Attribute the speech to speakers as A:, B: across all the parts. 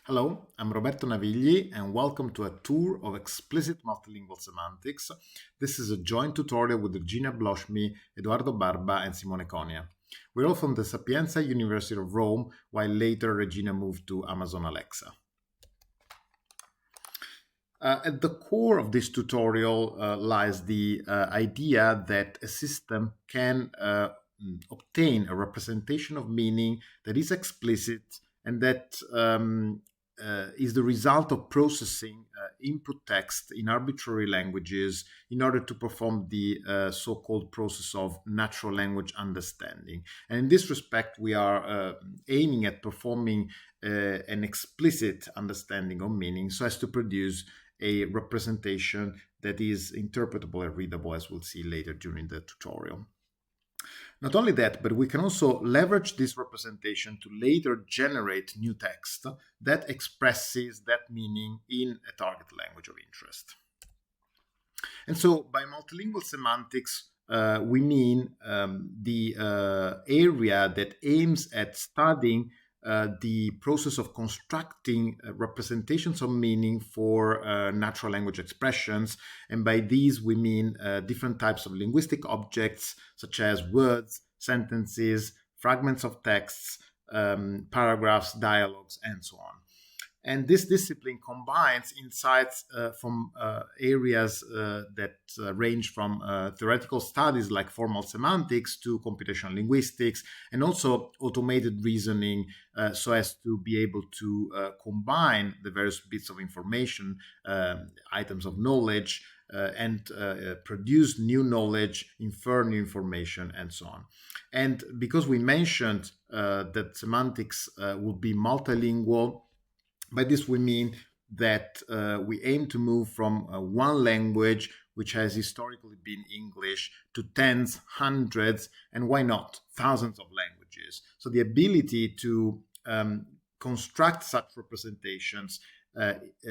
A: Hello, I'm Roberto Navigli and welcome to a tour of Explicit Multilingual Semantics. This is a joint tutorial with Virginia Bloschmi, Edoardo Barba and Simone Conia. We're all from the Sapienza University of Rome, while later Regina moved to Amazon Alexa. At the core of this tutorial lies the idea that a system can obtain a representation of meaning that is explicit and that is the result of processing input text in arbitrary languages in order to perform the so-called process of natural language understanding. And in this respect, we are aiming at performing an explicit understanding of meaning so as to produce a representation that is interpretable and readable, as we'll see later during the tutorial. Not only that, but we can also leverage this representation to later generate new text that expresses that meaning in a target language of interest. And so by multilingual semantics, we mean the area that aims at studying the process of constructing representations of meaning for natural language expressions. And by these, we mean different types of linguistic objects, such as words, sentences, fragments of texts, paragraphs, dialogues, and so on. And this discipline combines insights from areas that range from theoretical studies like formal semantics to computational linguistics, and also automated reasoning so as to be able to combine the various bits of information, items of knowledge, and produce new knowledge, infer new information, and so on. And because we mentioned that semantics will be multilingual, by this we mean that we aim to move from one language, which has historically been English, to tens, hundreds, and why not thousands of languages. So the ability to construct such representations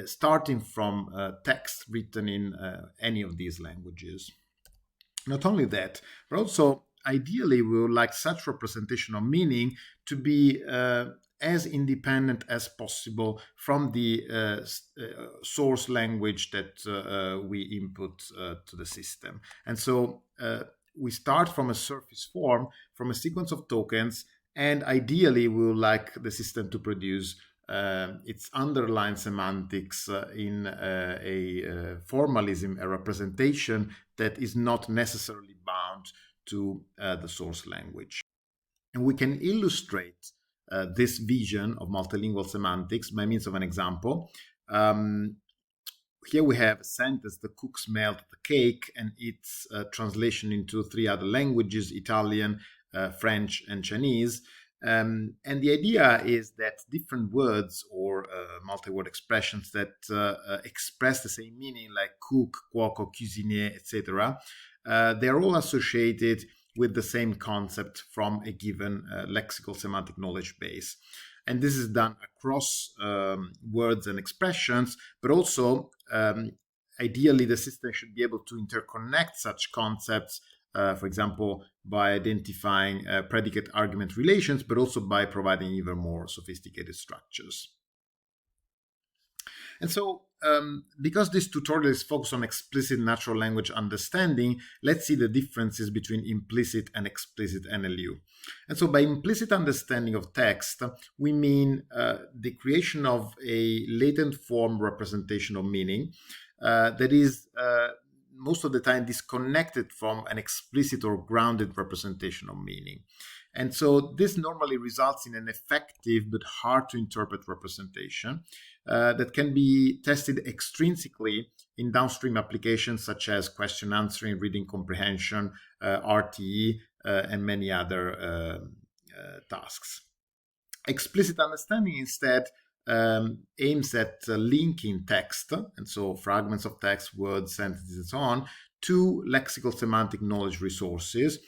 A: starting from text written in any of these languages. Not only that, but also ideally we would like such representation of meaning to be as independent as possible from the source language that we input to the system. And so we start from a surface form, from a sequence of tokens, and ideally we would like the system to produce its underlying semantics in a formalism, a representation that is not necessarily bound to the source language. And we can illustrate this vision of multilingual semantics by means of an example. Here we have a sentence, the cook smelled the cake, and its translation into three other languages, Italian, French, and Chinese. And the idea is that different words or multi-word expressions that express the same meaning, like cook, cuoco, cuisinier, etc., they are all associated with the same concept from a given lexical semantic knowledge base. And this is done across words and expressions, but also ideally the system should be able to interconnect such concepts, for example, by identifying predicate argument relations, but also by providing even more sophisticated structures. And so, because this tutorial is focused on explicit natural language understanding, let's see the differences between implicit and explicit NLU. And so by implicit understanding of text, we mean the creation of a latent form representation of meaning that is most of the time disconnected from an explicit or grounded representation of meaning. And so this normally results in an effective but hard to interpret representation that can be tested extrinsically in downstream applications such as question answering, reading comprehension, RTE, and many other tasks. Explicit understanding instead aims at linking text, and so fragments of text, words, sentences, and so on, to lexical semantic knowledge resources.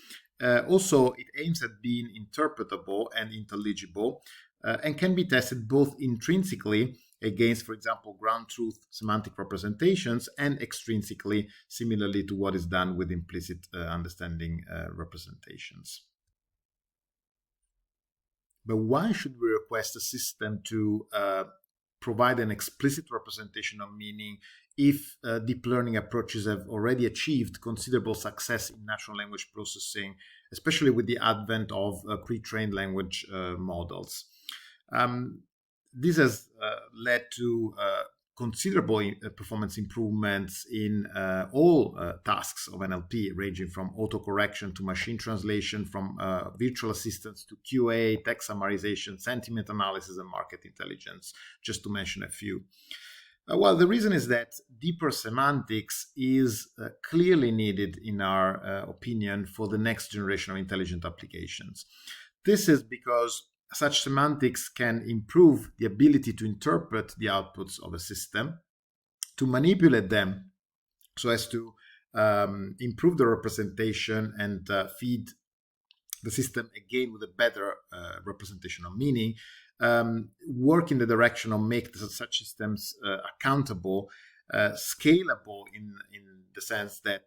A: Also, it aims at being interpretable and intelligible and can be tested both intrinsically against, for example, ground truth semantic representations and extrinsically, similarly to what is done with implicit understanding representations. But why should we request a system to provide an explicit representation of meaning if deep learning approaches have already achieved considerable success in natural language processing, especially with the advent of pre-trained language models. This has led to considerable performance improvements in all tasks of NLP, ranging from autocorrection to machine translation, from virtual assistants to QA, text summarization, sentiment analysis, and market intelligence, just to mention a few. Well, the reason is that deeper semantics is clearly needed, in our opinion, for the next generation of intelligent applications. This is because such semantics can improve the ability to interpret the outputs of a system, to manipulate them so as to improve the representation and feed the system again with a better representation of meaning, work in the direction of make such systems accountable, scalable in the sense that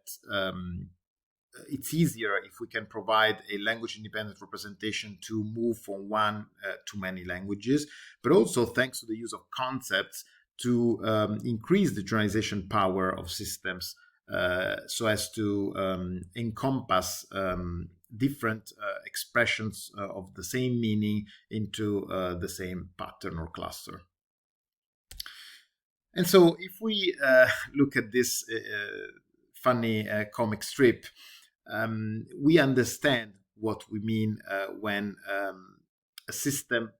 A: it's easier if we can provide a language independent representation to move from one to many languages, but also thanks to the use of concepts to increase the generalization power of systems so as to encompass different expressions of the same meaning into the same pattern or cluster. And so if we look at this funny comic strip, we understand what we mean when a system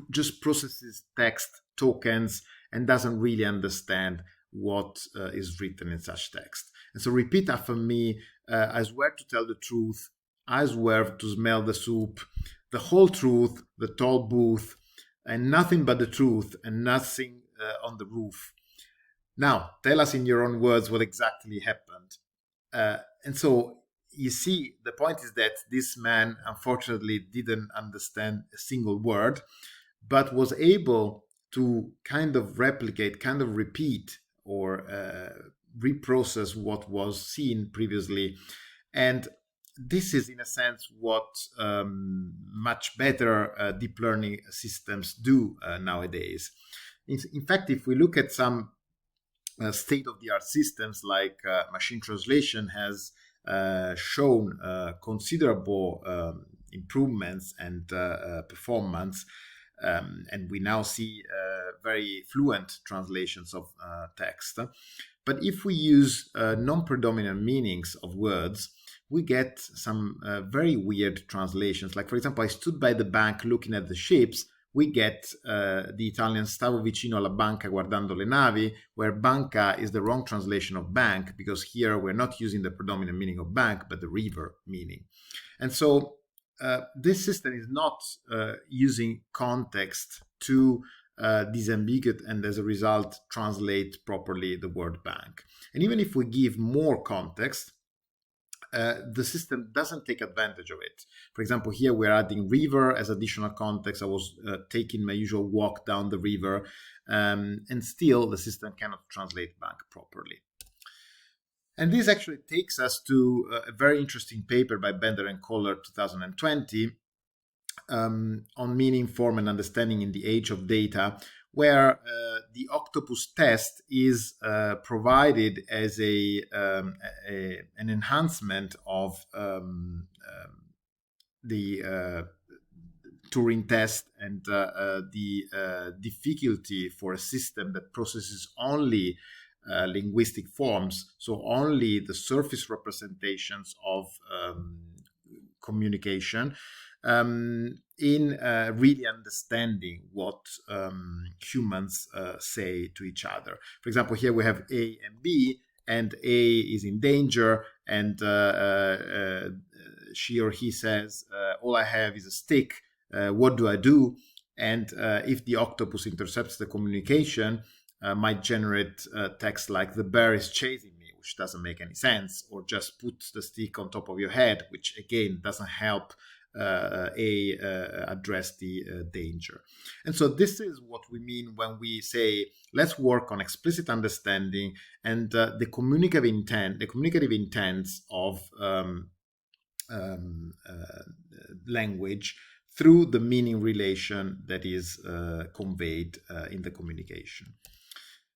A: just processes text tokens and doesn't really understand what is written in such text. And so repeat after me: I swear to tell the truth, I swear to smell the soup, the whole truth, the tall booth, and nothing but the truth, and nothing on the roof. Now, tell us in your own words what exactly happened. And so you see, the point is that this man unfortunately didn't understand a single word, but was able to kind of replicate, kind of repeat, or reprocess what was seen previously. And this is, in a sense, what much better deep learning systems do nowadays. In fact, if we look at some state-of-the-art systems like machine translation has shown considerable improvements and performance, and we now see very fluent translations of text. But if we use non-predominant meanings of words, we get some very weird translations. Like, for example, I stood by the bank looking at the ships. We get the Italian stavo vicino alla banca guardando le navi, where banca is the wrong translation of bank, because here we're not using the predominant meaning of bank, but the river meaning. And so this system is not using context to disambiguate and as a result translate properly the word bank. And even if we give more context, the system doesn't take advantage of it. For example, here we're adding river as additional context. I was taking my usual walk down the river, and still the system cannot translate bank properly. And this actually takes us to a very interesting paper by Bender and Kohler 2020 on meaning, form, and understanding in the age of data, where the octopus test is provided as an enhancement of the Turing test, and the difficulty for a system that processes only linguistic forms, so only the surface representations of communication, in really understanding what humans say to each other. For example, here we have A and B, and A is in danger, and she or he says, all I have is a stick, what do I do? And if the octopus intercepts the communication, might generate text like, the bear is chasing me, which doesn't make any sense, or just put the stick on top of your head, which again doesn't help address the danger. And so this is what we mean when we say, let's work on explicit understanding and the communicative intents of language through the meaning relation that is conveyed in the communication.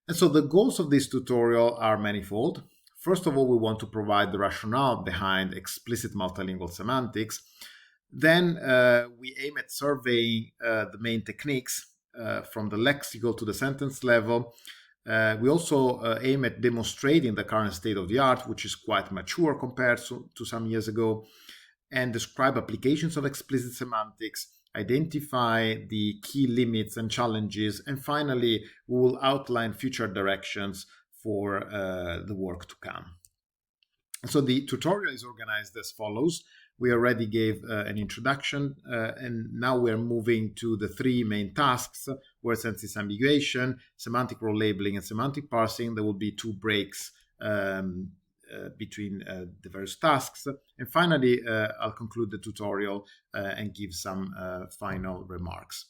A: And so the goals of this tutorial are manifold. First of all, we want to provide the rationale behind explicit multilingual semantics. Then we aim at surveying the main techniques from the lexical to the sentence level. We also aim at demonstrating the current state of the art, which is quite mature compared to some years ago, and describe applications of explicit semantics, identify the key limits and challenges, and finally, we will outline future directions for the work to come. So the tutorial is organized as follows. We already gave an introduction, and now we're moving to the three main tasks: word sense disambiguation, semantic role labeling, and semantic parsing. There will be 2 breaks between the various tasks. And finally, I'll conclude the tutorial and give some final remarks.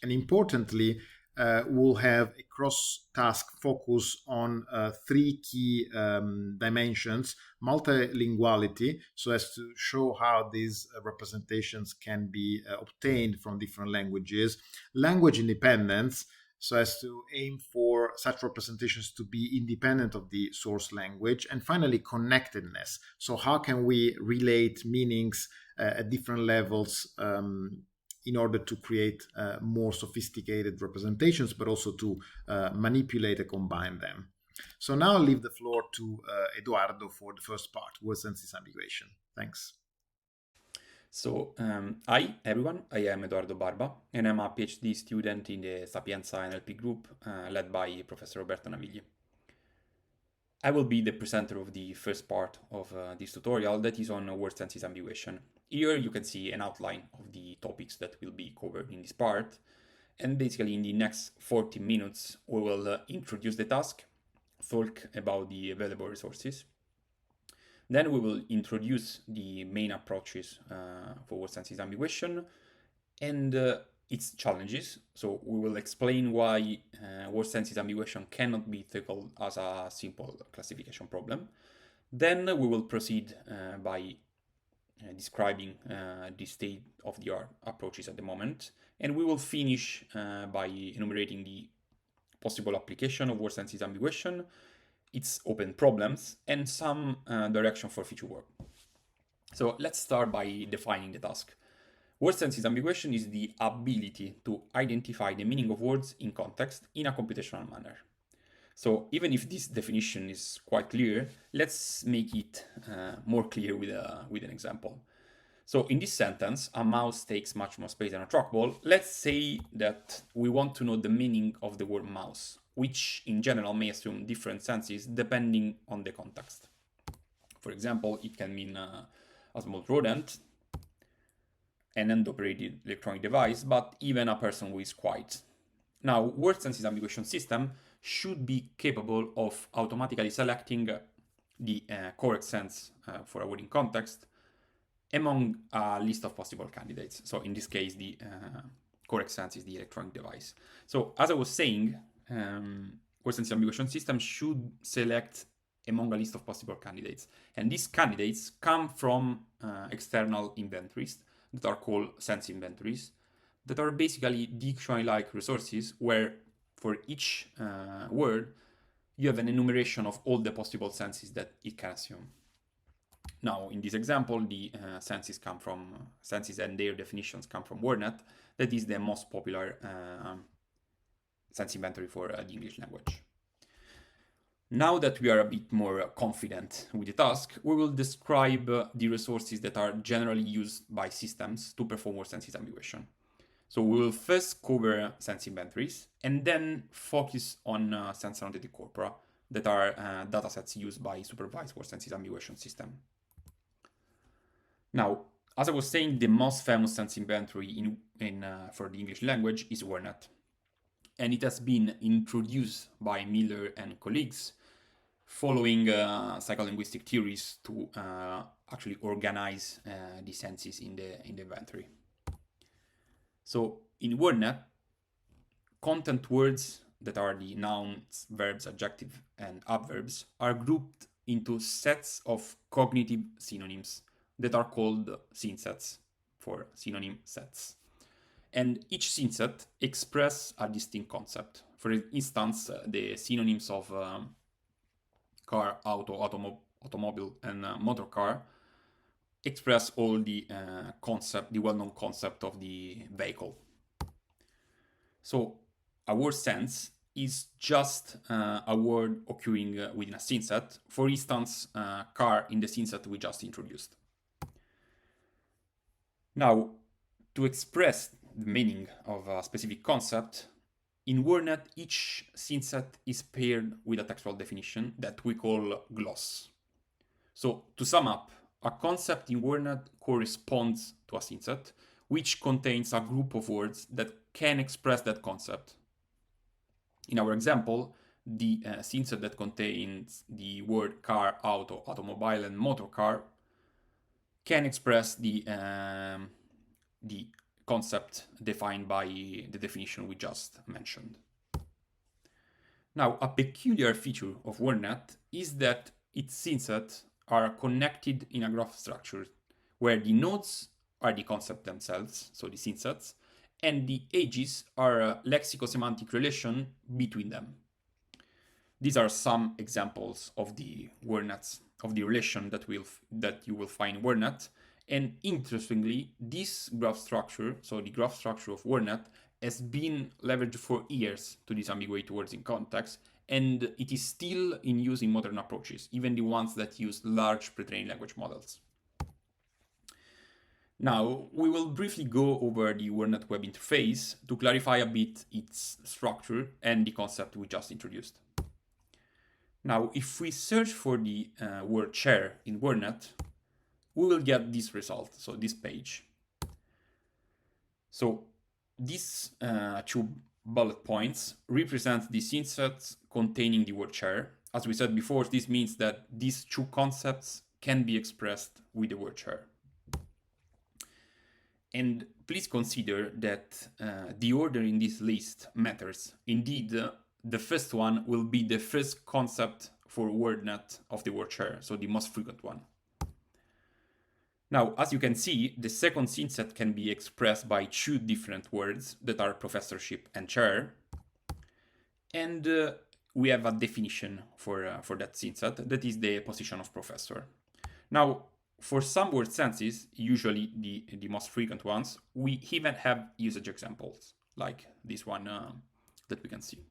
A: And importantly, we'll have a cross-task focus on 3 key dimensions: multilinguality, so as to show how these representations can be obtained from different languages; language independence, so as to aim for such representations to be independent of the source language; and finally, connectedness, so how can we relate meanings at different levels in order to create more sophisticated representations, but also to manipulate and combine them. So now I'll leave the floor to Eduardo for the first part, word sense disambiguation. Thanks.
B: So, hi everyone, I am Edoardo Barba, and I'm a PhD student in the Sapienza NLP group led by Professor Roberto Navigli. I will be the presenter of the first part of this tutorial, that is on word sense disambiguation. Here you can see an outline of the topics that will be covered in this part, and basically in the next 40 minutes we will introduce the task, talk about the available resources. Then we will introduce the main approaches for word sense disambiguation and its challenges. So we will explain why word sense disambiguation cannot be tackled as a simple classification problem. Then we will proceed by describing the state of the art approaches at the moment, and we will finish by enumerating the possible application of word sense disambiguation, its open problems, and some direction for future work. So let's start by defining the task. Word sense disambiguation is the ability to identify the meaning of words in context in a computational manner. So even if this definition is quite clear, let's make it more clear with an example. So in this sentence, a mouse takes much more space than a trackball. Let's say that we want to know the meaning of the word mouse, which in general may assume different senses depending on the context. For example, it can mean a small rodent, an end-operated electronic device, but even a person who is quiet. Now, word sense disambiguation system should be capable of automatically selecting the correct sense for a word in context among a list of possible candidates. So in this case, the correct sense is the electronic device. So as I was saying, word sense disambiguation system should select among a list of possible candidates. And these candidates come from external inventories that are called sense inventories, that are basically dictionary-like resources where for each word, you have an enumeration of all the possible senses that it can assume. Now, in this example, the senses and their definitions come from WordNet. That is the most popular sense inventory for the English language. Now that we are a bit more confident with the task, we will describe the resources that are generally used by systems to perform word sense disambiguation. So we will first cover sense inventories and then focus on sense annotated corpora that are datasets used by supervised word sense disambiguation system. Now, as I was saying, the most famous sense inventory for the English language is WordNet. And it has been introduced by Miller and colleagues following psycholinguistic theories to actually organize the senses in the inventory. So in WordNet, content words that are the nouns, verbs, adjectives, and adverbs are grouped into sets of cognitive synonyms that are called synsets for synonym sets. And each synset expresses a distinct concept. For instance, the synonyms of car, auto, automobile, and motor car express all the concept, the well-known concept of the vehicle. So a word sense is just a word occurring within a synset. For instance, car in the synset we just introduced. Now, to express the meaning of a specific concept, in WordNet, each synset is paired with a textual definition that we call gloss. So to sum up, a concept in WordNet corresponds to a synset, which contains a group of words that can express that concept. In our example, the synset that contains the word car, auto, automobile, and motor car can express the concept defined by the definition we just mentioned. Now, a peculiar feature of WordNet is that its synsets are connected in a graph structure where the nodes are the concept themselves, so the synsets, and the edges are a lexico-semantic relation between them. These are some examples of the WordNets, of the relation that you will find in WordNet. And interestingly, this graph structure, so the graph structure of WordNet, has been leveraged for years to disambiguate words in context, and it is still in use in modern approaches, even the ones that use large pre-trained language models. Now, we will briefly go over the WordNet web interface to clarify a bit its structure and the concept we just introduced. Now, if we search for the word chair in WordNet, we will get this result, so this page. So these two bullet points represent the synsets containing the word chair. As we said before, this means that these two concepts can be expressed with the word chair. And please consider that the order in this list matters. Indeed, the first one will be the first concept for WordNet of the word chair, so the most frequent one. Now, as you can see, the second synset can be expressed by two different words that are professorship and chair. And we have a definition for that synset, that is the position of professor. Now, for some word senses, usually the most frequent ones, we even have usage examples, like this one that we can see.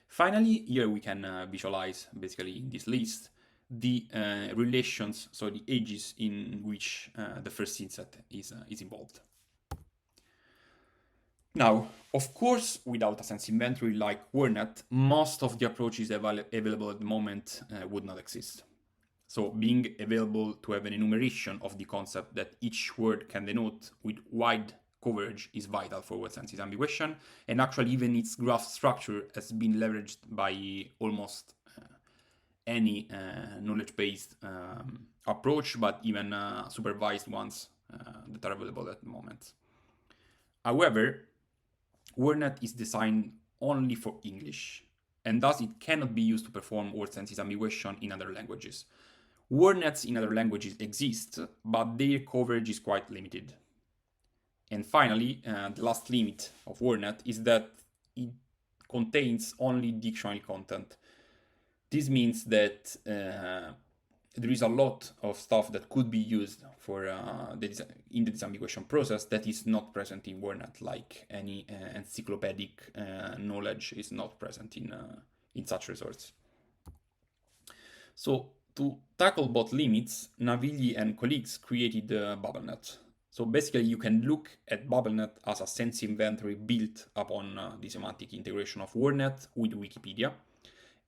B: Finally, here we can visualize, basically in this list, the relations, so the edges in which the first synset is involved. Now, of course, without a sense inventory like WordNet, most of the approaches available at the moment would not exist. So being available to have an enumeration of the concept that each word can denote with wide coverage is vital for word sense disambiguation, and actually even its graph structure has been leveraged by almost any knowledge-based approach, but even supervised ones that are available at the moment. However, WordNet is designed only for English, and thus it cannot be used to perform word sense disambiguation in other languages. WordNets in other languages exist, but their coverage is quite limited. And finally, the last limit of WordNet is that it contains only dictionary content. This means that there is a lot of stuff that could be used for in the disambiguation process that is not present in WordNet, like any encyclopedic knowledge is not present in such resource. So to tackle both limits, Navigli and colleagues created BubbleNet. So basically you can look at BubbleNet as a sense inventory built upon the semantic integration of WordNet with Wikipedia,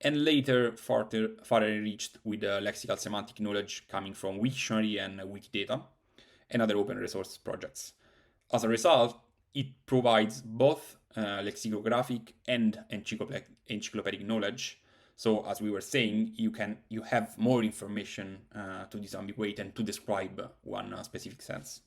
B: and later further enriched with lexical semantic knowledge coming from Wiktionary and Wikidata and other open resource projects. As a result, it provides both lexicographic and encyclopedic knowledge. So as we were saying, you have more information to disambiguate and to describe one specific sense.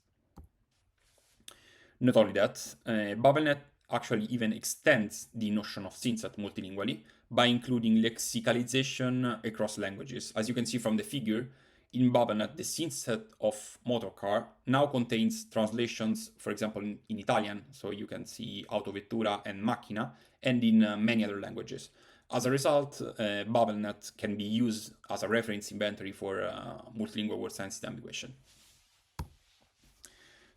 B: Not only that, BubbleNet actually even extends the notion of synset multilingually by including lexicalization across languages. As you can see from the figure, in BabelNet, the synset of motorcar now contains translations, for example, in Italian, so you can see autovettura and macchina, and in many other languages. As a result, BabelNet can be used as a reference inventory for multilingual word sense disambiguation.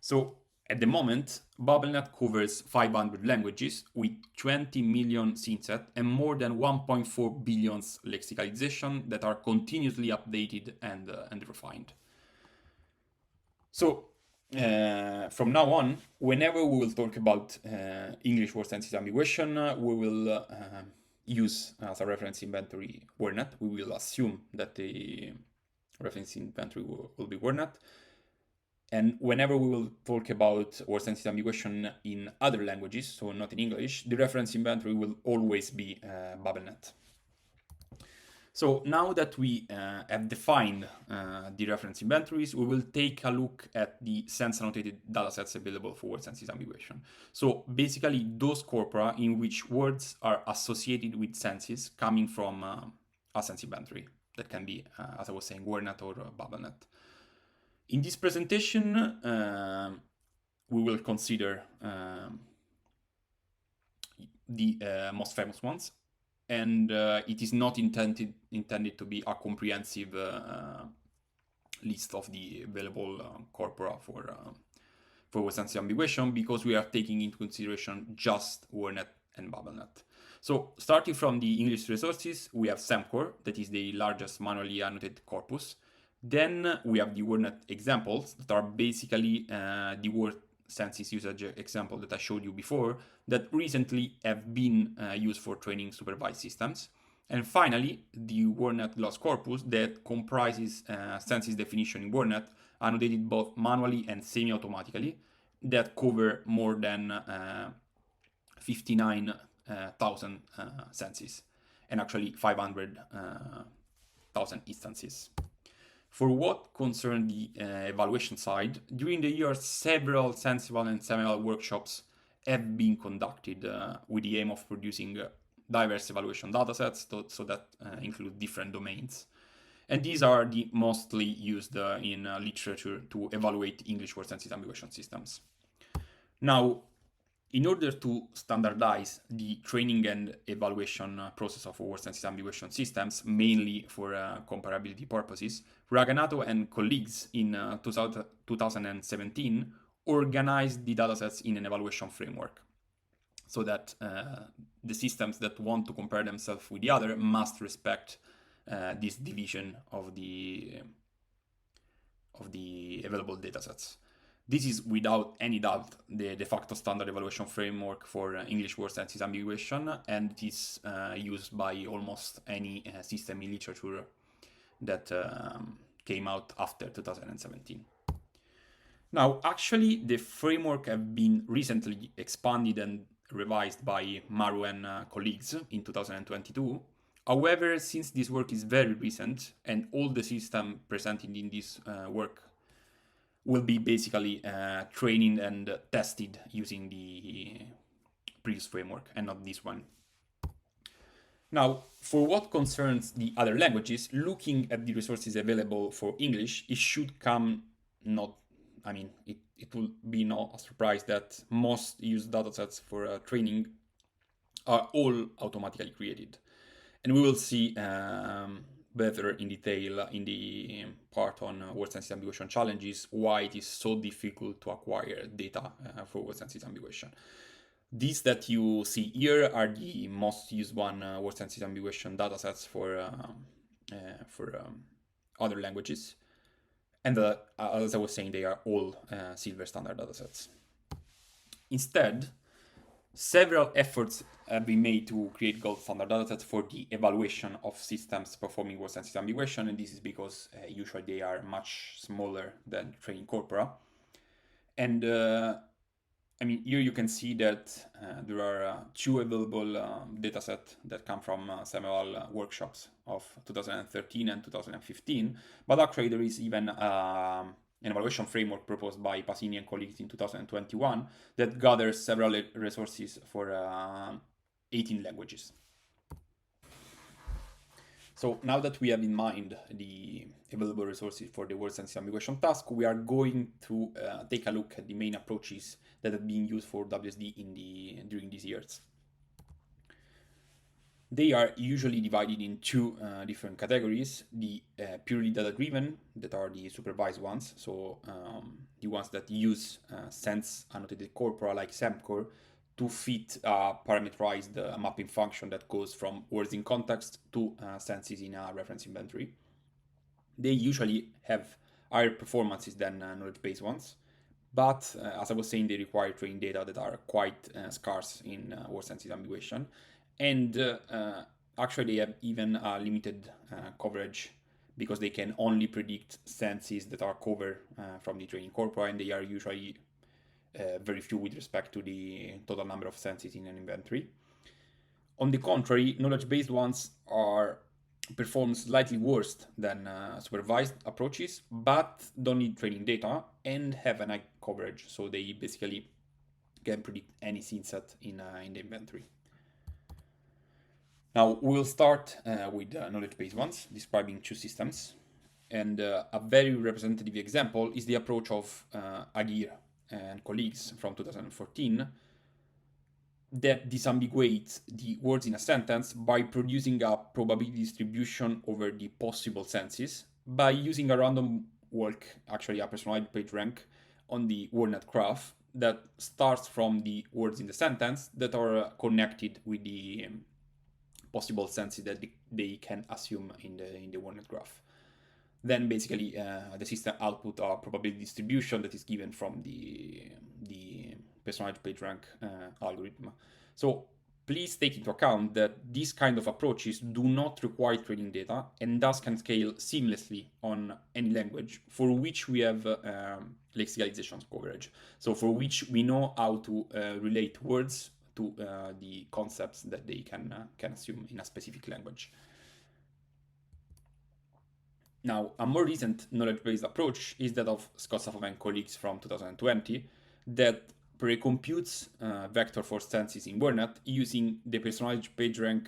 B: So at the moment, BabelNet covers 500 languages with 20 million synset and more than 1.4 billion lexicalization that are continuously updated and refined. So from now on, whenever we will talk about English word sense disambiguation, we will use as a reference inventory WordNet. We will assume that the reference inventory will be WordNet. And whenever we will talk about word sense disambiguation in other languages, so not in English, the reference inventory will always be BabelNet. So now that we have defined the reference inventories, we will take a look at the sense annotated datasets available for word sense disambiguation. So basically those corpora in which words are associated with senses coming from a sense inventory. That can be, as I was saying, WordNet or BabelNet. In this presentation, we will consider the most famous ones, and it is not intended to be a comprehensive list of the available corpora for word sense disambiguation, because we are taking into consideration just WordNet and BabelNet. So starting from the English resources, we have SemCore, that is the largest manually annotated corpus. Then we have the WordNet examples that are basically the word senses usage example that I showed you before that recently have been used for training supervised systems. And finally, the WordNet gloss corpus that comprises senses definition in WordNet, annotated both manually and semi-automatically, that cover more than 59,000 senses, and actually 500,000 instances. For what concerns the evaluation side, during the year, several sensible and semi-eval workshops have been conducted with the aim of producing diverse evaluation datasets, so that include different domains. And these are the mostly used in literature to evaluate English word sense disambiguation systems. Now, in order to standardize the training and evaluation process of word sense disambiguation systems, mainly for comparability purposes, Raganato and colleagues in 2017 organized the datasets in an evaluation framework, so that the systems that want to compare themselves with the other must respect this division of the available datasets. This is without any doubt the de facto standard evaluation framework for English word sense disambiguation, and it is used by almost any system in literature that came out after 2017. Now, actually, the framework has been recently expanded and revised by Maru and colleagues in 2022. However, since this work is very recent and all the system presented in this work will be basically trained and tested using the previous framework and not this one. Now, for what concerns the other languages, looking at the resources available for English, it should come it will be not a surprise that most used datasets for training are all automatically created. And we will see better in detail in the part on word sense disambiguation challenges why it is so difficult to acquire data for word sense disambiguation. These that you see here are the most used word sense disambiguation datasets for other languages. And as I was saying, they are all silver standard datasets. Instead, several efforts have been made to create gold standard datasets for the evaluation of systems performing word sense disambiguation, and this is because usually they are much smaller than training corpora. And here you can see that there are two available datasets that come from several workshops of 2013 and 2015, but actually there is even an evaluation framework proposed by Pasini and colleagues in 2021 that gathers several resources for 18 languages. So now that we have in mind the available resources for the word sense disambiguation task, we are going to take a look at the main approaches that have been used for WSD during these years. They are usually divided in two different categories: the purely data-driven, that are the supervised ones, so the ones that use sense annotated corpora like SEMCOR to fit a parameterized mapping function that goes from words in context to senses in a reference inventory. They usually have higher performances than knowledge-based ones, but as I was saying, they require training data that are quite scarce in word sense disambiguation, and actually they have even limited coverage because they can only predict senses that are covered from the training corpora, and they are usually very few with respect to the total number of senses in an inventory. On the contrary, knowledge-based ones are perform slightly worse than supervised approaches, but don't need training data and have a high coverage, so they basically can predict any scene set in the inventory. Now we'll start with knowledge-based ones, describing two systems. And a very representative example is the approach of Aguirre and colleagues from 2014 that disambiguates the words in a sentence by producing a probability distribution over the possible senses by using a random walk, actually a personalized page rank, on the WordNet graph that starts from the words in the sentence that are connected with the possible senses that they can assume in the WordNet graph. Then basically the system output a probability distribution that is given from the personalized PageRank algorithm. So please take into account that these kind of approaches do not require training data and thus can scale seamlessly on any language for which we have lexicalization coverage. So for which we know how to relate words to the concepts that they can assume in a specific language. Now, a more recent knowledge-based approach is that of Scott Safov and colleagues from 2020 that precomputes vector for senses in WordNet using the personalized PageRank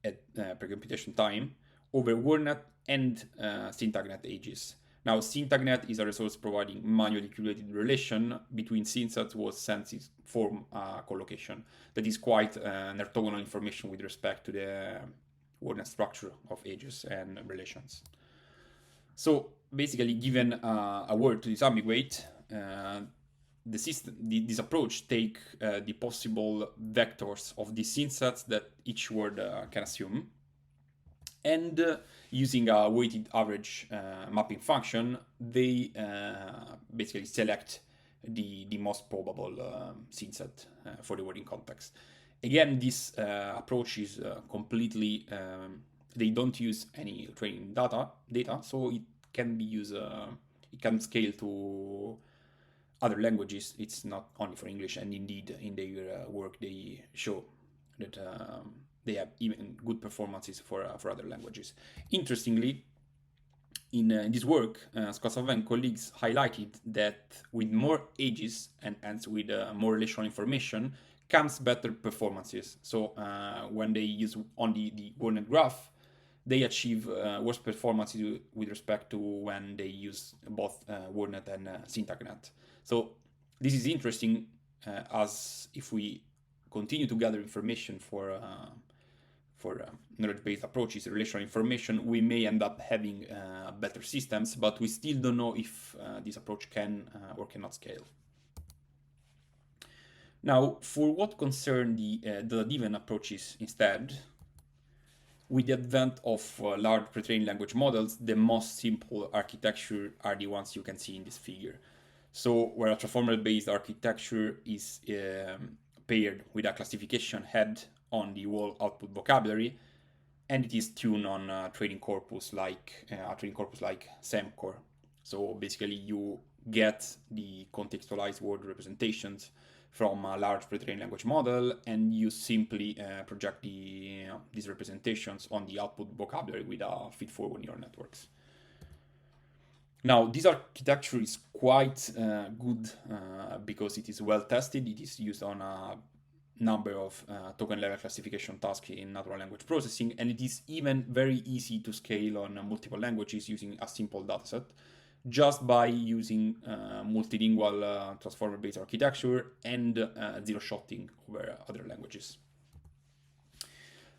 B: at precomputation time over WordNet and SyntagNet ages. Now, SyntagNet is a resource providing manually curated relation between synsets with senses form collocation that is quite an orthogonal information with respect to the WordNet structure of ages and relations. So basically, given a word to disambiguate, the system, this approach take the possible vectors of the synsets that each word can assume, and using a weighted average mapping function, they basically select the most probable synset for the word in context. Again, this approach is completely, they don't use any training data, so it can be used, it can scale to other languages. It's not only for English, and indeed in their work they show that they have even good performances for other languages. Interestingly, in this work, Scott Safov and colleagues highlighted that with more ages and hence with more relational information comes better performances. So when they use only the WordNet graph, they achieve worse performances with respect to when they use both WordNet and SyntagNet. So this is interesting as if we continue to gather information for knowledge-based approaches, relational information, we may end up having better systems, but we still don't know if this approach can or cannot scale. Now, for what concern the data-driven approaches instead, with the advent of large pre-trained language models, the most simple architecture are the ones you can see in this figure. So where a transformer-based architecture is paired with a classification head on the whole output vocabulary, and it is tuned on a training corpus like SEMCOR. So basically you get the contextualized word representations from a large pre-trained language model, and you simply project these representations on the output vocabulary with a feed-forward neural networks. Now, this architecture is quite good because it is well tested. It is used on a number of token level classification tasks in natural language processing, and it is even very easy to scale on multiple languages using a simple dataset just by using multilingual transformer-based architecture and zero-shotting over other languages.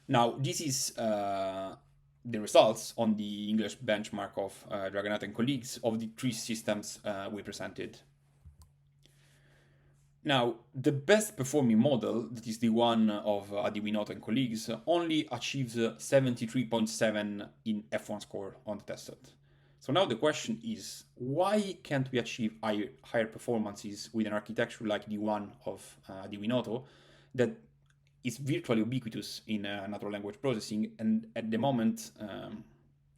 B: Now, this is the results on the English benchmark of Draganat and colleagues of the three systems we presented. Now, the best performing model, that is the one of Adivinoto and colleagues, only achieves 73.7 in F1 score on the test set. So now the question is, why can't we achieve higher performances with an architecture like the one of Adivinoto that is virtually ubiquitous in natural language processing, and at the moment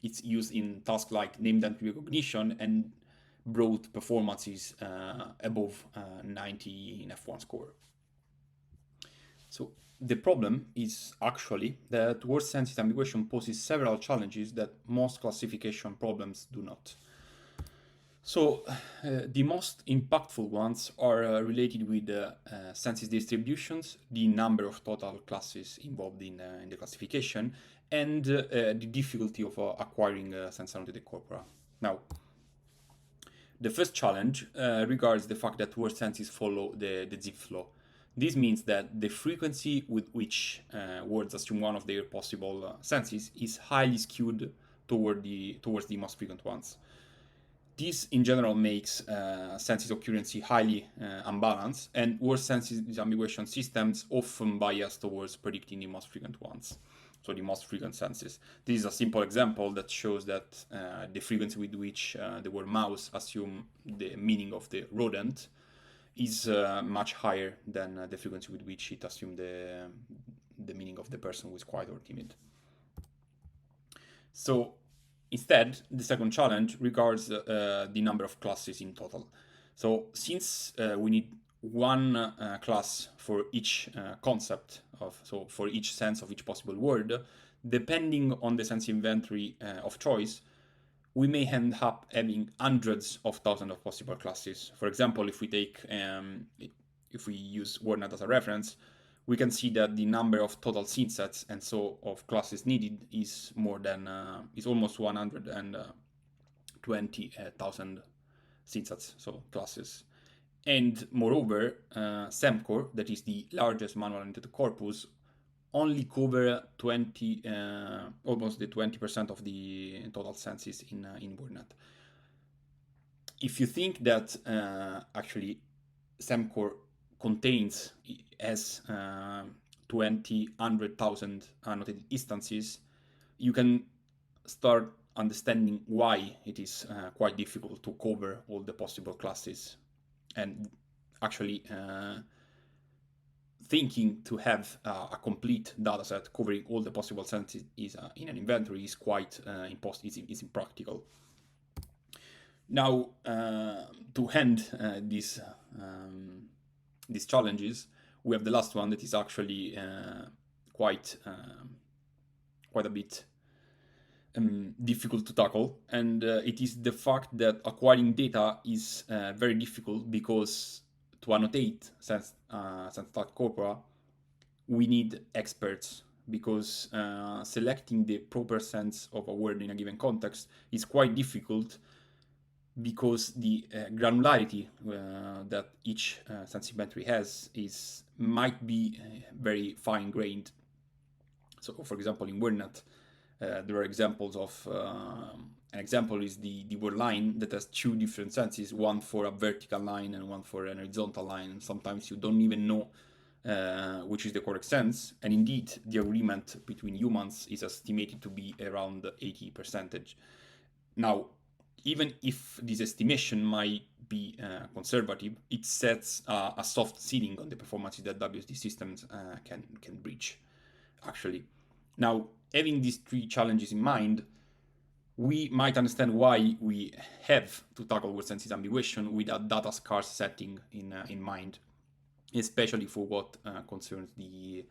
B: it's used in tasks like name identity recognition and broad performances above 90 in F1 score. So the problem is actually that word sense disambiguation poses several challenges that most classification problems do not. So the most impactful ones are related with senses distributions, the number of total classes involved in the classification, and the difficulty of acquiring sense annotated corpora. Now, the first challenge regards the fact that word senses follow the Zipf law. This means that the frequency with which words assume one of their possible senses is highly skewed towards the most frequent ones. This, in general, makes senses occurrency highly unbalanced, and word senses disambiguation systems often bias towards predicting the most frequent ones, so the most frequent senses. This is a simple example that shows that the frequency with which the word mouse assume the meaning of the rodent is much higher than the frequency with which it assumes the meaning of the person who is quiet or timid. So instead, the second challenge regards the number of classes in total. So since we need one class for each concept for each sense of each possible word, depending on the sense inventory of choice, we may end up having hundreds of thousands of possible classes. For example, if we use WordNet as a reference, we can see that the number of total scene sets and so of classes needed is almost 120,000 scene sets, so classes. And moreover, SEMCore, that is the largest manual annotated corpus, only cover almost the 20% of the total senses in WordNet. If you think that actually SEMCore contains as 100,000 annotated instances, you can start understanding why it is quite difficult to cover all the possible classes. And actually thinking to have a complete dataset covering all the possible senses in an inventory is quite is impractical. Now, to end these challenges, we have the last one that is actually quite a bit difficult to tackle, and it is the fact that acquiring data is very difficult because to annotate sense corpora, we need experts, because selecting the proper sense of a word in a given context is quite difficult, because the granularity that each sense inventory has might be very fine-grained. So, for example, in WordNet, there are examples of an example is the word line that has two different senses, one for a vertical line and one for an horizontal line, and sometimes you don't even know which is the correct sense. And indeed, the agreement between humans is estimated to be around 80%. Now, even if this estimation might be conservative, it sets a soft ceiling on the performances that WSD systems can reach, actually. Now, having these three challenges in mind, we might understand why we have to tackle word sense disambiguation with a data scarce setting in mind, especially for what concerns the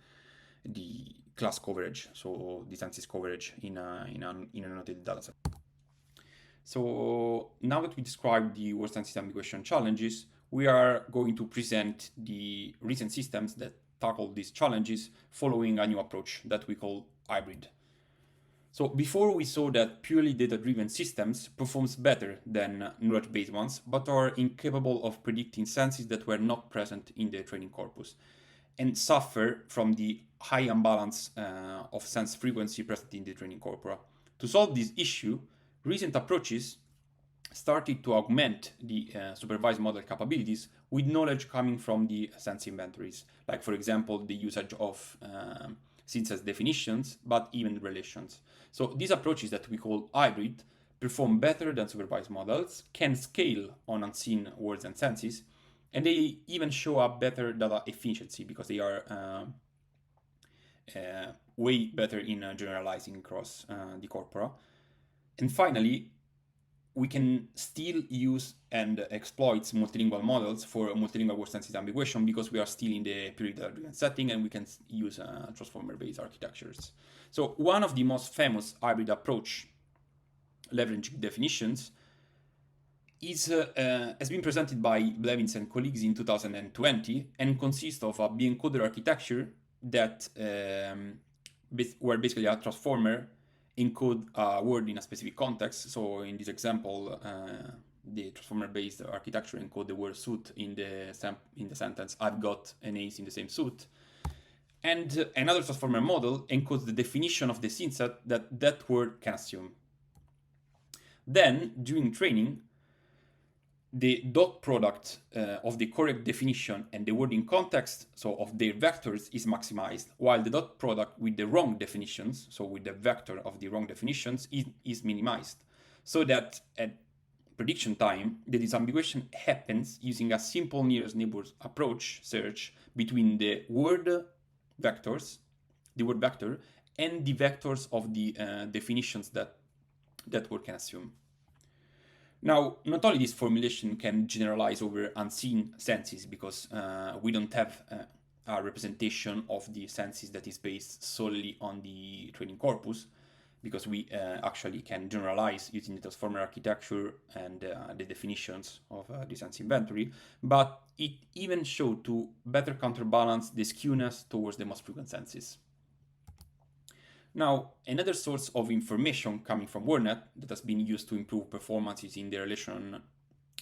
B: class coverage, so the senses coverage in an annotated dataset. So now that we described the word sense disambiguation challenges, we are going to present the recent systems that tackle these challenges following a new approach that we call hybrid. So before we saw that purely data-driven systems performs better than knowledge-based ones, but are incapable of predicting senses that were not present in the training corpus, and suffer from the high imbalance of sense frequency present in the training corpora. To solve this issue, recent approaches started to augment the supervised model capabilities with knowledge coming from the sense inventories, like for example the usage of synthesis definitions, but even relations. So these approaches that we call hybrid perform better than supervised models, can scale on unseen words and senses, and they even show up better data efficiency because they are way better in generalizing across the corpora. And finally, we can still use and exploit multilingual models for multilingual word sense disambiguation because we are still in the period-driven setting and we can use transformer-based architectures. So one of the most famous hybrid approach leveraging definitions has been presented by Blevins and colleagues in 2020 and consists of a B-encoder architecture that where basically a transformer encode a word in a specific context. So in this example, the transformer-based architecture encode the word suit in the sentence, I've got an ace in the same suit. And another transformer model encodes the definition of the synset that word can assume. Then, during training, the dot product of the correct definition and the word in context, so of their vectors, is maximized, while the dot product with the wrong definitions, so with the vector of the wrong definitions, is minimized. So that at prediction time, the disambiguation happens using a simple nearest neighbors approach search between the word vectors, the word vector, and the vectors of the definitions that word can assume. Now, not only this formulation can generalize over unseen senses because we don't have a representation of the senses that is based solely on the training corpus, because we actually can generalize using the transformer architecture and the definitions of the sense inventory, but it even showed to better counterbalance the skewness towards the most frequent senses. Now, another source of information coming from WordNet that has been used to improve performances in the relation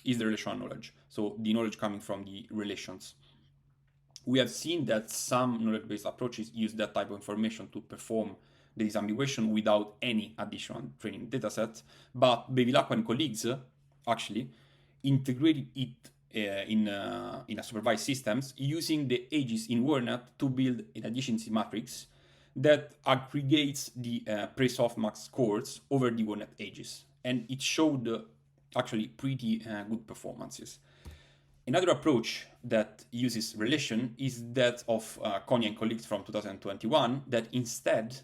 B: is the relational knowledge. So the knowledge coming from the relations. We have seen that some knowledge-based approaches use that type of information to perform the disambiguation without any additional training dataset, but Bevilacqua and colleagues actually integrated it in a supervised systems using the ages in WordNet to build an adjacency matrix that aggregates the pre-softmax scores over the WordNet ages. And it showed actually pretty good performances. Another approach that uses relation is that of Konya and colleagues from 2021 that instead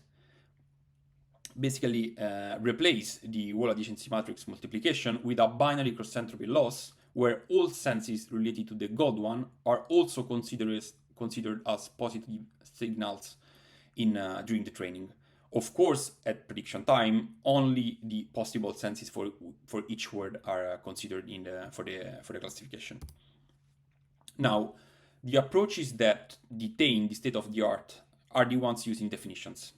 B: basically replace the whole adjacency matrix multiplication with a binary cross-entropy loss where all senses related to the God one are also considered as positive signals during the training. Of course, at prediction time, only the possible senses for each word are considered for the classification. Now, the approaches that detain the state of the art are the ones using definitions.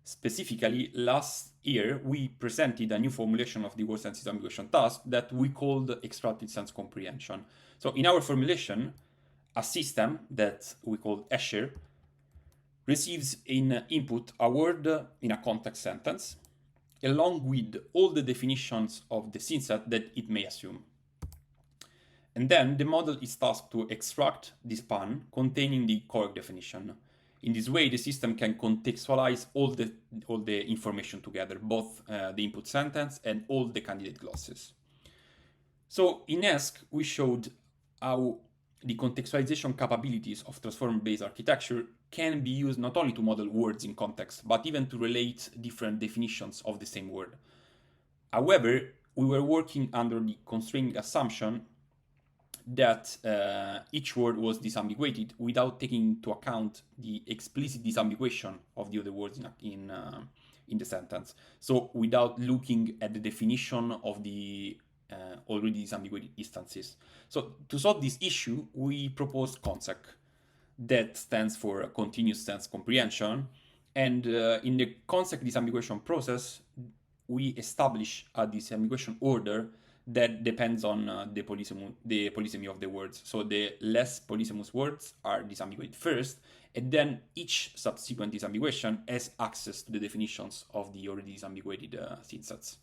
B: Specifically, last year, we presented a new formulation of the word sense disambiguation task that we called extracted sense comprehension. So in our formulation, a system that we call Escher receives in input a word in a context sentence, along with all the definitions of the synset that it may assume. And then the model is tasked to extract the span containing the correct definition. In this way, the system can contextualize all the information together, both the input sentence and all the candidate glosses. So in ESC, we showed how the contextualization capabilities of transformer-based architecture can be used not only to model words in context, but even to relate different definitions of the same word. However, we were working under the constraining assumption that each word was disambiguated without taking into account the explicit disambiguation of the other words in the sentence. So without looking at the definition of the already disambiguated instances. So to solve this issue, we proposed CONSEC. that stands for continuous tense comprehension. And in the concept disambiguation process, we establish a disambiguation order that depends on the polysemy of the words. So the less polysemous words are disambiguated first, and then each subsequent disambiguation has access to the definitions of the already disambiguated synsets.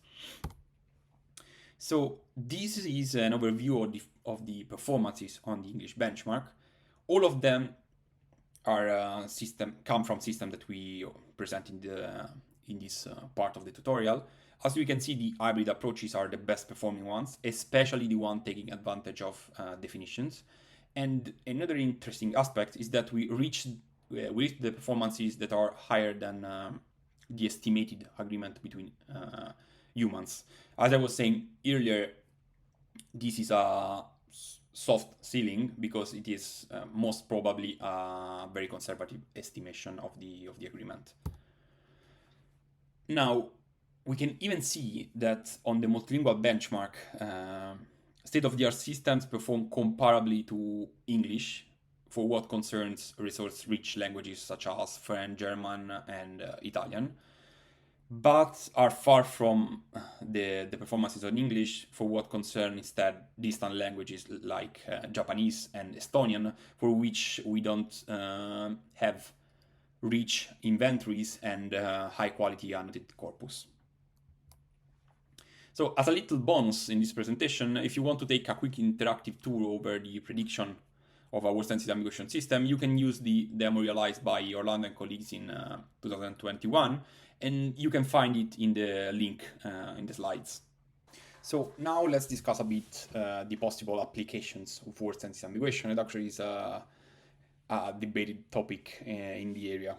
B: So this is an overview of the performances on the English benchmark. All of them are come from systems that we present in this part of the tutorial. As you can see, the hybrid approaches are the best performing ones, especially the one taking advantage of definitions. And another interesting aspect is that we reach the performances that are higher than the estimated agreement between humans. As I was saying earlier, this is a soft ceiling because it is most probably a very conservative estimation of the agreement. Now, we can even see that on the multilingual benchmark, state-of-the-art systems perform comparably to English for what concerns resource-rich languages such as French, German, and Italian, but are far from the performances on English for what concern instead distant languages like Japanese and Estonian, for which we don't have rich inventories and high quality annotated corpus. So as a little bonus in this presentation, if you want to take a quick interactive tour over the prediction of our Sense Disambiguation system, you can use the demo realized by Orlando and colleagues in 2021, and you can find it in the link in the slides. So now let's discuss a bit the possible applications of word sense disambiguation. It actually is a debated topic in the area.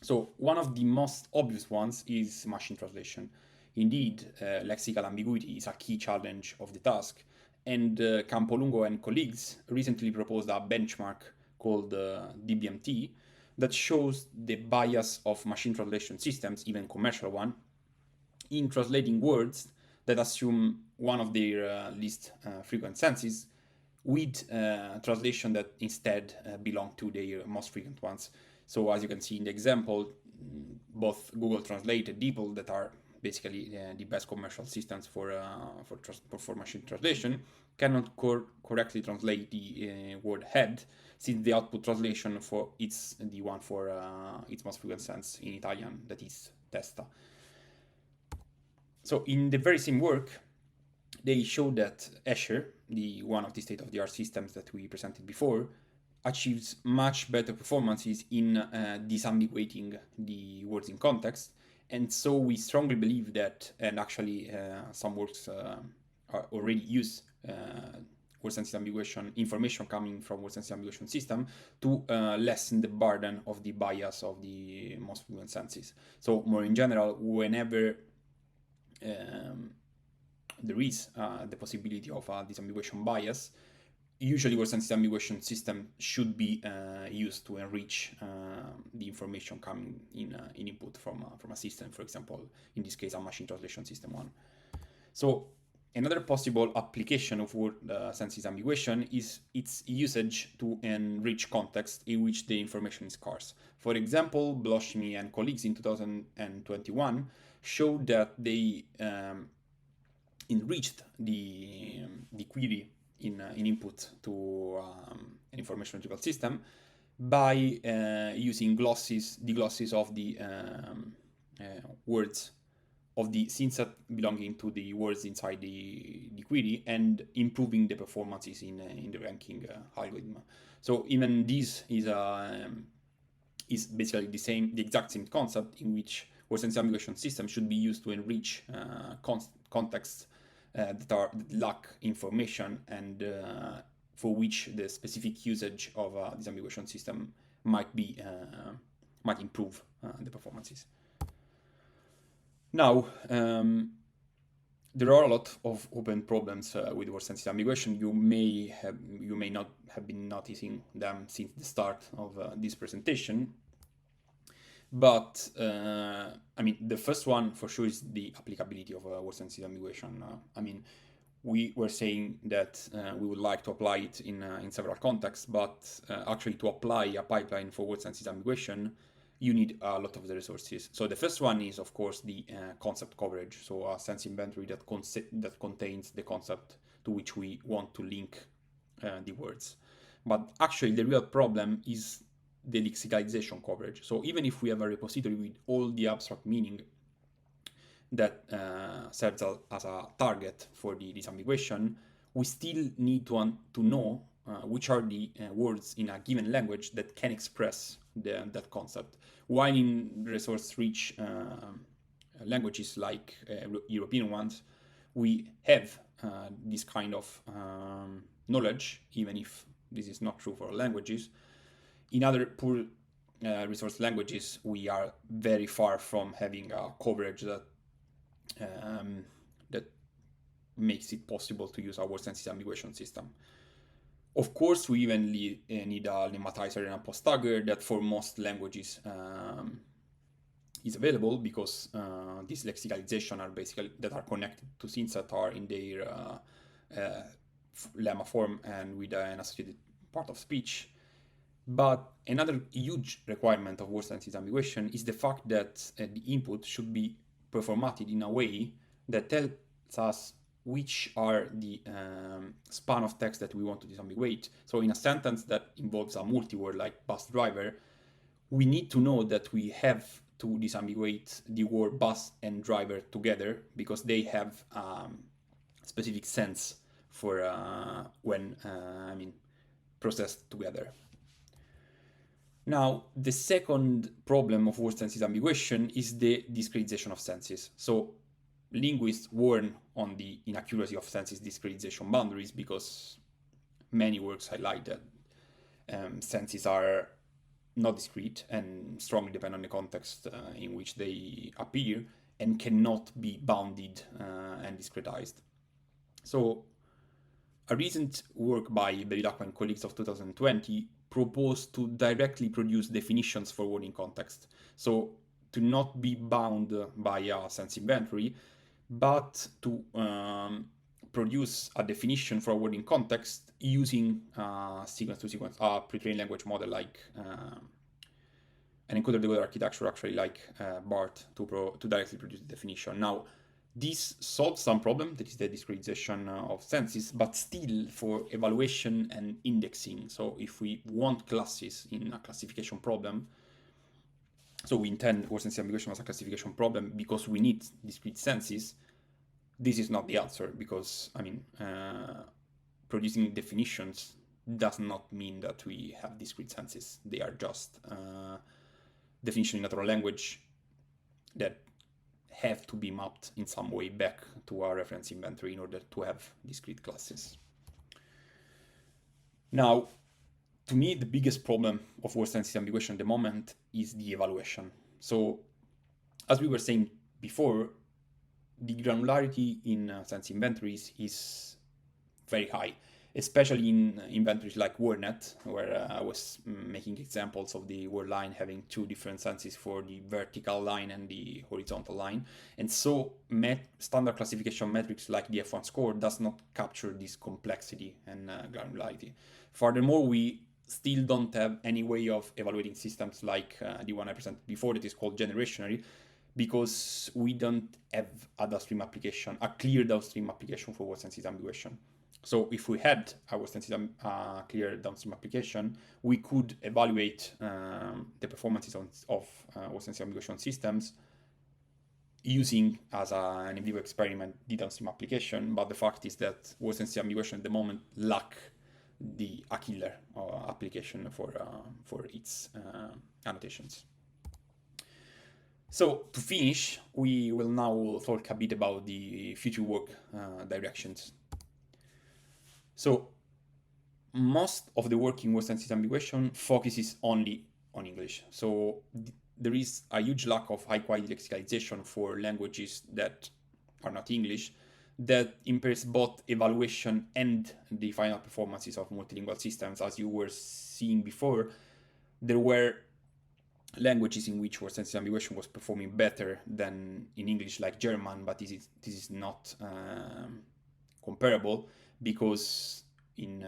B: So one of the most obvious ones is machine translation. Indeed, lexical ambiguity is a key challenge of the task, and Campolungo and colleagues recently proposed a benchmark called DBMT that shows the bias of machine translation systems, even commercial one, in translating words that assume one of their least frequent senses with translation that instead belong to their most frequent ones. So as you can see in the example, both Google Translate and DeepL, that are basically the best commercial systems for machine translation, cannot correctly translate the word head, since the output translation for it's the one for its most frequent sense in Italian, that is testa. So in the very same work, they showed that Escher, the one of the state-of-the-art systems that we presented before, achieves much better performances in disambiguating the words in context. And so we strongly believe that, and actually some works are already use word sense disambiguation information coming from word sense disambiguation system to lessen the burden of the bias of the most fluent senses. So more in general, whenever there is the possibility of a disambiguation bias, usually word sense disambiguation system should be used to enrich the information coming in input from a system, for example, in this case, a machine translation system one. So another possible application of word sense disambiguation is its usage to enrich context in which the information is scarce. For example, Bloshmi and colleagues in 2021 showed that they enriched the query in input to an information retrieval system by using the glosses of the words of the synset belonging to the words inside the query, and improving the performances in the ranking algorithm. So even this is basically the exact same concept in which word sense disambiguation system should be used to enrich contexts that lack information, and for which the specific usage of a disambiguation system might improve the performances. Now, there are a lot of open problems with word sense disambiguation. You may not have been noticing them since the start of this presentation. But I mean, the first one for sure is the applicability of word sense disambiguation. I mean, we were saying that we would like to apply it in several contexts, but actually to apply a pipeline for word sense disambiguation, you need a lot of the resources. So the first one is, of course, the concept coverage. So a sense inventory that contains the concept to which we want to link the words. But actually, the real problem is the lexicalization coverage. So even if we have a repository with all the abstract meaning that serves as a target for the disambiguation, we still need to know which are the words in a given language that can express that concept. While in resource-rich languages like European ones, we have this kind of knowledge, even if this is not true for languages. In other poor resource languages, we are very far from having a coverage that makes it possible to use our sense disambiguation system. Of course, we even need a lemmatizer and a post-tagger that for most languages is available, because these lexicalization are basically that are connected to Synsat are in their lemma form and with an associated part of speech. But another huge requirement of word sense disambiguation is the fact that the input should be performated in a way that tells us which are the span of text that we want to disambiguate. So in a sentence that involves a multi-word like bus driver, we need to know that we have to disambiguate the word bus and driver together, because they have specific sense for when processed together. Now, the second problem of word sense disambiguation is the discretization of senses. So linguists warn on the inaccuracy of senses discretization boundaries, because many works highlight that senses are not discrete and strongly depend on the context in which they appear and cannot be bounded and discretized. So a recent work by Bevilacqua and colleagues of 2020 proposed to directly produce definitions for word in context. So to not be bound by a sense inventory, but to produce a definition for a word in context using sequence-to-sequence, a pretrained language model like an encoder-decoder architecture, actually like BART, to directly produce the definition. Now, this solves some problem, that is the discretization of senses, but still for evaluation and indexing. So if we want classes in a classification problem, so we intend word sense disambiguation as a classification problem because we need discrete senses, this is not the answer, because producing definitions does not mean that we have discrete senses. They are just definition in natural language that have to be mapped in some way back to our reference inventory in order to have discrete classes. Now, to me, the biggest problem of word sense disambiguation at the moment is the evaluation. So, as we were saying before, the granularity in sense inventories is very high, especially in inventories like WordNet, where I was making examples of the word line having two different senses for the vertical line and the horizontal line. And so standard classification metrics like the F1 score does not capture this complexity and granularity. Furthermore, we still don't have any way of evaluating systems like the one I presented before that is called generationary, because we don't have a downstream application, a clear downstream application for word sense disambiguation. So if we had our clear downstream application, we could evaluate the performances of word sense disambiguation systems using as an in vivo experiment the downstream application. But the fact is that word sense disambiguation at the moment lack the killer application for its annotations. So to finish, we will now talk a bit about the future work directions. So most of the work in word sense disambiguation focuses only on English. So there is a huge lack of high quality lexicalization for languages that are not English, that impairs both evaluation and the final performances of multilingual systems. As you were seeing before, there were languages in which word sense disambiguation was performing better than in English, like German, but this is not comparable because in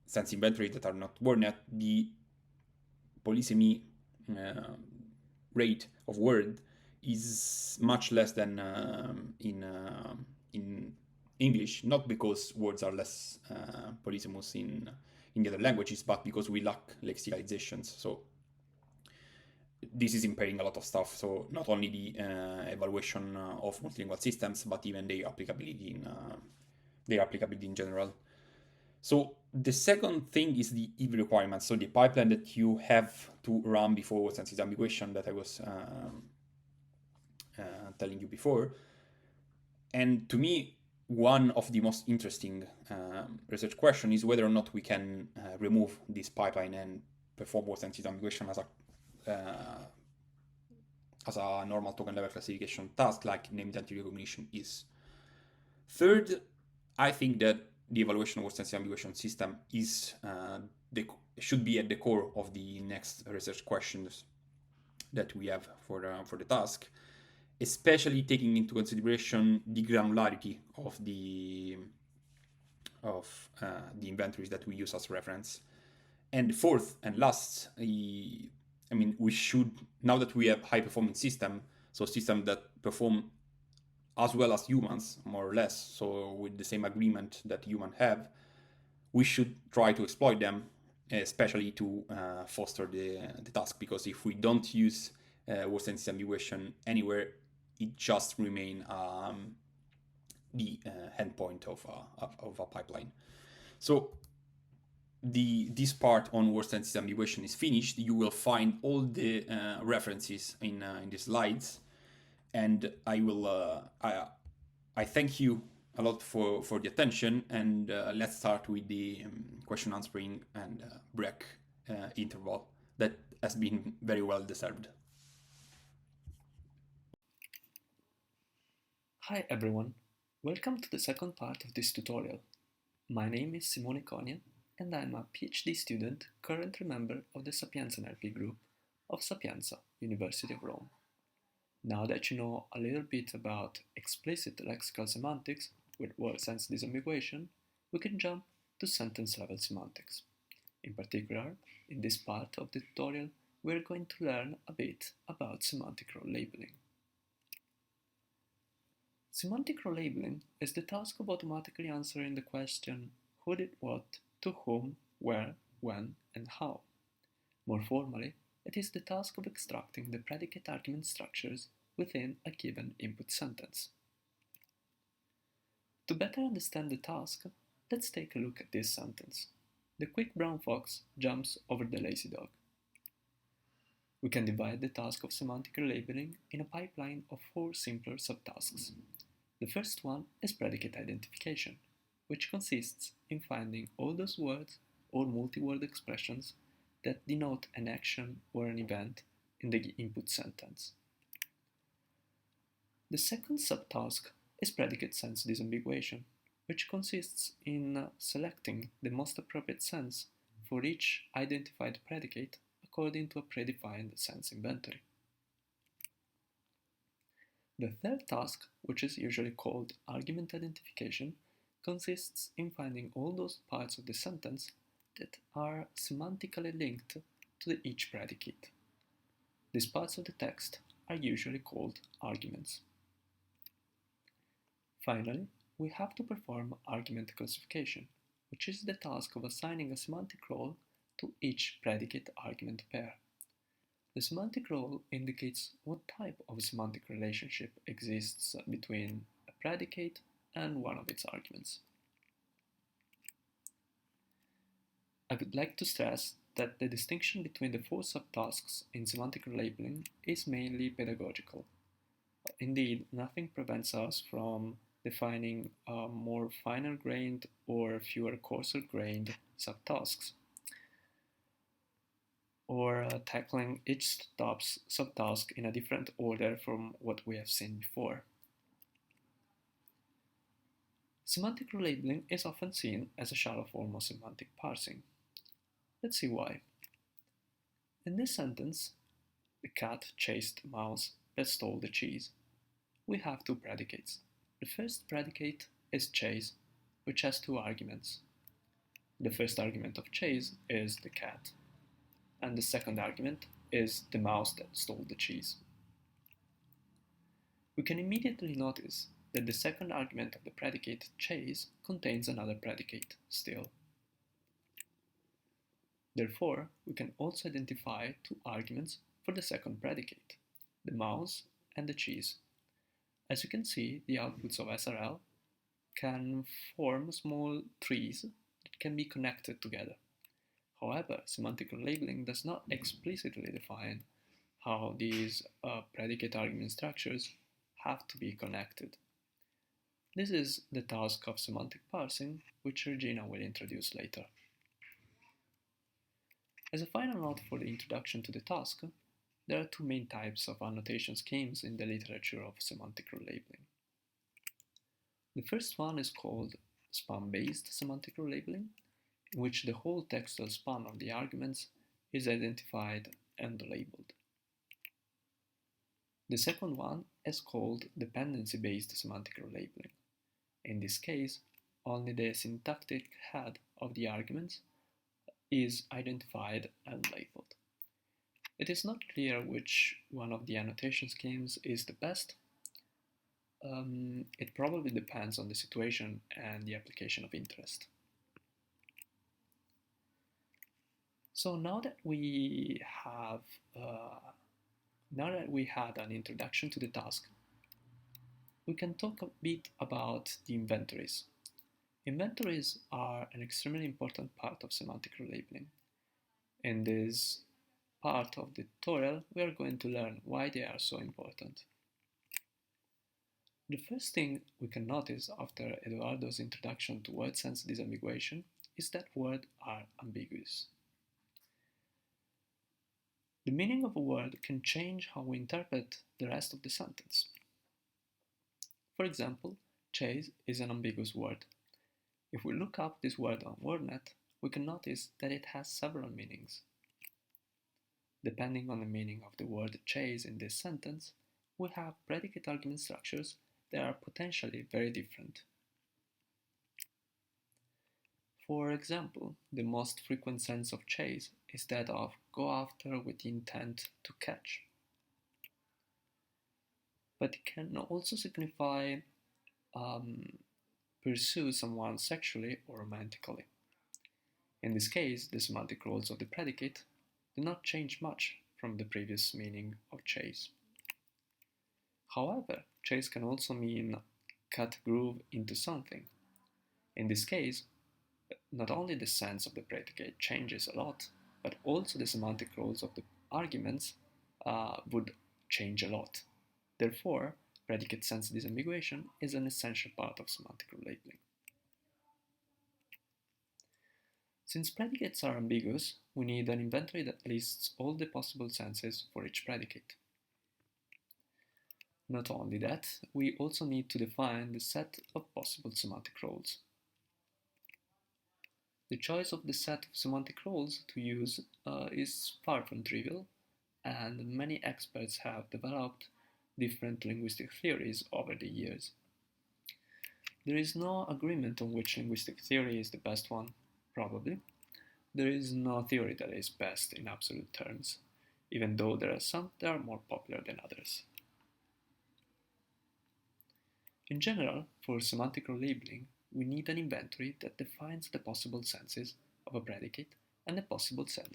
B: sense inventories that are not born yet, the polysemy rate of word is much less than in English, not because words are less polysemous in the other languages, but because we lack lexicalizations. So this is impairing a lot of stuff. So not only the evaluation of multilingual systems, but even their applicability in general. So the second thing is the EV requirements. So the pipeline that you have to run before Sense Disambiguation that I was telling you before. And to me, one of the most interesting research question is whether or not we can remove this pipeline and perform Sense Disambiguation as a normal token level classification task like name identity recognition is. Third, I think that the evaluation of Sense Disambiguation system is should be at the core of the next research questions that we have for the task, especially taking into consideration the granularity of the inventories that we use as reference. And fourth and last, we should, now that we have high performing system, so system that perform as well as humans, more or less, so with the same agreement that humans have, we should try to exploit them, especially to foster the task, because if we don't use Sense Disambiguation anywhere, it just remain the endpoint of a pipeline. So this part on Sense Disambiguation is finished. You will find all the references in the slides, and I will I thank you a lot for the attention, and let's start with the question answering and break interval that has been very well deserved.
C: Hi everyone, welcome to the second part of this tutorial. My name is Simone Konia and I'm a PhD student, currently member of the Sapienza NLP group of Sapienza, University of Rome. Now that you know a little bit about explicit lexical semantics with word sense disambiguation, we can jump to sentence level semantics. In particular, in this part of the tutorial, we are going to learn a bit about semantic role labeling. Semantic role labeling is the task of automatically answering the question who did what, to whom, where, when, and how. More formally, it is the task of extracting the predicate argument structures within a given input sentence. To better understand the task, let's take a look at this sentence. The quick brown fox jumps over the lazy dog. We can divide the task of semantic labeling in a pipeline of 4 simpler subtasks. The first one is predicate identification, which consists in finding all those words or multi-word expressions that denote an action or an event in the input sentence. The second subtask is predicate sense disambiguation, which consists in selecting the most appropriate sense for each identified predicate according to a predefined sense inventory. The third task, which is usually called argument identification, consists in finding all those parts of the sentence that are semantically linked to each predicate. These parts of the text are usually called arguments. Finally, we have to perform argument classification, which is the task of assigning a semantic role to each predicate argument pair. The semantic role indicates what type of semantic relationship exists between a predicate and one of its arguments. I would like to stress that the distinction between the 4 subtasks in semantic labeling is mainly pedagogical. Indeed, nothing prevents us from defining more finer-grained or fewer coarser-grained subtasks, or tackling each subtask in a different order from what we have seen before. Semantic role labeling is often seen as a shallow form of semantic parsing. Let's see why. In this sentence, the cat chased the mouse that stole the cheese. We have 2 predicates. The first predicate is chase, which has two arguments. The first argument of chase is the cat, and the second argument is the mouse that stole the cheese. We can immediately notice that the second argument of the predicate chase contains another predicate, still. Therefore, we can also identify two arguments for the second predicate, the mouse and the cheese. As you can see, the outputs of SRL can form small trees that can be connected together. However, semantic labeling does not explicitly define how these predicate argument structures have to be connected. This is the task of semantic parsing, which Regina will introduce later. As a final note for the introduction to the task, there are two main types of annotation schemes in the literature of semantic role labeling. The first one is called span-based semantic role labeling, in which the whole textual span of the arguments is identified and labeled. The second one is called dependency-based semantic role labeling. In this case, only the syntactic head of the arguments is identified and labeled. It is not clear which one of the annotation schemes is the best. It probably depends on the situation and the application of interest. So now that we had an introduction to the task, we can talk a bit about the inventories. Inventories are an extremely important part of semantic role labeling. In this part of the tutorial, we are going to learn why they are so important. The first thing we can notice after Eduardo's introduction to word sense disambiguation is that words are ambiguous. The meaning of a word can change how we interpret the rest of the sentence. For example, chase is an ambiguous word. If we look up this word on WordNet, we can notice that it has several meanings. Depending on the meaning of the word chase in this sentence, we have predicate argument structures that are potentially very different. For example, the most frequent sense of chase is that of go after with the intent to catch. But it can also signify pursue someone sexually or romantically. In this case, the semantic roles of the predicate do not change much from the previous meaning of chase. However, chase can also mean cut groove into something. In this case, not only the sense of the predicate changes a lot, but also the semantic roles of the arguments would change a lot. Therefore, predicate sense disambiguation is an essential part of semantic role labeling. Since predicates are ambiguous, we need an inventory that lists all the possible senses for each predicate. Not only that, we also need to define the set of possible semantic roles. The choice of the set of semantic roles to use is far from trivial, and many experts have developed different linguistic theories over the years. There is no agreement on which linguistic theory is the best one, probably. There is no theory that is best in absolute terms, even though there are some that are more popular than others. In general, for semantic role labeling, we need an inventory that defines the possible senses of a predicate and the possible set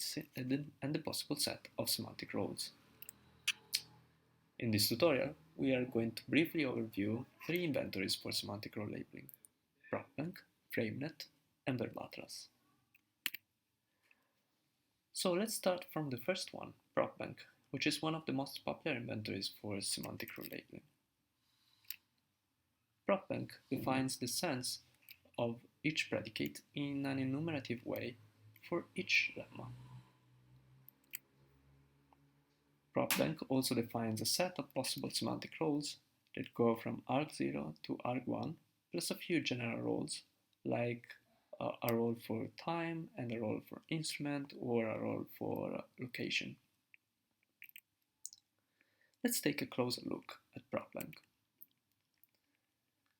C: of semantic roles. In this tutorial, we are going to briefly overview three inventories for semantic role labeling: PropBank, FrameNet, and Verbatras. So let's start from the first one, PropBank, which is one of the most popular inventories for semantic role labeling. PropBank defines the sense of each predicate in an enumerative way for each lemma. PropBank also defines a set of possible semantic roles that go from arg0 to arg1, plus a few general roles like a role for time and a role for instrument or a role for location. Let's take a closer look at PropBank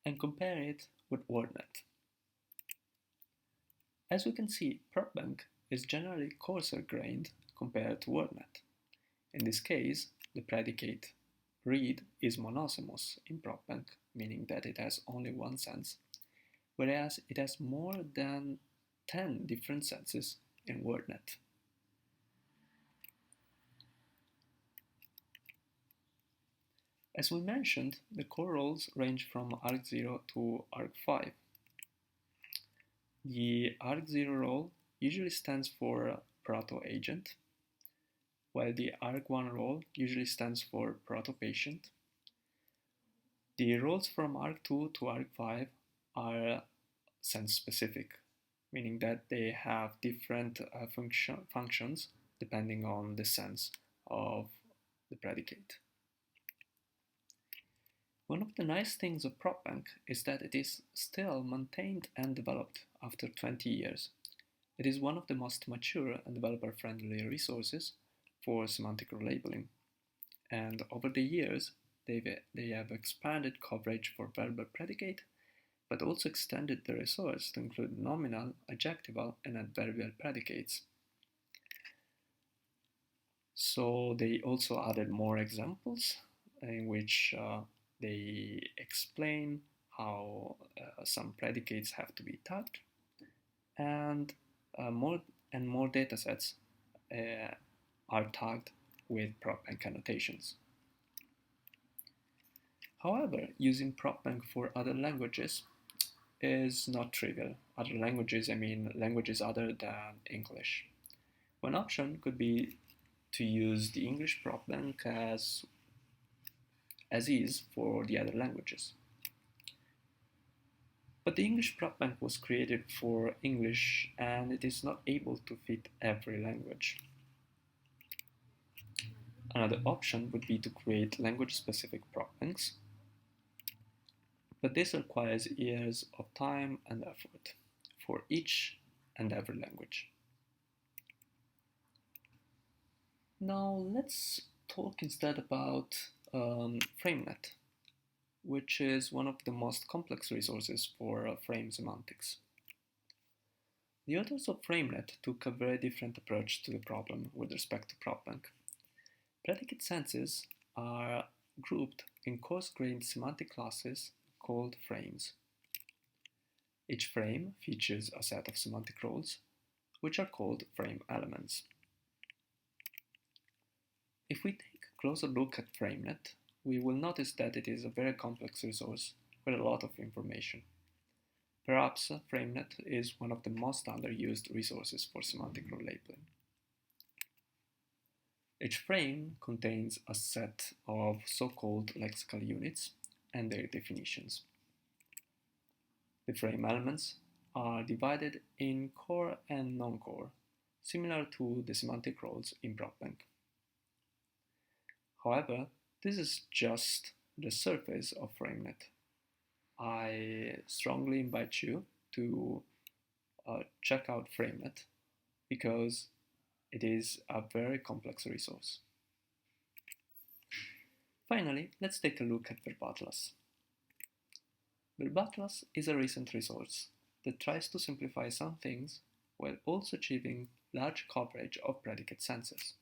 C: and compare it with WordNet. As we can see, PropBank is generally coarser-grained compared to WordNet. In this case, the predicate read is monosemous in PropBank, meaning that it has only one sense, whereas it has more than 10 different senses in WordNet. As we mentioned, the core roles range from arg0 to arg5. The arg0 role usually stands for proto-agent, while the arg1 role usually stands for proto-patient. The roles from arg2 to arg5 are sense-specific, meaning that they have different functions depending on the sense of the predicate. One of the nice things of PropBank is that it is still maintained and developed after 20 years. It is one of the most mature and developer-friendly resources for semantic role labeling. And over the years, they have expanded coverage for verbal predicate, but also extended the resource to include nominal, adjectival, and adverbial predicates. So they also added more examples in which they explain how some predicates have to be tagged, and more datasets are tagged with PropBank annotations. However, using PropBank for other languages is not trivial. Other languages, I mean languages other than English. One option could be to use the English PropBank as is for the other languages. But the English PropBank was created for English and it is not able to fit every language. Another option would be to create language-specific PropBanks, but this requires years of time and effort for each and every language. Now let's talk instead about FrameNet, which is one of the most complex resources for frame semantics. The authors of FrameNet took a very different approach to the problem with respect to PropBank. Predicate senses are grouped in coarse-grained semantic classes called frames. Each frame features a set of semantic roles, which are called frame elements. If we take a closer look at FrameNet, we will notice that it is a very complex resource with a lot of information. Perhaps FrameNet is one of the most underused resources for semantic role labeling. Each frame contains a set of so-called lexical units and their definitions. The frame elements are divided in core and non-core, similar to the semantic roles in PropBank. However, this is just the surface of FrameNet. I strongly invite you to check out FrameNet because it is a very complex resource. Finally, let's take a look at VerbaTlas. VerbaTlas is a recent resource that tries to simplify some things while also achieving large coverage of predicate senses.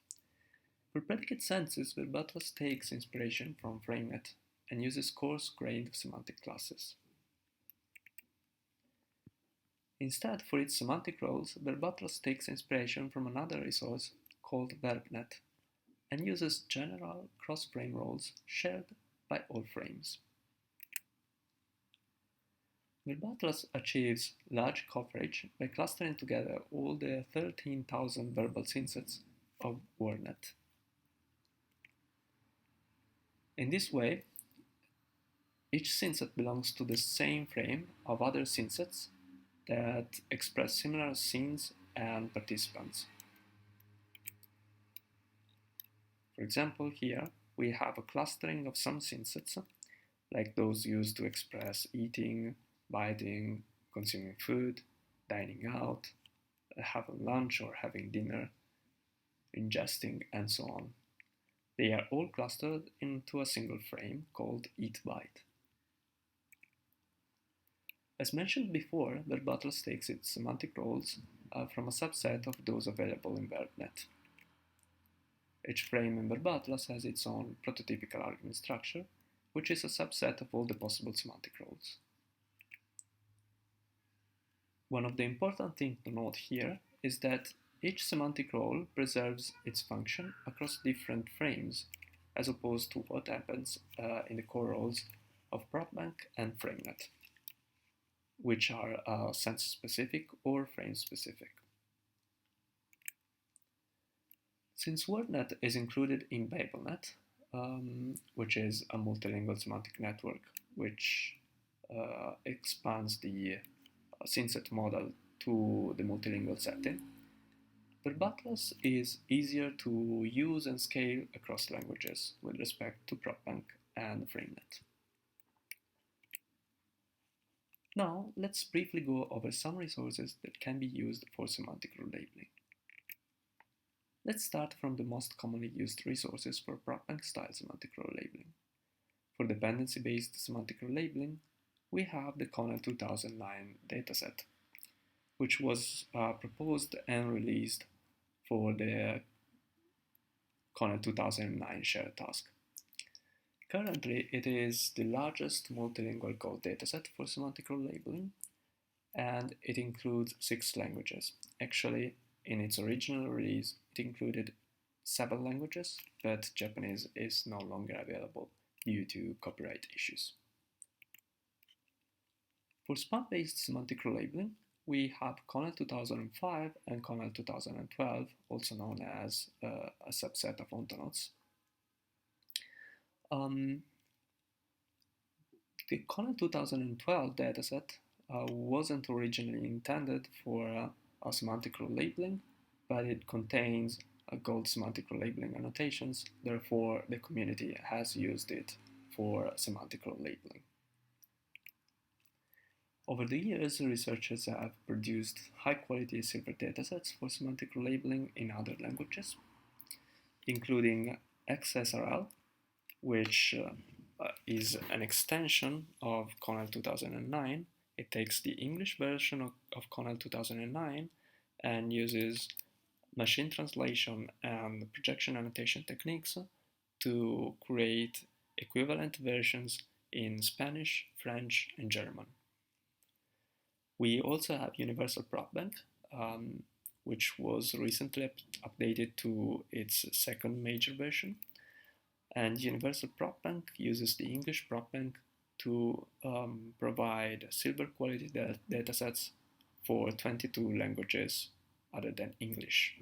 C: For predicate senses, VerbaTlas takes inspiration from FrameNet and uses coarse-grained semantic classes. Instead, for its semantic roles, VerbaTlas takes inspiration from another resource called VerbNet and uses general cross-frame roles shared by all frames. VerbaTlas achieves large coverage by clustering together all the 13,000 verbal synsets of WordNet. In this way, each synset belongs to the same frame of other synsets that express similar scenes and participants. For example, here we have a clustering of some synsets, like those used to express eating, biting, consuming food, dining out, having lunch or having dinner, ingesting, and so on. They are all clustered into a single frame called eat-bite. As mentioned before, Verbatlas takes its semantic roles from a subset of those available in VerbNet. Each frame in Verbatlas has its own prototypical argument structure, which is a subset of all the possible semantic roles. One of the important things to note here is that each semantic role preserves its function across different frames, as opposed to what happens in the core roles of PropBank and FrameNet, which are sense-specific or frame-specific. Since WordNet is included in BabelNet, which is a multilingual semantic network which expands the synset model to the multilingual setting, Verbatlas is easier to use and scale across languages with respect to PropBank and FrameNet. Now, let's briefly go over some resources that can be used for semantic role labeling. Let's start from the most commonly used resources for PropBank-style semantic role labeling. For dependency-based semantic role labeling, we have the Connell 2009 dataset, which was proposed and released for the Connell 2009 shared task. Currently, it is the largest multilingual code dataset for semantic role labeling, and it includes 6 languages. Actually, in its original release, it included 7 languages, but Japanese is no longer available due to copyright issues. For span-based semantic role labeling, we have Connell 2005 and Connell 2012, also known as a subset of Ontonotes. The Connell 2012 dataset wasn't originally intended for a semantic role labeling, but it contains gold semantic role labeling annotations, therefore the community has used it for semantic role labeling. Over the years, researchers have produced high-quality silver datasets for semantic role labeling in other languages, including XSRL, which is an extension of Connell 2009. It takes the English version of Connell 2009 and uses machine translation and projection annotation techniques to create equivalent versions in Spanish, French, and German. We also have Universal PropBank, which was recently updated to its second major version. And Universal PropBank uses the English PropBank to provide silver quality datasets for 22 languages other than English.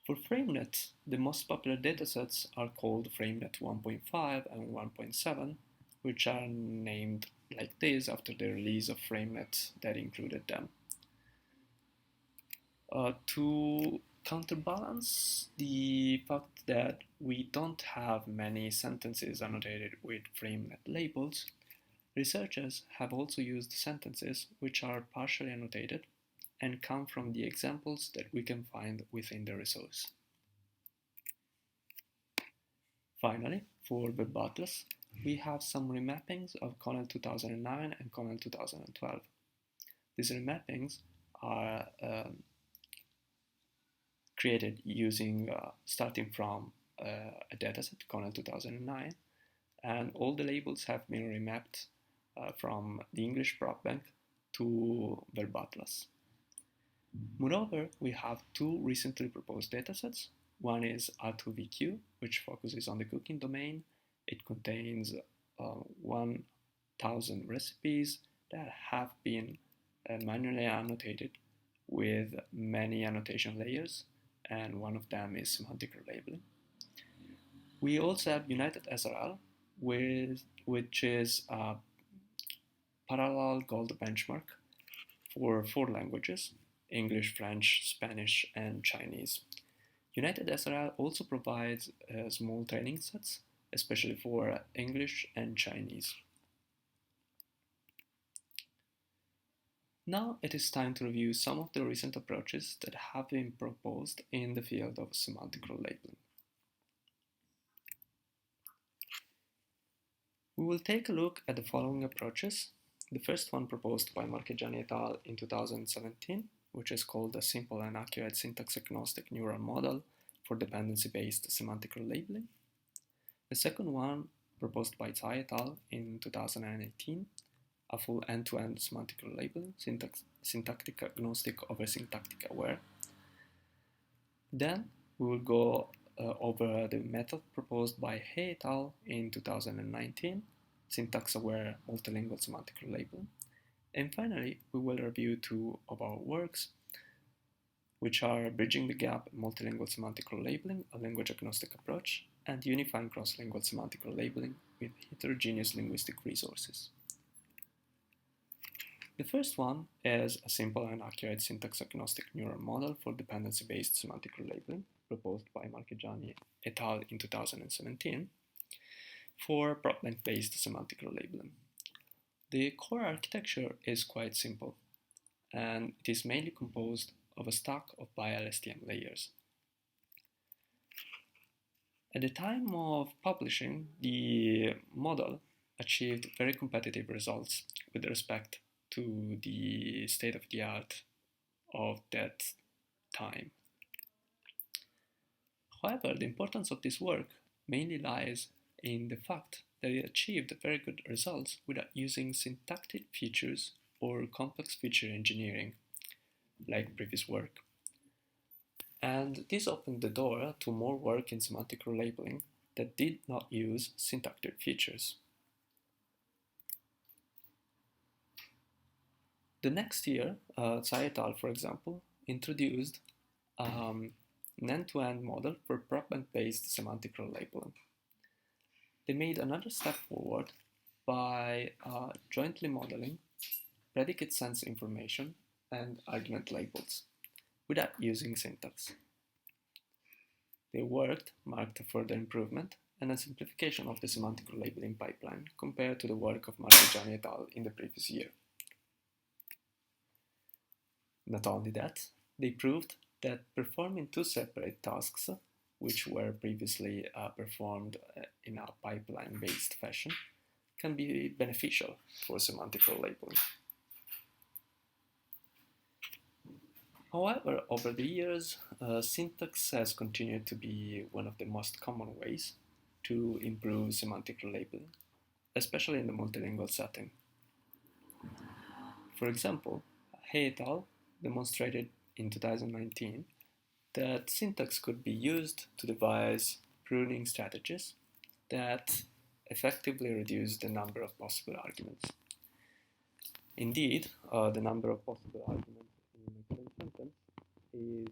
C: For FrameNet, the most popular datasets are called FrameNet 1.5 and 1.7, which are named like this after the release of FrameNet that included them. To counterbalance the fact that we don't have many sentences annotated with FrameNet labels, researchers have also used sentences which are partially annotated and come from the examples that we can find within the resource. Finally, for Verbatlas, we have some remappings of Connell 2009 and Connell 2012. These remappings are created using starting from a dataset, Connell 2009, and all the labels have been remapped from the English PropBank to Verbatlas. Moreover, we have 2 recently proposed datasets. One is R2VQ, which focuses on the cooking domain. It contains 1,000 recipes that have been manually annotated with many annotation layers, and one of them is semantic role labeling. We also have United SRL, which is a parallel gold benchmark for 4 languages: English, French, Spanish, and Chinese. United SRL also provides small training sets, especially for English and Chinese. Now it is time to review some of the recent approaches that have been proposed in the field of semantic role labeling. We will take a look at the following approaches. The first one proposed by Marchegiani et al. In 2017, which is called a simple and accurate syntax-agnostic neural model for dependency-based semantic role labeling. The second one, proposed by Tsai et al. In 2018, a full end-to-end semantic role labeling, syntactic agnostic over syntactic aware. Then we will go over the method proposed by He et al. In 2019, syntax-aware multilingual semantic role labeling. And finally, we will review two of our works, which are Bridging the Gap in Multilingual Semantic Role Labeling, a language-agnostic approach, and Unifying Cross-Lingual Semantic Role Labeling with Heterogeneous Linguistic Resources. The first one is a simple and accurate syntax-agnostic neural model for dependency-based semantic role labeling, proposed by Marchegiani et al. In 2017, for problem-based semantic role labeling. The core architecture is quite simple, and it is mainly composed of a stack of bi-LSTM layers. At the time of publishing, the model achieved very competitive results with respect to the state-of-the-art of that time. However, the importance of this work mainly lies in the fact that it achieved very good results without using syntactic features or complex feature engineering, like previous work. And this opened the door to more work in semantic role labeling that did not use syntactic features. The next year, Tsai et al., for example, introduced an end-to-end model for problem-based semantic role labeling. They made another step forward by jointly modeling predicate sense information and argument labels without using syntax. Their work marked a further improvement and a simplification of the semantic role labeling pipeline compared to the work of Marchegiani et al. In the previous year. Not only that, they proved that performing two separate tasks, which were previously performed in a pipeline-based fashion, can be beneficial for semantic role labeling. However, over the years, syntax has continued to be one of the most common ways to improve semantic role labeling, especially in the multilingual setting. For example, He et al. Demonstrated in 2019 that syntax could be used to devise pruning strategies that effectively reduce the number of possible arguments. Indeed, the number of possible arguments in a given sentence is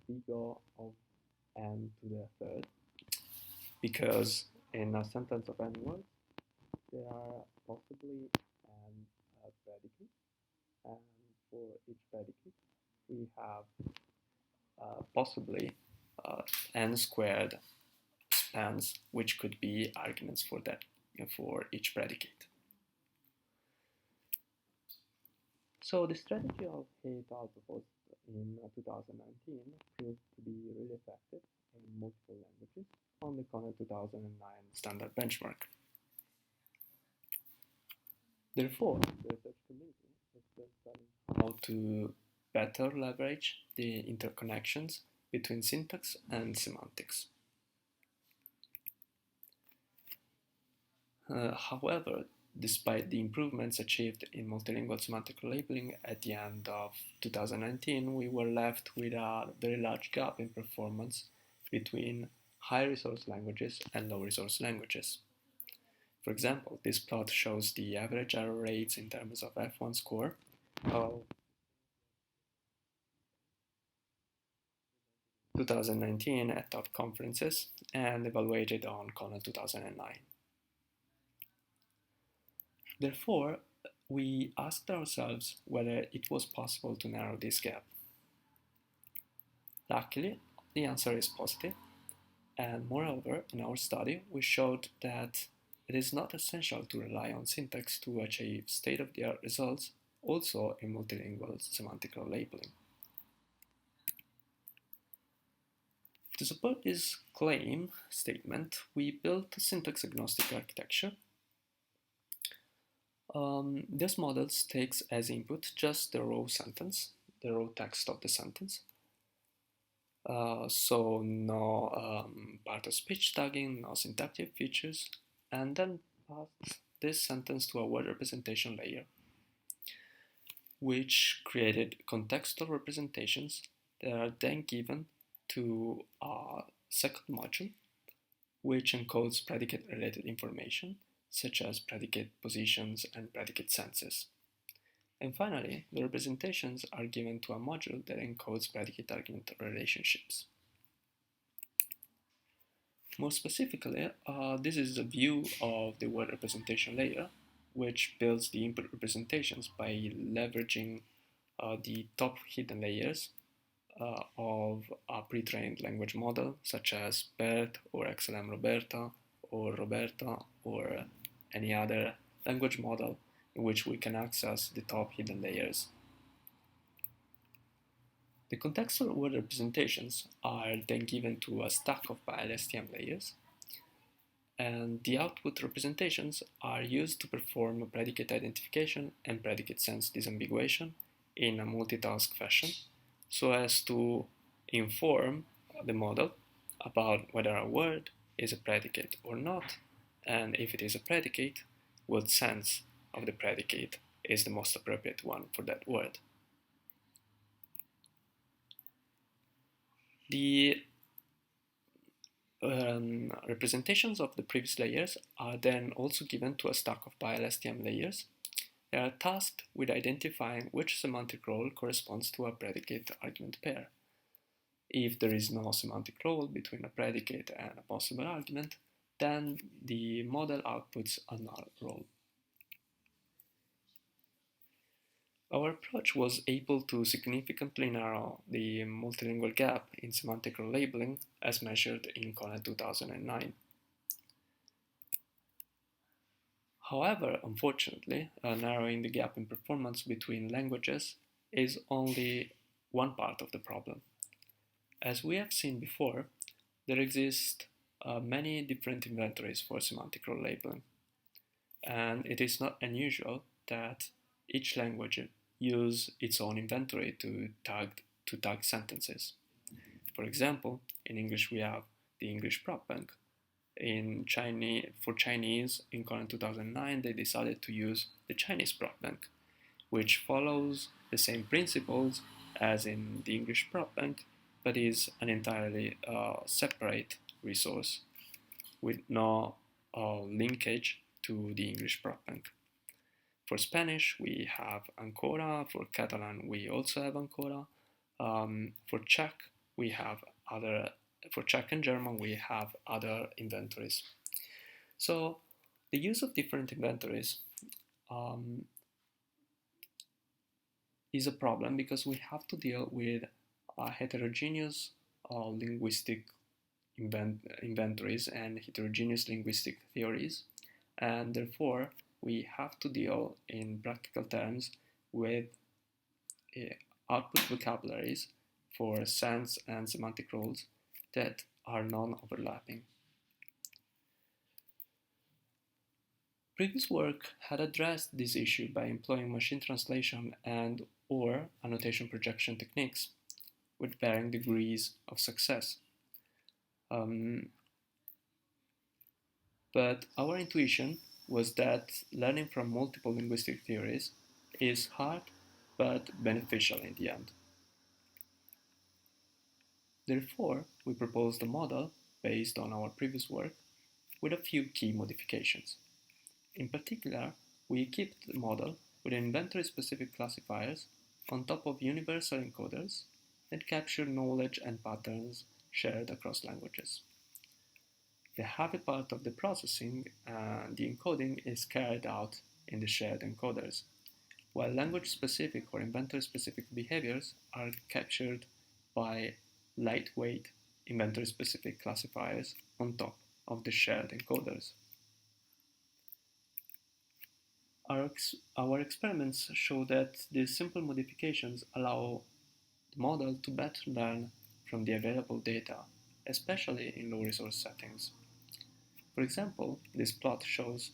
C: big of n to the third, because in a sentence of n words, there are possibly n predicates, and for each predicate, we have possibly n squared spans, which could be arguments for that for each predicate. So the strategy of He et al. Proposed in 2019 proved to be really effective in multiple languages on the CONEL 2009 standard benchmark. Therefore, the research community is still studying how to better leverage the interconnections between syntax and semantics. However, despite the improvements achieved in multilingual semantic labeling at the end of 2019, we were left with a very large gap in performance between high-resource languages and low-resource languages. For example, this plot shows the average error rates in terms of F1 score of 2019 at top conferences and evaluated on CONEL 2009. Therefore, we asked ourselves whether it was possible to narrow this gap. Luckily, the answer is positive, and moreover, in our study, we showed that it is not essential to rely on syntax to achieve state-of-the-art results, also in multilingual semantic role labeling. To support this claim statement, we built a syntax-agnostic architecture This model takes as input just the raw sentence, the raw text of the sentence. So no part of speech tagging, no syntactic features, and then pass this sentence to a word representation layer, which created contextual representations that are then given to a second module, which encodes predicate-related information, such as predicate positions and predicate senses. And finally, the representations are given to a module that encodes predicate-argument relationships. More specifically, this is a view of the word representation layer, which builds the input representations by leveraging the top hidden layers of a pre-trained language model, such as BERT or XLM Roberta or any other language model in which we can access the top hidden layers. The contextual word representations are then given to a stack of BiLSTM layers, and the output representations are used to perform predicate identification and predicate sense disambiguation in a multitask fashion, so as to inform the model about whether a word is a predicate or not, and if it is a predicate, what sense of the predicate is the most appropriate one for that word. The representations of the previous layers are then also given to a stack of BiLSTM layers. They are tasked with identifying which semantic role corresponds to a predicate-argument pair. If there is no semantic role between a predicate and a possible argument, then the model outputs a null role. Our approach was able to significantly narrow the multilingual gap in semantic role labeling as measured in CONET 2009. However, unfortunately, narrowing the gap in performance between languages is only one part of the problem. As we have seen before, there exist many different inventories for semantic role labeling, and it is not unusual that each language use its own inventory to tag sentences. For example, in English we have the English prop bank. For Chinese, in CONET 2009, they decided to use the Chinese prop bank, which follows the same principles as in the English prop bank, but is an entirely separate resource with no linkage to the English prop bank. For Spanish, we have Ancora. For Catalan, we also have Ancora. For Czech, we have for Czech and German, we have other inventories. So the use of different inventories is a problem because we have to deal with heterogeneous linguistic inventories and heterogeneous linguistic theories, and therefore we have to deal in practical terms with output vocabularies for sense and semantic roles that are non-overlapping. Previous work had addressed this issue by employing machine translation and or annotation projection techniques with varying degrees of success. But our intuition was that learning from multiple linguistic theories is hard but beneficial in the end. Therefore, we proposed a model based on our previous work with a few key modifications. In particular, we equipped the model with inventory-specific classifiers on top of universal encoders that capture knowledge and patterns shared across languages. The heavy part of the processing and the encoding is carried out in the shared encoders, while language-specific or inventory-specific behaviors are captured by lightweight inventory-specific classifiers on top of the shared encoders. Our experiments show that these simple modifications allow the model to better learn from the available data, especially in low-resource settings. For example, this plot shows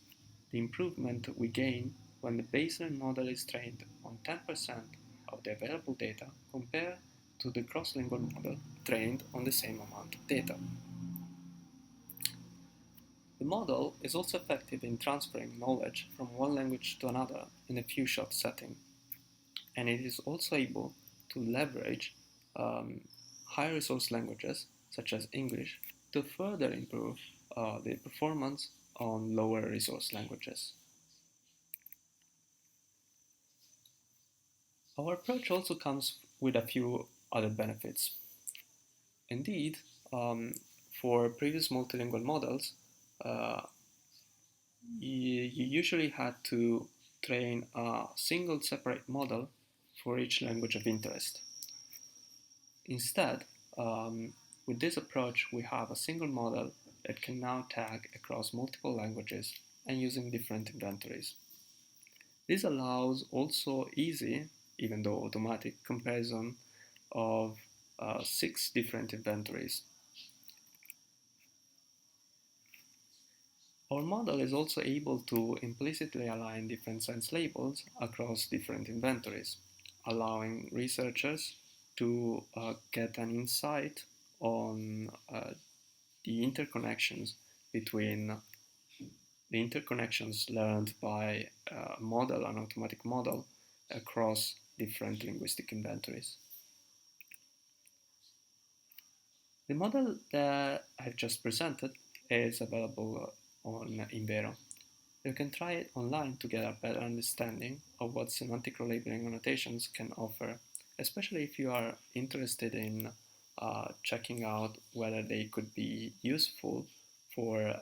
C: the improvement we gain when the baseline model is trained on 10% of the available data compared to the cross-lingual model trained on the same amount of data. The model is also effective in transferring knowledge from one language to another in a few-shot setting, and it is also able to leverage high-resource languages, such as English, to further improve the performance on lower-resource languages. Our approach also comes with a few other benefits. Indeed, for previous multilingual models, you usually had to train a single separate model for each language of interest. Instead, with this approach, we have a single model that can now tag across multiple languages and using different inventories. This allows also easy, even though automatic, comparison of 6 different inventories. Our model is also able to implicitly align different sense labels across different inventories, allowing researchers to get an insight on the interconnections between the interconnections learned by a model, an automatic model, across different linguistic inventories. The model that I've just presented is available on Invero. You can try it online to get a better understanding of what semantic role labeling annotations can offer, especially if you are interested in checking out whether they could be useful for a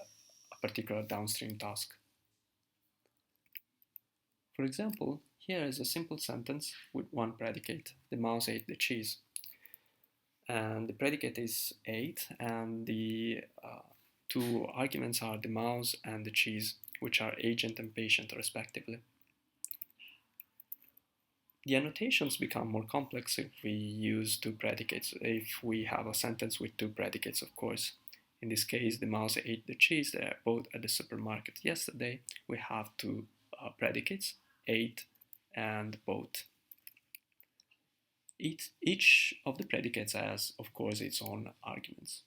C: particular downstream task. For example, here is a simple sentence with one predicate: the mouse ate the cheese. And the predicate is ate, and the two arguments are the mouse and the cheese, which are agent and patient respectively. The annotations become more complex if we use two predicates, if we have a sentence with two predicates, of course. In this case, the mouse ate the cheese. They are both at the supermarket yesterday. We have two predicates, ate and both. Each of the predicates has, of course, its own arguments.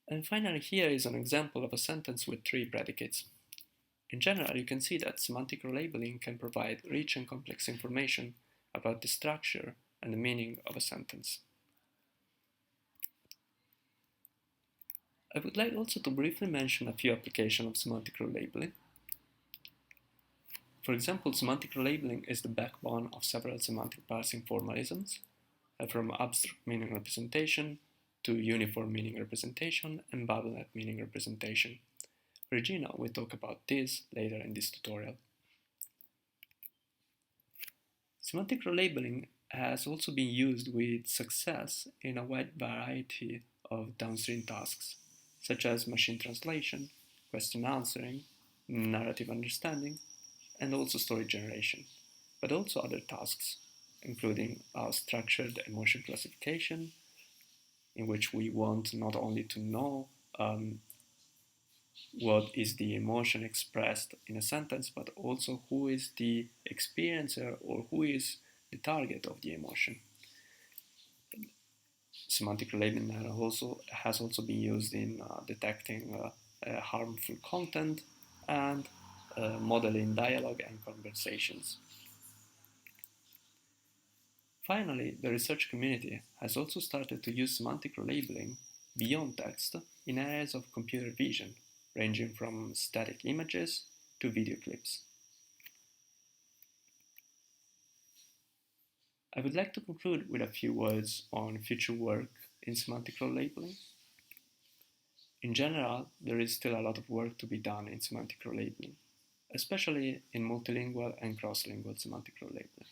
C: And finally, here is an example of a sentence with 3 predicates. In general, you can see that semantic role labeling can provide rich and complex information about the structure and the meaning of a sentence. I would like also to briefly mention a few applications of semantic role labeling. For example, semantic role labeling is the backbone of several semantic parsing formalisms, from abstract meaning representation to uniform meaning representation and bubble-net meaning representation. Regina will talk about this later in this tutorial. Semantic role labeling has also been used with success in a wide variety of downstream tasks, such as machine translation, question answering, narrative understanding, and also story generation, but also other tasks, including structured emotion classification, in which we want not only to know what is the emotion expressed in a sentence, but also who is the experiencer or who is the target of the emotion. Semantic role labeling has also been used in detecting harmful content and modeling dialogue and conversations. Finally, the research community has also started to use semantic role labeling beyond text in areas of computer vision, ranging from static images to video clips. I would like to conclude with a few words on future work in semantic role labeling. In general, there is still a lot of work to be done in semantic role labeling, especially in multilingual and cross-lingual semantic role labeling.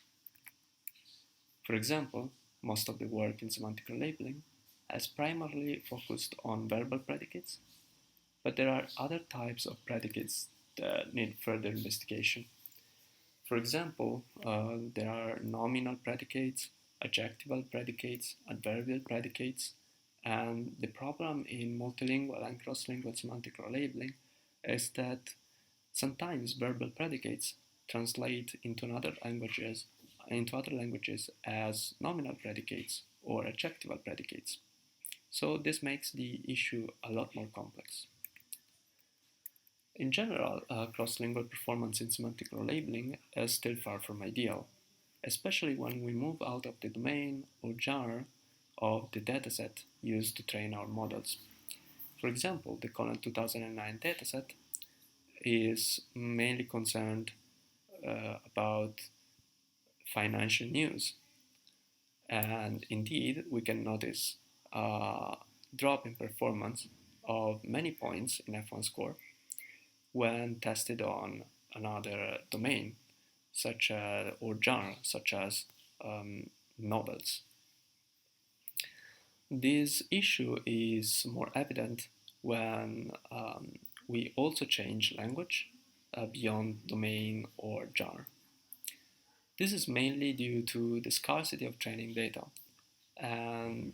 C: For example, most of the work in semantic role labeling has primarily focused on verbal predicates, but there are other types of predicates that need further investigation. For example, there are nominal predicates, adjectival predicates, adverbial predicates, and the problem in multilingual and cross-lingual semantic role labeling is that Sometimes verbal predicates translate into other languages as nominal predicates or adjectival predicates. So this makes the issue a lot more complex. In general, cross-lingual performance in semantic role labeling is still far from ideal, especially when we move out of the domain or genre of the dataset used to train our models. For example, the Conan 2009 dataset is mainly concerned about financial news. And indeed, we can notice a drop in performance of many points in F1 score when tested on another domain, or genre, such as novels. This issue is more evident when we also change language beyond domain or genre. This is mainly due to the scarcity of training data, and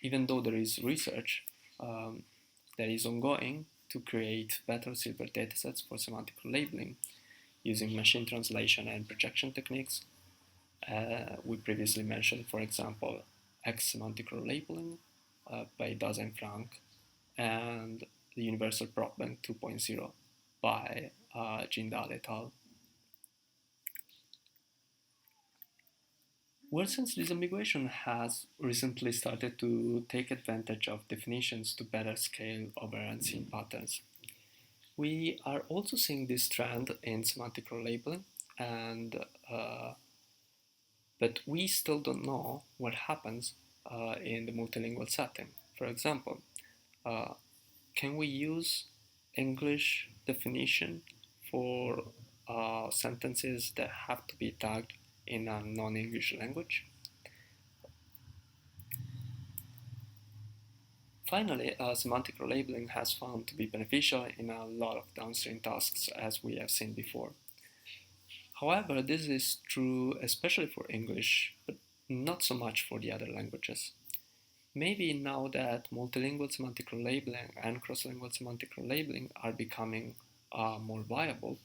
C: even though there is research that is ongoing to create better silver datasets for semantic labeling using machine translation and projection techniques, we previously mentioned, for example, Semantic Role Labeling by Daz and Frank, and the Universal Prop Bank 2.0 by Jindal et al. Word sense disambiguation has recently started to take advantage of definitions to better scale over unseen patterns. We are also seeing this trend in semantic role labeling, but we still don't know what happens in the multilingual setting. For example, can we use English definition for sentences that have to be tagged in a non-English language? Finally, semantic role labeling has found to be beneficial in a lot of downstream tasks, as we have seen before. However, this is true especially for English, but not so much for the other languages. Maybe now that multilingual semantic role labeling and cross-lingual semantic role labeling are becoming more viable,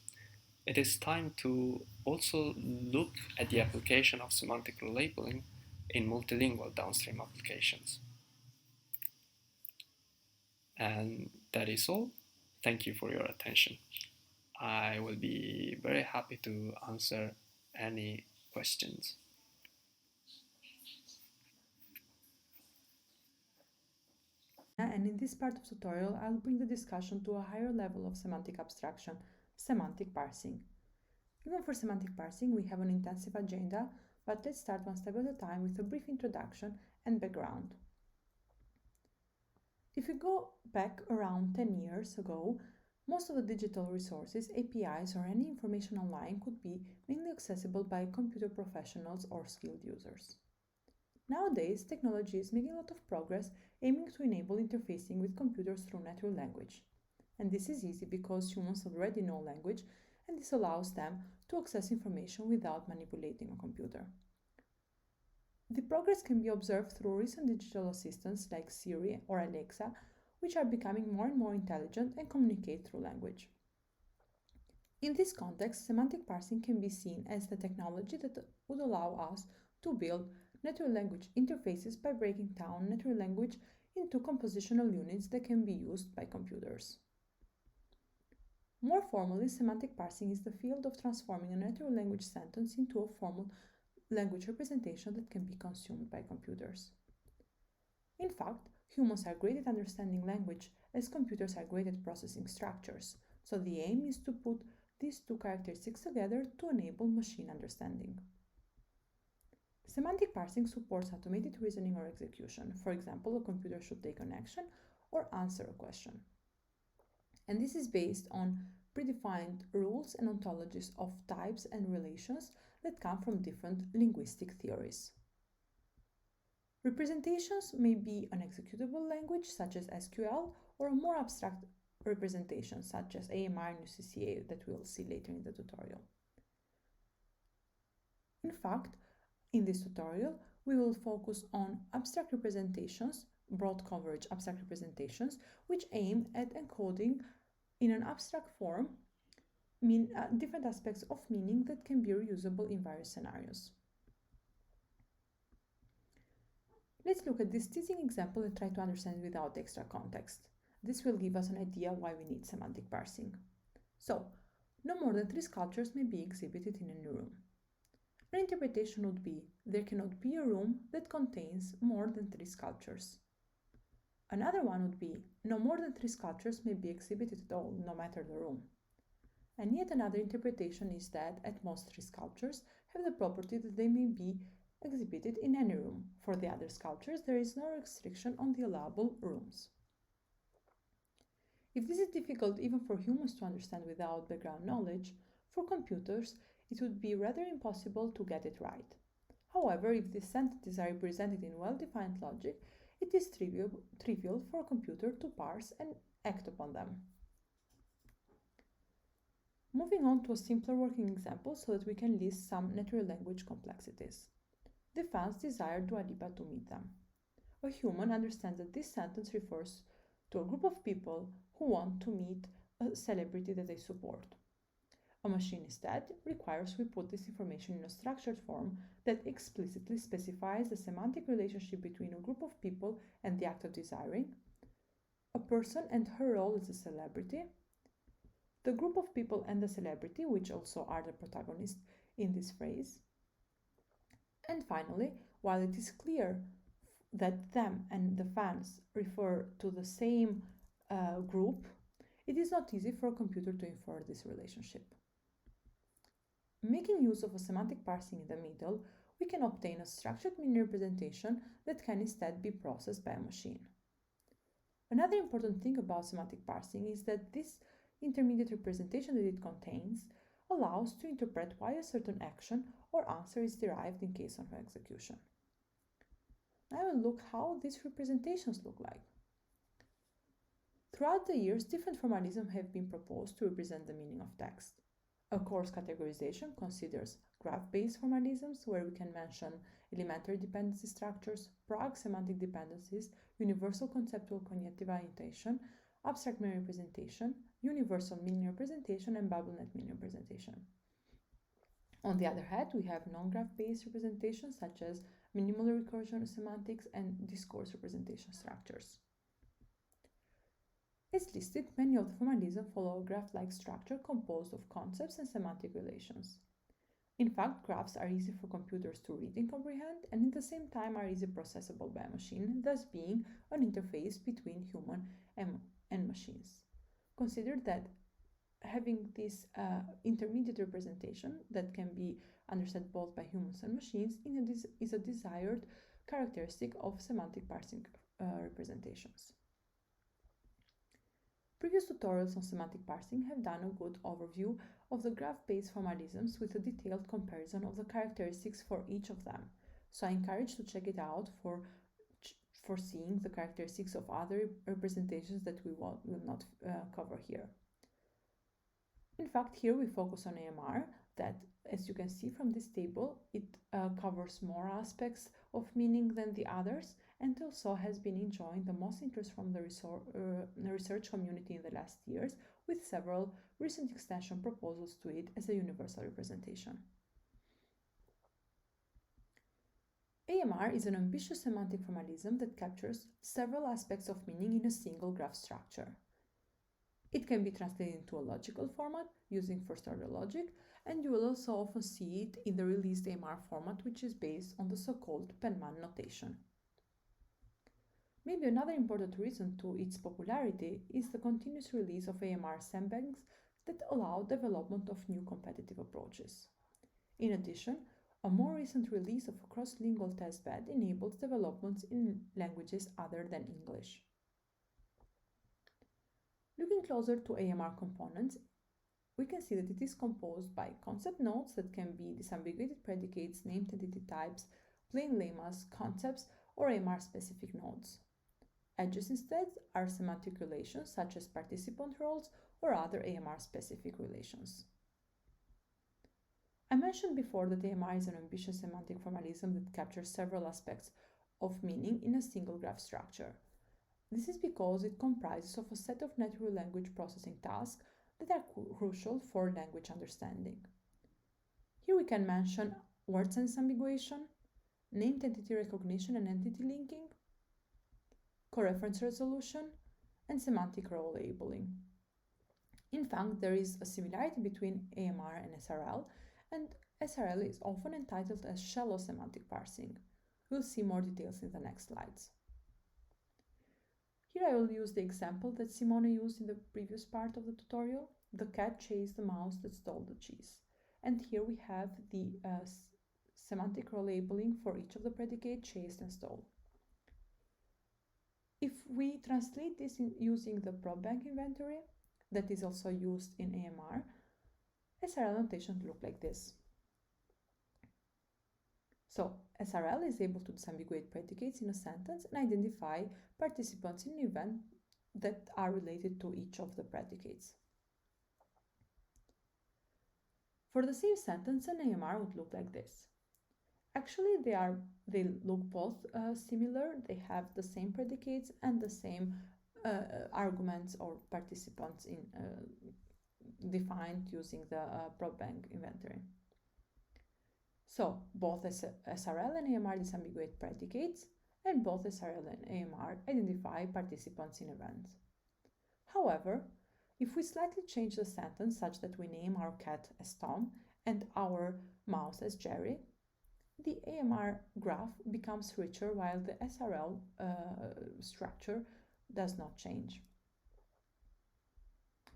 C: it is time to also look at the application of semantic role labeling in multilingual downstream applications. And that is all. Thank you for your attention. I will be very happy to answer any questions.
D: And in this part of the tutorial, I'll bring the discussion to a higher level of semantic abstraction, semantic parsing. Even for semantic parsing, we have an intensive agenda, but let's start one step at a time with a brief introduction and background. If we go back around 10 years ago, most of the digital resources, APIs, or any information online could be mainly accessible by computer professionals or skilled users. Nowadays, technology is making a lot of progress aiming to enable interfacing with computers through natural language. And this is easy because humans already know language, and this allows them to access information without manipulating a computer. The progress can be observed through recent digital assistants like Siri or Alexa, which are becoming more and more intelligent and communicate through language. In this context, semantic parsing can be seen as the technology that would allow us to build natural language interfaces by breaking down natural language into compositional units that can be used by computers. More formally, semantic parsing is the field of transforming a natural language sentence into a formal language representation that can be consumed by computers. In fact, humans are great at understanding language as computers are great at processing structures, so the aim is to put these two characteristics together to enable machine understanding. Semantic parsing supports automated reasoning or execution. For example, a computer should take an action or answer a question. And this is based on predefined rules and ontologies of types and relations that come from different linguistic theories. Representations may be an executable language such as SQL or a more abstract representation such as AMR and UCCA that we'll see later in the tutorial. In fact, in this tutorial, we will focus on abstract representations, broad coverage abstract representations, which aim at encoding in an abstract form different aspects of meaning that can be reusable in various scenarios. Let's look at this teasing example and try to understand it without extra context. This will give us an idea why we need semantic parsing. So, no more than 3 sculptures may be exhibited in any room. An interpretation would be, there cannot be a room that contains more than 3 sculptures. Another one would be, no more than 3 sculptures may be exhibited at all, no matter the room. And yet another interpretation is that at most 3 sculptures have the property that they may be exhibited in any room. For the other sculptures, there is no restriction on the allowable rooms. If this is difficult even for humans to understand without background knowledge, for computers it would be rather impossible to get it right. However, if these sentences are represented in well-defined logic, it is trivial for a computer to parse and act upon them. Moving on to a simpler working example so that we can list some natural language complexities. The fans desire Dua Lipa to meet them. A human understands that this sentence refers to a group of people who want to meet a celebrity that they support. A machine instead requires we put this information in a structured form that explicitly specifies the semantic relationship between a group of people and the act of desiring, a person and her role as a celebrity, the group of people and the celebrity, which also are the protagonists in this phrase. And finally, while it is clear that them and the fans refer to the same group, it is not easy for a computer to infer this relationship. Making use of a semantic parsing in the middle, we can obtain a structured meaning representation that can instead be processed by a machine. Another important thing about semantic parsing is that this intermediate representation that it contains allows to interpret why a certain action or answer is derived in case of execution. Now I will look how these representations look like. Throughout the years, different formalisms have been proposed to represent the meaning of text. A coarse categorization considers graph-based formalisms, where we can mention elementary dependency structures, semantic dependencies, universal conceptual cognitive orientation, abstract meaning representation, universal meaning representation, and bubble net meaning representation. On the other hand, we have non-graph-based representations such as minimal recursion semantics and discourse representation structures. As listed, many of the formalisms follow a graph-like structure composed of concepts and semantic relations. In fact, graphs are easy for computers to read and comprehend, and at the same time are easily processable by a machine, thus being an interface between human and machines. Consider that having this intermediate representation that can be understood both by humans and machines is a desired characteristic of semantic parsing representations. Previous tutorials on semantic parsing have done a good overview of the graph-based formalisms with a detailed comparison of the characteristics for each of them, so I encourage to check it out for seeing the characteristics of other representations that we will not cover here. In fact, here we focus on AMR that, as you can see from this table, it covers more aspects of meaning than the others, and also has been enjoying the most interest from the research community in the last years, with several recent extension proposals to it as a universal representation. AMR is an ambitious semantic formalism that captures several aspects of meaning in a single graph structure. It can be translated into a logical format using first-order logic, and you will also often see it in the released AMR format, which is based on the so-called Penman notation. Maybe another important reason to its popularity is the continuous release of AMR sandbags that allow development of new competitive approaches. In addition, a more recent release of a cross-lingual testbed enables developments in languages other than English. Looking closer to AMR components, we can see that it is composed by concept nodes that can be disambiguated predicates, named entity types, plain lemmas, concepts, or AMR-specific nodes. Edges instead are semantic relations such as participant roles or other AMR-specific relations. I mentioned before that AMR is an ambitious semantic formalism that captures several aspects of meaning in a single graph structure. This is because it comprises of a set of natural language processing tasks that are crucial for language understanding. Here we can mention word sense ambiguation, named entity recognition and entity linking, coreference resolution, and semantic role labeling. In fact, there is a similarity between AMR and SRL, and SRL is often entitled as shallow semantic parsing. We'll see more details in the next slides. Here I will use the example that Simone used in the previous part of the tutorial. The cat chased the mouse that stole the cheese. And here we have the semantic role labeling for each of the predicate chased and stole. If we translate this using the prop bank inventory, that is also used in AMR, SRL notation look like this. So SRL is able to disambiguate predicates in a sentence and identify participants in an event that are related to each of the predicates. For the same sentence, an AMR would look like this. Actually, they look both similar. They have the same predicates and the same arguments or participants defined using the prop bank inventory. So both SRL and AMR disambiguate predicates, and both SRL and AMR identify participants in events. However, if we slightly change the sentence such that we name our cat as Tom and our mouse as Jerry, the AMR graph becomes richer while the SRL structure does not change.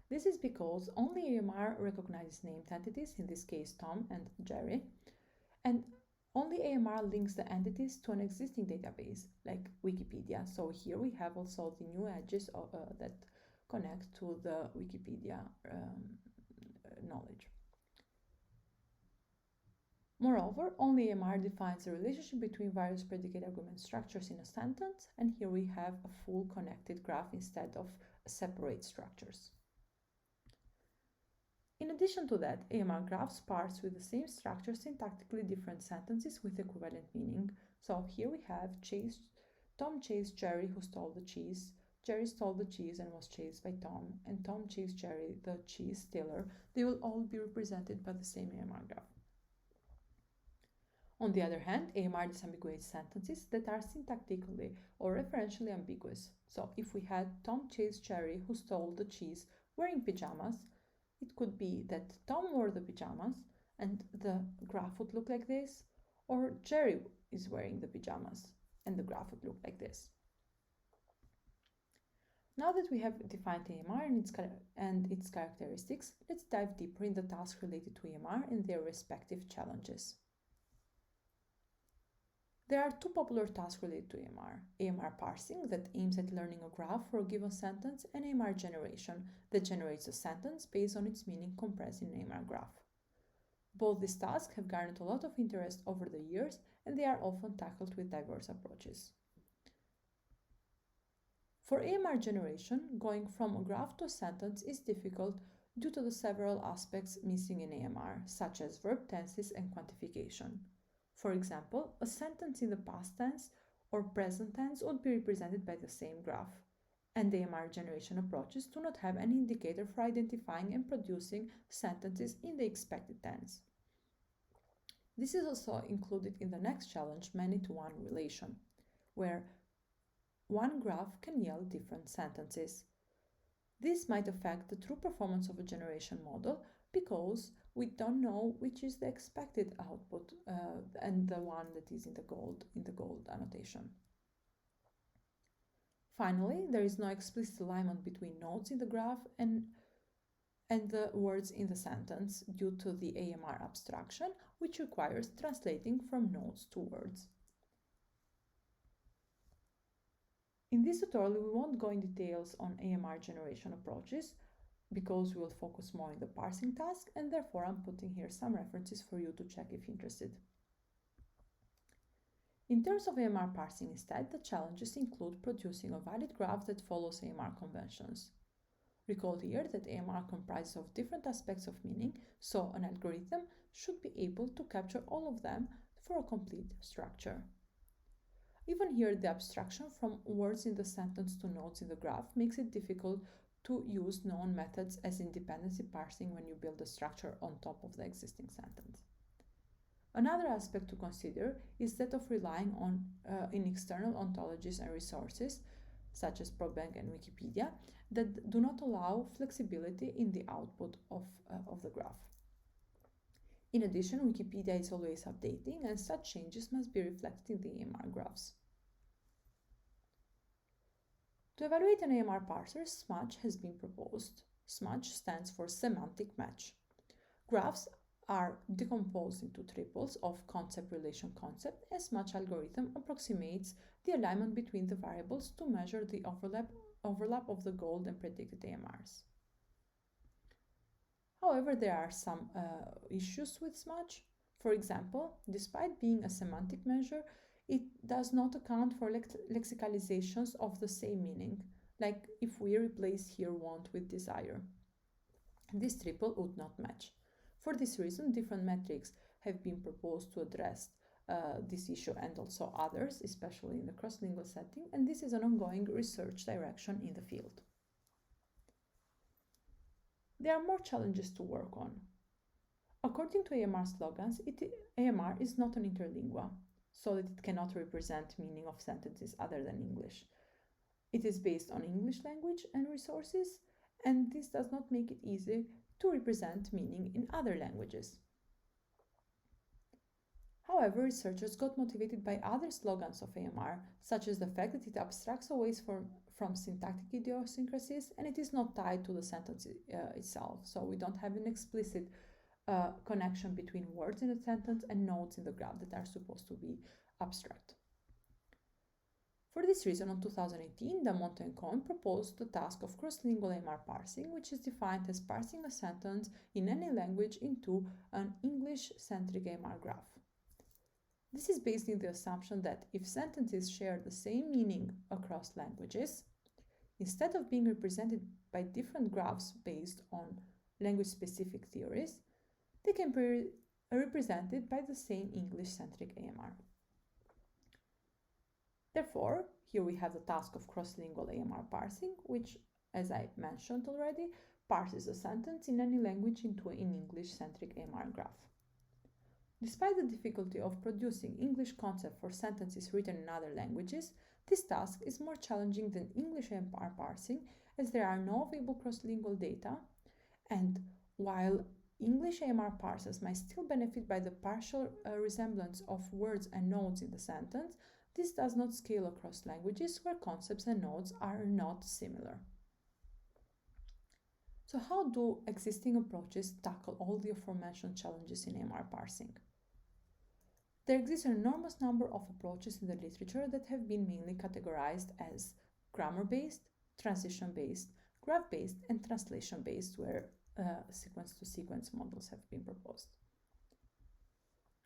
D: This is because only AMR recognizes named entities, in this case Tom and Jerry, and only AMR links the entities to an existing database, like Wikipedia. So here we have also the new edges that connect to the Wikipedia knowledge. Moreover, only AMR defines the relationship between various predicate argument structures in a sentence, and here we have a full connected graph instead of separate structures. In addition to that, AMR graphs parse with the same structure syntactically different sentences with equivalent meaning. So here we have Tom chased Jerry who stole the cheese, Jerry stole the cheese and was chased by Tom, and Tom chased Jerry, the cheese stealer. They will all be represented by the same AMR graph. On the other hand, AMR disambiguates sentences that are syntactically or referentially ambiguous. So if we had Tom chased Jerry who stole the cheese wearing pajamas, it could be that Tom wore the pajamas and the graph would look like this, or Jerry is wearing the pajamas and the graph would look like this. Now that we have defined AMR and its characteristics, let's dive deeper in the tasks related to AMR and their respective challenges. There are two popular tasks related to AMR: AMR parsing, that aims at learning a graph for a given sentence, and AMR generation, that generates a sentence based on its meaning compressed in an AMR graph. Both these tasks have garnered a lot of interest over the years, and they are often tackled with diverse approaches. For AMR generation, going from a graph to a sentence is difficult due to the several aspects missing in AMR, such as verb tenses and quantification. For example, a sentence in the past tense or present tense would be represented by the same graph, and the AMR generation approaches do not have any indicator for identifying and producing sentences in the expected tense. This is also included in the next challenge, many-to-one relation, where one graph can yield different sentences. This might affect the true performance of a generation model because we don't know which is the expected output and the one that is in the gold annotation. Finally, there is no explicit alignment between nodes in the graph and the words in the sentence due to the AMR abstraction, which requires translating from nodes to words. In this tutorial, we won't go in details on AMR generation approaches because we will focus more on the parsing task, and therefore I'm putting here some references for you to check if interested. In terms of AMR parsing instead, the challenges include producing a valid graph that follows AMR conventions. Recall here that AMR comprises of different aspects of meaning, so an algorithm should be able to capture all of them for a complete structure. Even here, the abstraction from words in the sentence to nodes in the graph makes it difficult to use known methods as dependency parsing when you build a structure on top of the existing sentence. Another aspect to consider is that of relying on in external ontologies and resources, such as ProBank and Wikipedia, that do not allow flexibility in the output of the graph. In addition, Wikipedia is always updating, and such changes must be reflected in the AMR graphs. To evaluate an AMR parser, SMATCH has been proposed. SMATCH stands for Semantic Match. Graphs are decomposed into triples of concept, relation, concept, and SMATCH algorithm approximates the alignment between the variables to measure the overlap of the goal and predicted AMRs. However, there are some issues with SMATCH. For example, despite being a semantic measure, it does not account for lexicalizations of the same meaning, like if we replace here want with desire. This triple would not match. For this reason, different metrics have been proposed to address this issue and also others, especially in the cross-lingual setting, and this is an ongoing research direction in the field. There are more challenges to work on. According to AMR slogans, AMR is not an interlingua, so that it cannot represent meaning of sentences other than English. It is based on English language and resources, and this does not make it easy to represent meaning in other languages. However, researchers got motivated by other slogans of AMR, such as the fact that it abstracts away from syntactic idiosyncrasies and it is not tied to the sentence itself. So we don't have an explicit connection between words in a sentence and nodes in the graph that are supposed to be abstract. For this reason, in 2018, Damont and Cohn proposed the task of cross-lingual AMR parsing, which is defined as parsing a sentence in any language into an English-centric AMR graph. This is based on the assumption that if sentences share the same meaning across languages, instead of being represented by different graphs based on language-specific theories, they can be represented by the same English-centric AMR. Therefore, here we have the task of cross-lingual AMR parsing, which, as I mentioned already, parses a sentence in any language into an English-centric AMR graph. Despite the difficulty of producing English concept for sentences written in other languages, this task is more challenging than English AMR parsing, as there are no available cross-lingual data, and while English AMR parsers might still benefit by the partial resemblance of words and nodes in the sentence, this does not scale across languages where concepts and nodes are not similar. So how do existing approaches tackle all the aforementioned challenges in AMR parsing? There exists an enormous number of approaches in the literature that have been mainly categorized as grammar-based, transition-based, graph-based, and translation-based, where sequence-to-sequence models have been proposed.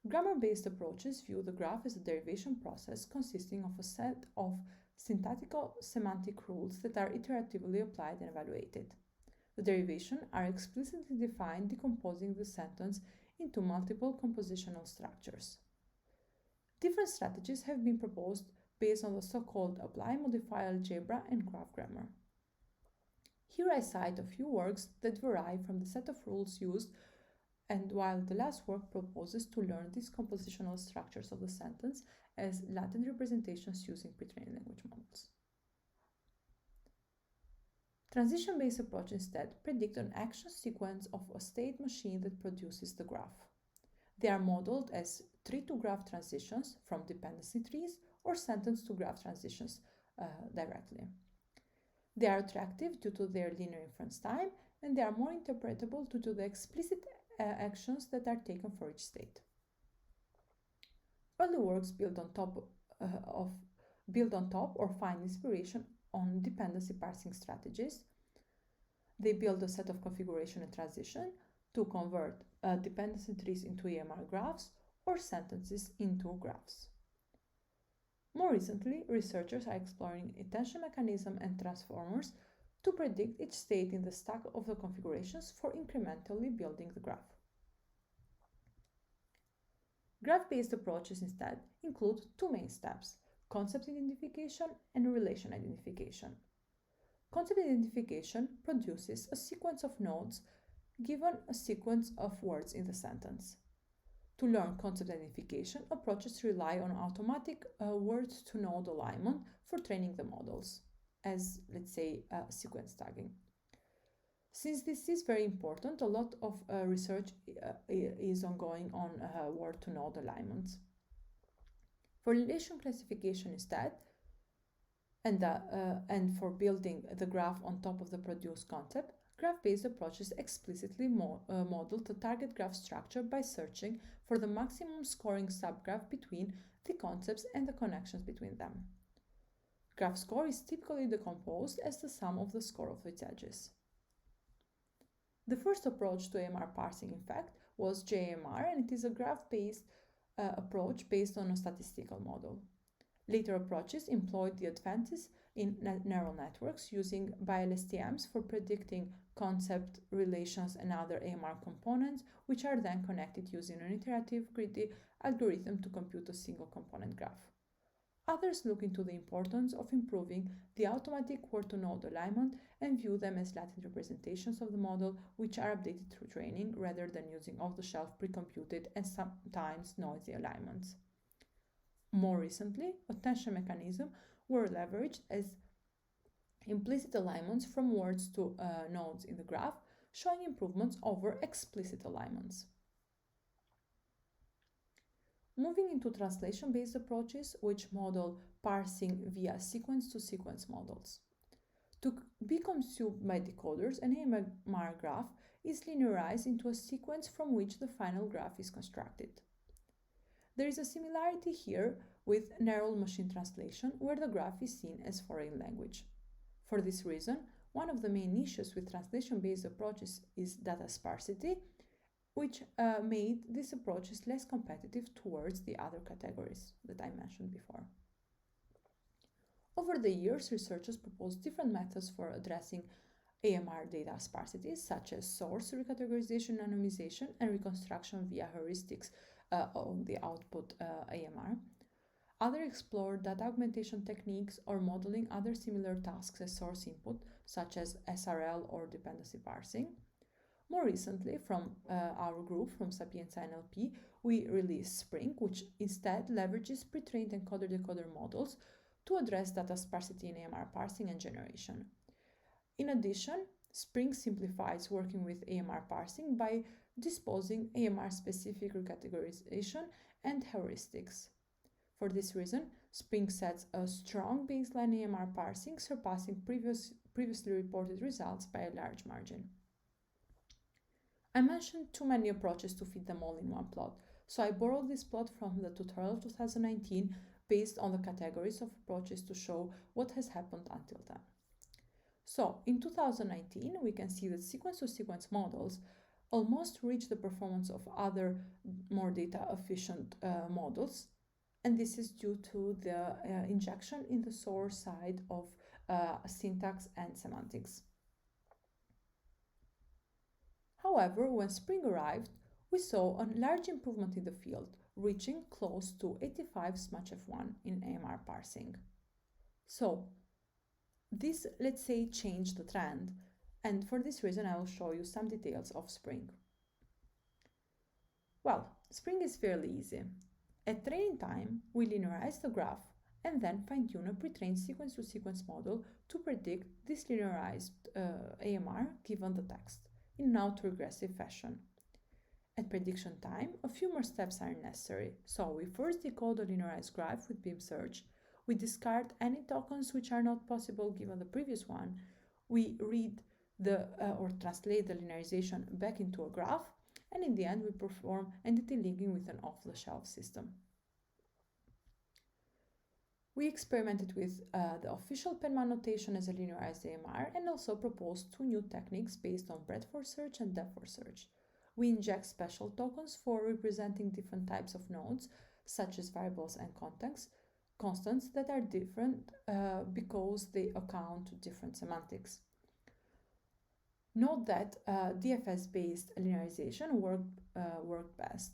D: Grammar-based approaches view the graph as a derivation process consisting of a set of syntactical semantic rules that are iteratively applied and evaluated. The derivations are explicitly defined, decomposing the sentence into multiple compositional structures. Different strategies have been proposed based on the so-called apply-modify algebra and graph grammar. Here I cite a few works that vary from the set of rules used, and while the last work proposes to learn these compositional structures of the sentence as latent representations using pretrained language models. Transition-based approaches instead predict an action sequence of a state machine that produces the graph. They are modeled as tree-to-graph transitions from dependency trees or sentence-to-graph transitions directly. They are attractive due to their linear inference time, and they are more interpretable due to the explicit actions that are taken for each state. Early works build on top or find inspiration on dependency parsing strategies. They build a set of configuration and transition to convert dependency trees into AMR graphs or sentences into graphs. More recently, researchers are exploring attention mechanism and transformers to predict each state in the stack of the configurations for incrementally building the graph. Graph-based approaches instead include two main steps: concept identification and relation identification. Concept identification produces a sequence of nodes given a sequence of words in the sentence. To learn concept identification, approaches rely on automatic word-to-node alignment for training the models, as, let's say, sequence tagging. Since this is very important, a lot of research is ongoing on word-to-node alignments. For relation classification instead, and for building the graph on top of the produced concept, graph-based approaches explicitly model the target graph structure by searching for the maximum scoring subgraph between the concepts and the connections between them. Graph score is typically decomposed as the sum of the score of its edges. The first approach to AMR parsing, in fact, was JAMR, and it is a graph-based approach based on a statistical model. Later approaches employed the advances in neural networks using BLSTMs for predicting concept, relations, and other AMR components, which are then connected using an iterative, greedy algorithm to compute a single component graph. Others look into the importance of improving the automatic word-to-node alignment and view them as latent representations of the model, which are updated through training rather than using off-the-shelf pre-computed and sometimes noisy alignments. More recently, attention mechanisms were leveraged as implicit alignments from words to nodes in the graph, showing improvements over explicit alignments. Moving into translation-based approaches, which model parsing via sequence-to-sequence models. To be consumed by decoders, an AMR graph is linearized into a sequence from which the final graph is constructed. There is a similarity here with neural machine translation, where the graph is seen as foreign language. For this reason, one of the main issues with translation-based approaches is data sparsity, which made these approaches less competitive towards the other categories that I mentioned before. Over the years, researchers proposed different methods for addressing AMR data sparsity, such as source recategorization, anonymization, and reconstruction via heuristics on the output AMR. Others explored data augmentation techniques or modeling other similar tasks as source input, such as SRL or dependency parsing. More recently, from our group, from Sapienza NLP, we released Spring, which instead leverages pre-trained encoder-decoder models to address data sparsity in AMR parsing and generation. In addition, Spring simplifies working with AMR parsing by disposing AMR-specific recategorization and heuristics. For this reason, Spring sets a strong baseline AMR parsing, surpassing previously reported results by a large margin. I mentioned too many approaches to fit them all in one plot, so I borrowed this plot from the tutorial of 2019 based on the categories of approaches to show what has happened until then. So, in 2019, we can see that sequence-to-sequence models almost reach the performance of other more data-efficient models, and this is due to the injection in the source side of syntax and semantics. However, when Spring arrived, we saw a large improvement in the field, reaching close to 85 SMATF1 in AMR parsing. So, this, let's say, changed the trend, and for this reason I will show you some details of Spring. Well, Spring is fairly easy. At training time, we linearize the graph and then fine-tune a pre-trained sequence-to-sequence model to predict this linearized AMR given the text in an autoregressive fashion. At prediction time, a few more steps are necessary. So we first decode a linearized graph with beam search. We discard any tokens which are not possible given the previous one. We read or translate the linearization back into a graph, and in the end we perform entity linking with an off-the-shelf system. We experimented with the official Penman notation as a linearized AMR and also proposed two new techniques based on breadth for search and depth for search. We inject special tokens for representing different types of nodes, such as variables and constants that are different because they account to different semantics. Note that DFS-based linearization worked best.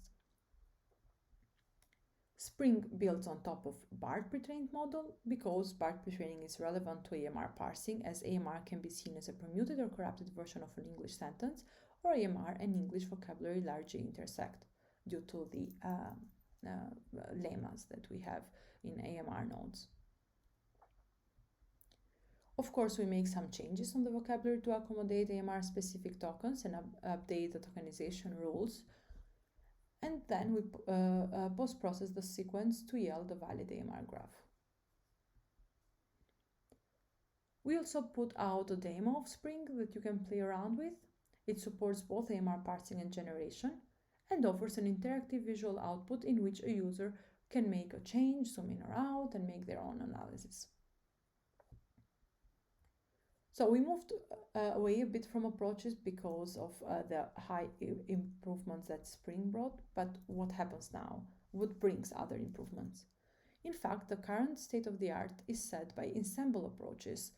D: Spring builds on top of BART pretrained model because BART pretraining is relevant to AMR parsing, as AMR can be seen as a permuted or corrupted version of an English sentence, or AMR and English vocabulary largely intersect due to the lemmas that we have in AMR nodes. Of course, we make some changes on the vocabulary to accommodate AMR-specific tokens and update the tokenization rules. And then we post-process the sequence to yield a valid AMR graph. We also put out a demo of Spring that you can play around with. It supports both AMR parsing and generation, and offers an interactive visual output in which a user can make a change, zoom in or out, and make their own analysis. So we moved away a bit from approaches because of the high improvements that Spring brought, but what happens now? What brings other improvements? In fact, the current state of the art is set by ensemble approaches,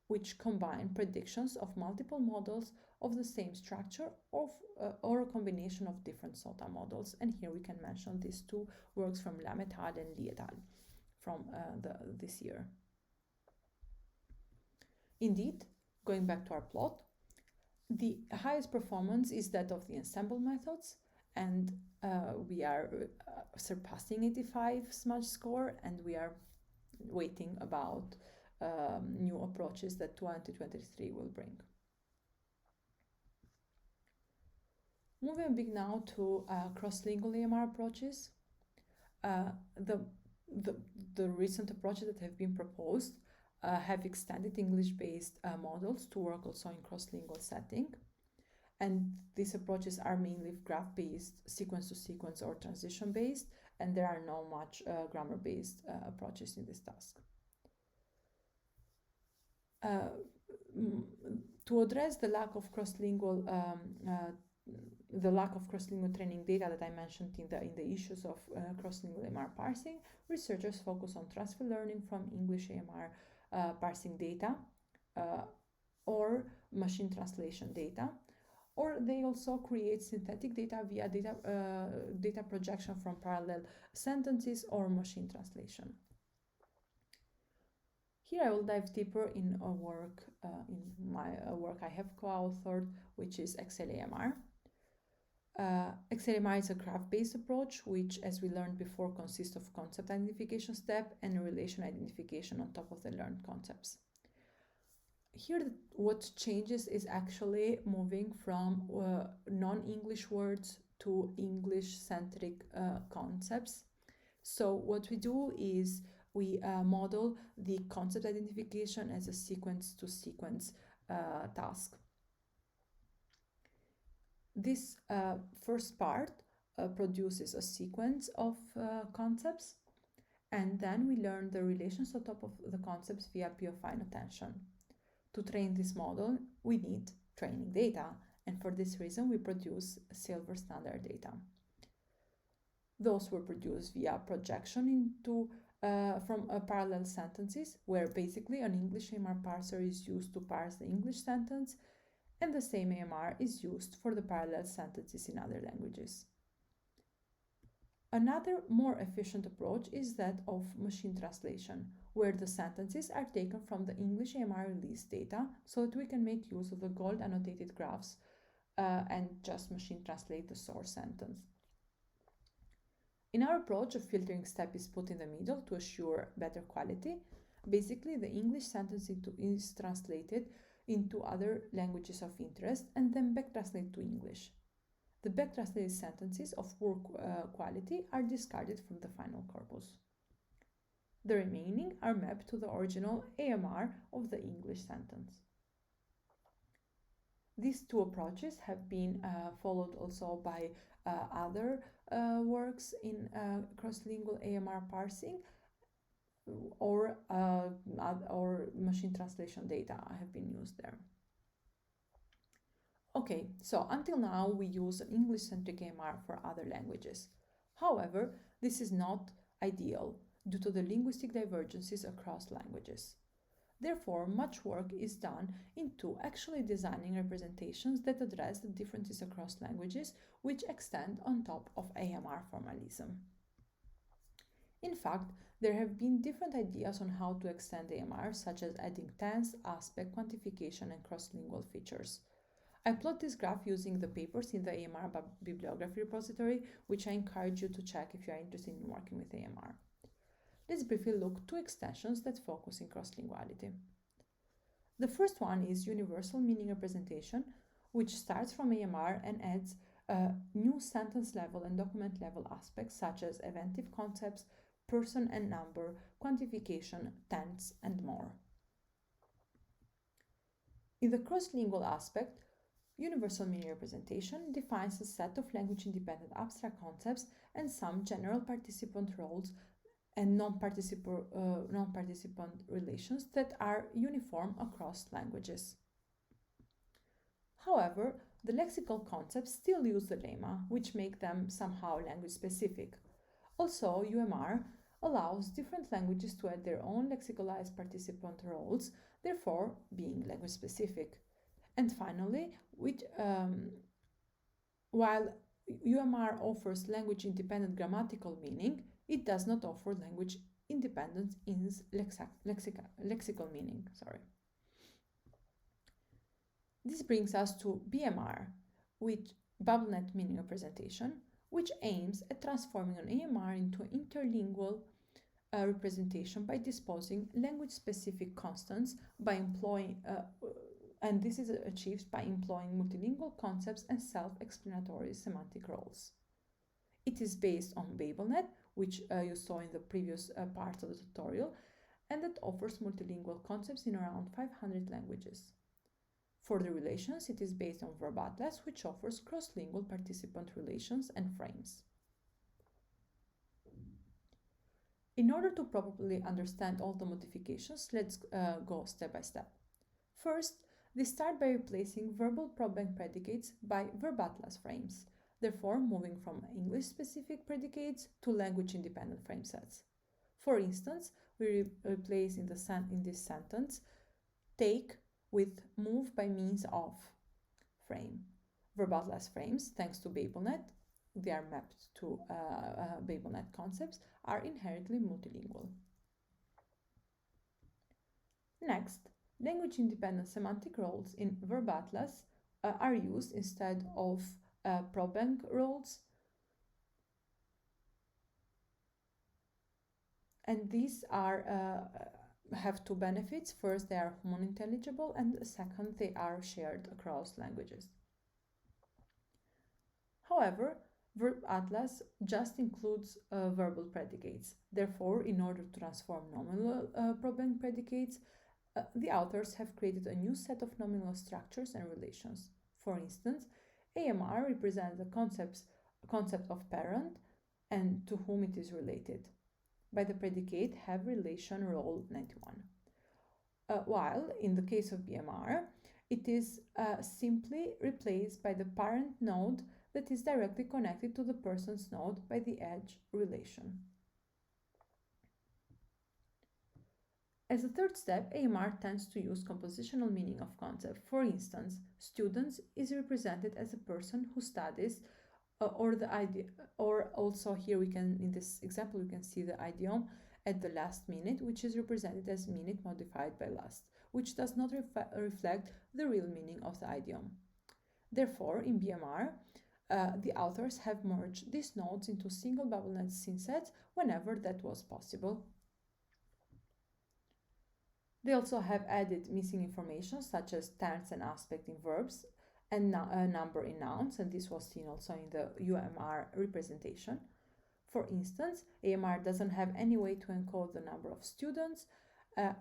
D: which combine predictions of multiple models of the same structure or a combination of different SOTA models. And here we can mention these two works from Lam et al. And Li et al. From this year. Indeed, going back to our plot, the highest performance is that of the ensemble methods, and we are surpassing 85 smudge score, and we are waiting about new approaches that 2023 will bring. Moving a bit now to cross-lingual AMR approaches. The recent approaches that have been proposed have extended English-based models to work also in cross-lingual setting. And these approaches are mainly graph-based, sequence-to-sequence, or transition-based, and there are no much grammar-based approaches in this task. To address the lack of cross-lingual training data that I mentioned in the issues of cross-lingual AMR parsing, researchers focus on transfer learning from English AMR parsing data or machine translation data, or they also create synthetic data via data projection from parallel sentences or machine translation. Here I will dive deeper in a work, I have co-authored, which is XLAMR. XLAMR is a graph-based approach, which, as we learned before, consists of concept identification step and relation identification on top of the learned concepts. Here, what changes is actually moving from non-English words to English-centric concepts. So what we do is we model the concept identification as a sequence-to-sequence task. This first part produces a sequence of concepts, and then we learn the relations on top of the concepts via pure-fine attention. To train this model, we need training data, and for this reason we produce silver standard data. Those were produced via projection into from parallel sentences, where basically an English AMR parser is used to parse the English sentence, and the same AMR is used for the parallel sentences in other languages. Another more efficient approach is that of machine translation, where the sentences are taken from the English AMR release data so that we can make use of the gold annotated graphs and just machine translate the source sentence. In our approach, a filtering step is put in the middle to assure better quality. Basically, the English sentence is translated into other languages of interest and then back translated to English. The back translated sentences of poor quality are discarded from the final corpus. The remaining are mapped to the original AMR of the English sentence. These two approaches have been followed also by other works in cross-lingual AMR parsing or machine translation data have been used there. Okay, so until now we use an English-centric AMR for other languages. However, this is not ideal due to the linguistic divergences across languages. Therefore, much work is done into actually designing representations that address the differences across languages, which extend on top of AMR formalism. In fact, there have been different ideas on how to extend AMR, such as adding tense, aspect, quantification, and cross-lingual features. I plot this graph using the papers in the AMR bibliography repository, which I encourage you to check if you are interested in working with AMR. Let's briefly look two extensions that focus in cross-linguality. The first one is universal meaning representation, which starts from AMR and adds new sentence level and document level aspects such as eventive concepts, person and number, quantification, tense, and more. In the cross-lingual aspect, universal meaning representation defines a set of language-independent abstract concepts and some general participant roles and non-participant relations that are uniform across languages. However, the lexical concepts still use the lemma, which make them somehow language-specific. Also, UMR allows different languages to add their own lexicalized participant roles, therefore being language-specific. And finally, while UMR offers language-independent grammatical meaning, it does not offer language independence in lexical meaning. This brings us to BMR, with BubbleNet meaning representation, which aims at transforming an AMR into an interlingual representation by disposing language-specific constants by employing, and this is achieved by employing multilingual concepts and self-explanatory semantic roles. It is based on BabelNet, which you saw in the previous part of the tutorial, and it offers multilingual concepts in around 500 languages. For the relations, it is based on VerbAtlas, which offers cross-lingual participant relations and frames. In order to properly understand all the modifications, let's go step by step. First, they start by replacing verbal probank predicates by VerbAtlas frames, therefore moving from English-specific predicates to language-independent frame sets. For instance, we replace in this sentence take with move by means of frame. VerbAtlas frames, thanks to BabelNet, they are mapped to BabelNet concepts, are inherently multilingual. Next, language-independent semantic roles in VerbAtlas are used instead of probank roles, and these are have two benefits. First, they are monointelligible, and second, they are shared across languages. However, VerbAtlas just includes verbal predicates. Therefore, in order to transform nominal probank predicates, the authors have created a new set of nominal structures and relations. For instance, AMR represents the concept of parent and to whom it is related. By the predicate have relation role 91. While in the case of BMR, it is simply replaced by the parent node that is directly connected to the person's node by the edge relation. As a third step, AMR tends to use compositional meaning of concept. For instance, students is represented as a person who studies or the idea, or also here we can, in this example, we can see the idiom at the last minute, which is represented as minute modified by last, which does not reflect the real meaning of the idiom. Therefore, in BMR, the authors have merged these nodes into single BubbleNet scene sets whenever that was possible. They also have added missing information such as tense and aspect in verbs and number in nouns, and this was seen also in the UMR representation. For instance, AMR doesn't have any way to encode the number of students.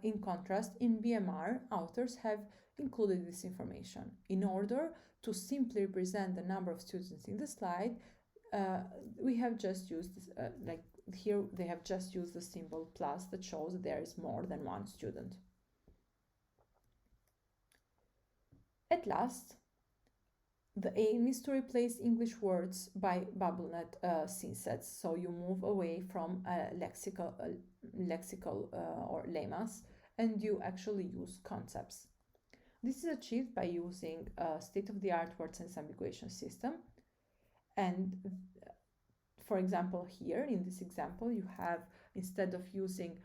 D: In contrast, in BMR, authors have included this information. In order to simply represent the number of students in the slide, we have just used, like here, they have just used the symbol plus that shows that there is more than one student. At last, the aim is to replace English words by BubbleNet scene sets, so you move away from lexical or lemmas, and you actually use concepts. This is achieved by using a state-of-the-art word sense ambiguation system. And for example, here in this example, you have instead of using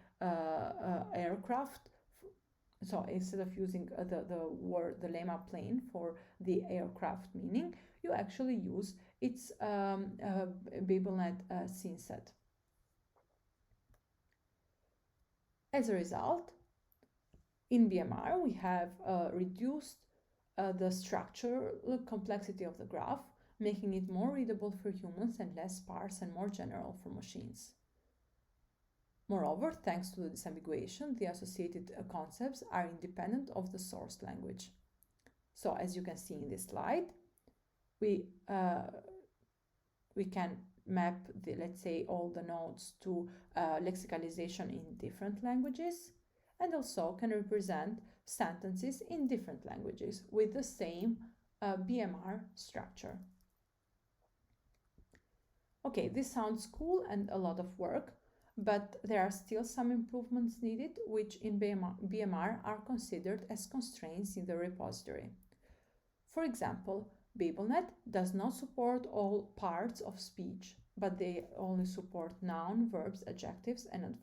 D: aircraft, so instead of using the word, the lemma plane for the aircraft meaning, you actually use its BabelNet scene set. As a result, in BMR, we have reduced the structural complexity of the graph, making it more readable for humans and less sparse and more general for machines. Moreover, thanks to the disambiguation, the associated concepts are independent of the source language. So, as you can see in this slide, we can map, let's say, all the nodes to lexicalization in different languages, and also can represent sentences in different languages with the same BMR structure. Okay, this sounds cool and a lot of work, but there are still some improvements needed, which in BMR are considered as constraints in the repository. For example, BabelNet does not support all parts of speech, but they only support noun, verbs, adjectives, and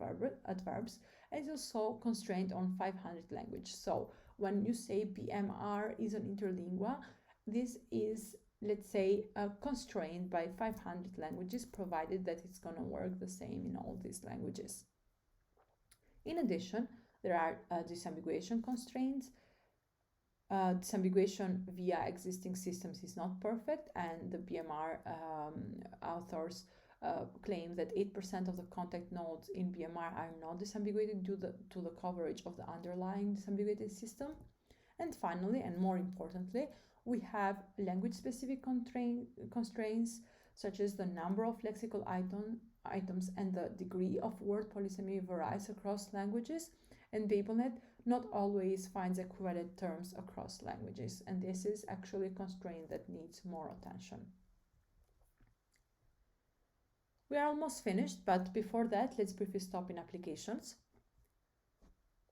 D: adverbs, and is also constrained on 500 language. So when you say BMR is an interlingua, this is, let's say, constrained by 500 languages, provided that it's going to work the same in all these languages. In addition, there are disambiguation constraints. Disambiguation via existing systems is not perfect, and the BMR authors claim that 8% of the contact nodes in BMR are not disambiguated due to the coverage of the underlying disambiguated system. And finally, and more importantly, we have language-specific constraints, such as the number of lexical items and the degree of word polysemy varies across languages, and BabelNet not always finds equivalent terms across languages, and this is actually a constraint that needs more attention. We are almost finished, but before that, let's briefly stop in applications.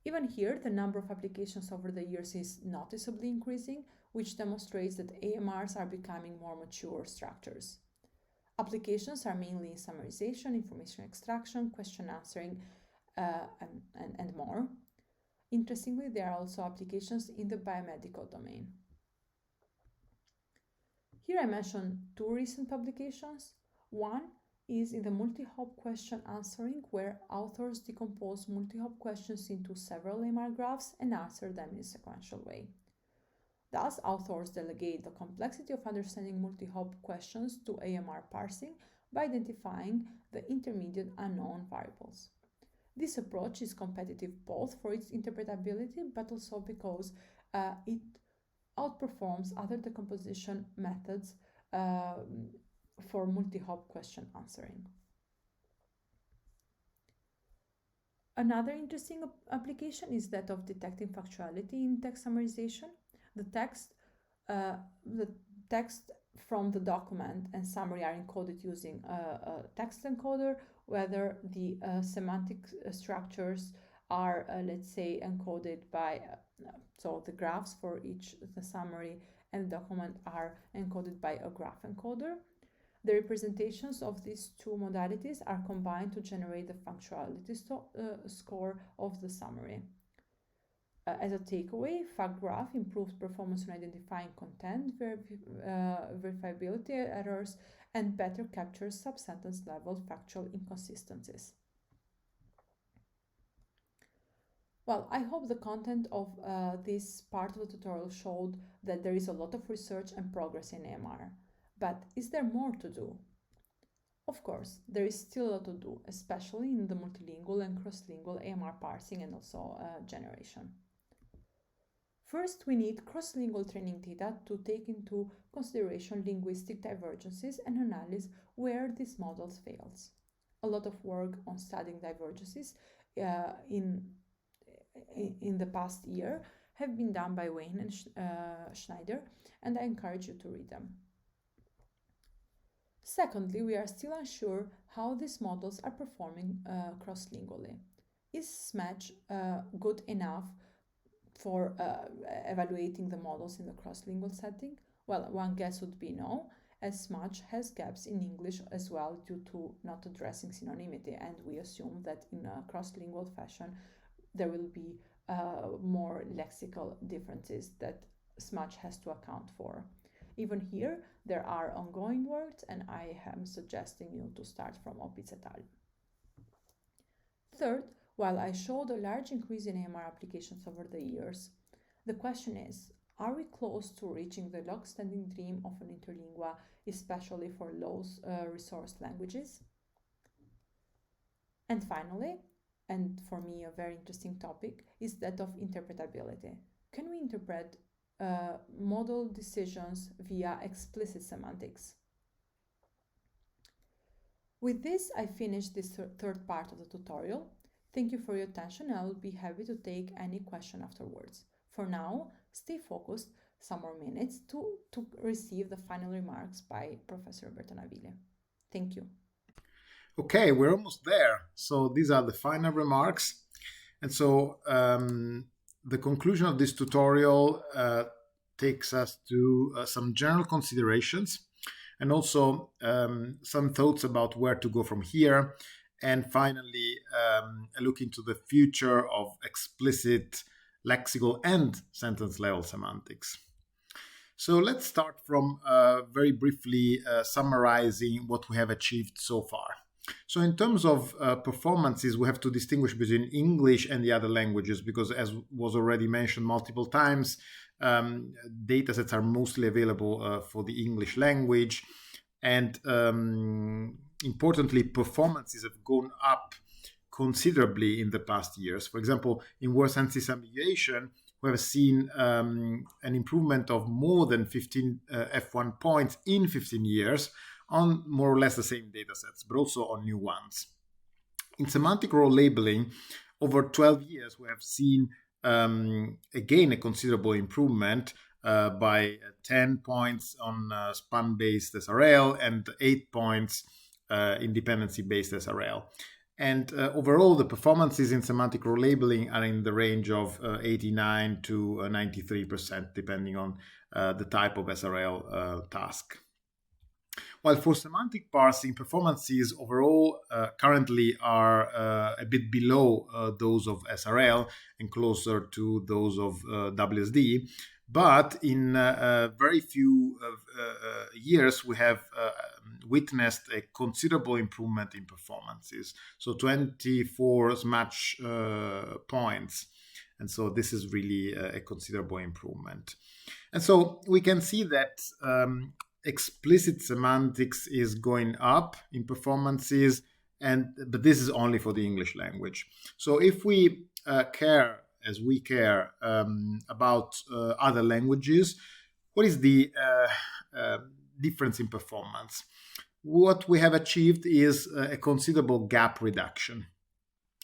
D: Even here, the number of applications over the years is noticeably increasing, which demonstrates that AMRs are becoming more mature structures. Applications are mainly in summarization, information extraction, question answering, and more. Interestingly, there are also applications in the biomedical domain. Here I mention two recent publications. One is in the multi-hop question answering, where authors decompose multi-hop questions into several AMR graphs and answer them in a sequential way. Thus, authors delegate the complexity of understanding multi-hop questions to AMR parsing by identifying the intermediate unknown variables. This approach is competitive both for its interpretability, but also because it outperforms other decomposition methods for multi-hop question answering. Another interesting application is that of detecting factuality in text summarization. The text from the document and summary are encoded using a text encoder, whether the semantic structures are, let's say, encoded by, so the graphs for each, the summary and document are encoded by a graph encoder. The representations of these two modalities are combined to generate the functionality score of the summary. As a takeaway, FactGraph improves performance in identifying content, verifiability errors, and better captures sub-sentence level factual inconsistencies. Well, I hope the content of this part of the tutorial showed that there is a lot of research and progress in AMR. But is there more to do? Of course, there is still a lot to do, especially in the multilingual and cross-lingual AMR parsing and also generation. First, we need cross-lingual training data to take into consideration linguistic divergences and analyze where these models fails. A lot of work on studying divergences in the past year have been done by Wayne and Schneider, and I encourage you to read them. Secondly, we are still unsure how these models are performing cross-lingually. Is SMATch good enough for evaluating the models in the cross-lingual setting? Well, one guess would be no, as SMUG has gaps in English as well due to not addressing synonymity, and we assume that in a cross-lingual fashion there will be more lexical differences that SMUG has to account for. Even here, there are ongoing works, and I am suggesting you to start from Opitz et al. Third, while I showed a large increase in AMR applications over the years, the question is, are we close to reaching the long-standing dream of an interlingua, especially for low-resource languages? And finally, and for me a very interesting topic, is that of interpretability. Can we interpret modal decisions via explicit semantics? With this, I finish this third part of the tutorial. Thank you for your attention, and I will be happy to take any question afterwards. For now, stay focused some more minutes to receive the final remarks by Professor Roberto Naviglia. Thank you.
A: Okay, we're almost there. So these are the final remarks. And so the conclusion of this tutorial takes us to some general considerations and also some thoughts about where to go from here. And finally, a look into the future of explicit, lexical, and sentence-level semantics. So let's start from very briefly summarizing what we have achieved so far. So in terms of performances, we have to distinguish between English and the other languages because, as was already mentioned multiple times, datasets are mostly available for the English language. And importantly, performances have gone up considerably in the past years. For example, in word sense disambiguation, we have seen an improvement of more than 15 F1 points in 15 years on more or less the same datasets, but also on new ones. In semantic role labeling, over 12 years, we have seen, again, a considerable improvement by 10 points on span-based SRL and 8 points in dependency-based SRL. And overall, the performances in semantic role labeling are in the range of 89 to 93%, depending on the type of SRL task. While for semantic parsing, performances overall currently are a bit below those of SRL and closer to those of WSD. But in very few years, we have witnessed a considerable improvement in performances. So 24 match points. And so this is really a considerable improvement. And so we can see that explicit semantics is going up in performances, but this is only for the English language. So if we care, as we care about other languages, what is the difference in performance? What we have achieved is a considerable gap reduction.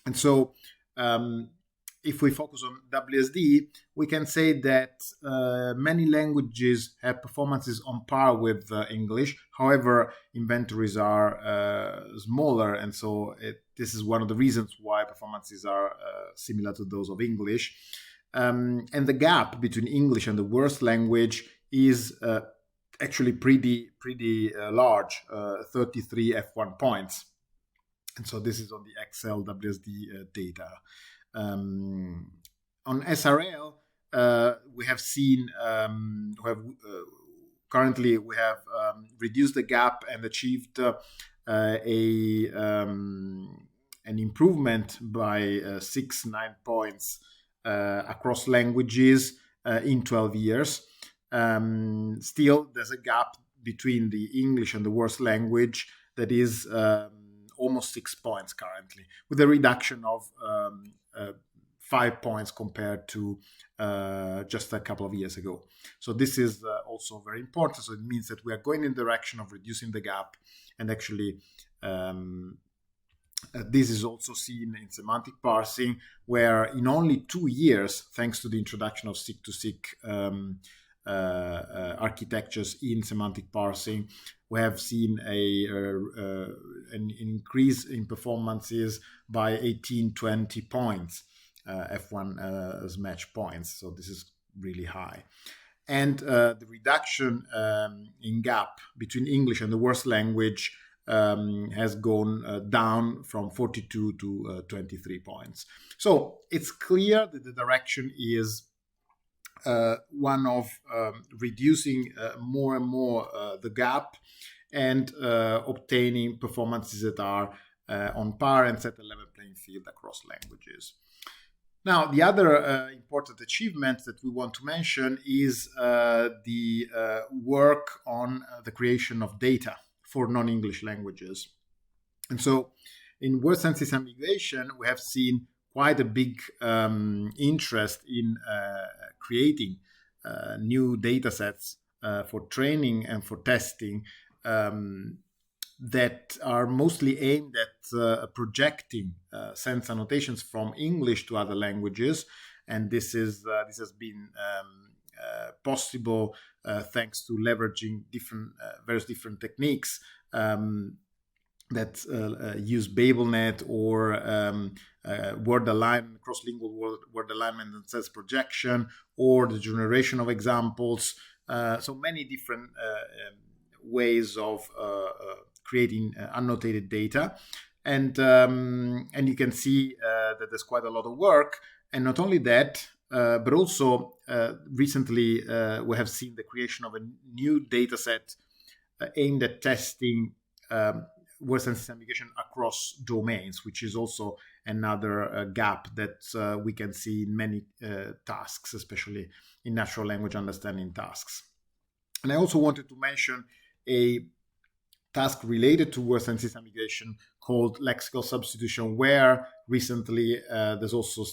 A: And so if we focus on WSD, we can say that many languages have performances on par with English. However, inventories are smaller, and so this is one of the reasons why performances are similar to those of English. And the gap between English and the worst language is actually pretty large, 33 F1 points. And so this is on the Excel WSD data. On SRL, we have seen, currently we have reduced the gap and achieved an improvement by 6-9 points across languages in 12 years. Still, there's a gap between the English and the worst language that is almost 6 points currently, with a reduction of 5 points compared to just a couple of years ago. So this is also very important. So it means that we are going in the direction of reducing the gap, and actually this is also seen in semantic parsing, where in only 2 years, thanks to the introduction of seek-to-seek architectures in semantic parsing, we have seen an increase in performances by 18-20 points, F1 as match points. So this is really high. and the reduction in gap between English and the worst language has gone down from 42 to 23 points. So it's clear that the direction is one of reducing more and more the gap and obtaining performances that are on par and set a level playing field across languages. Now, the other important achievement that we want to mention is the work on the creation of data for non-English languages. And so in word sense disambiguation, we have seen quite a big interest in creating new data sets for training and for testing that are mostly aimed at projecting sense annotations from English to other languages, and this has been possible thanks to leveraging various different techniques that use BabelNet or word alignment, cross-lingual word alignment and sense projection, or the generation of examples. So many different ways of creating annotated data, and you can see that there's quite a lot of work. And not only that, but also recently we have seen the creation of a new data set aimed at testing word sense disambiguation across domains, which is also another gap that we can see in many tasks, especially in natural language understanding tasks. And I also wanted to mention a task related to word sense disambiguation called lexical substitution, where recently there's also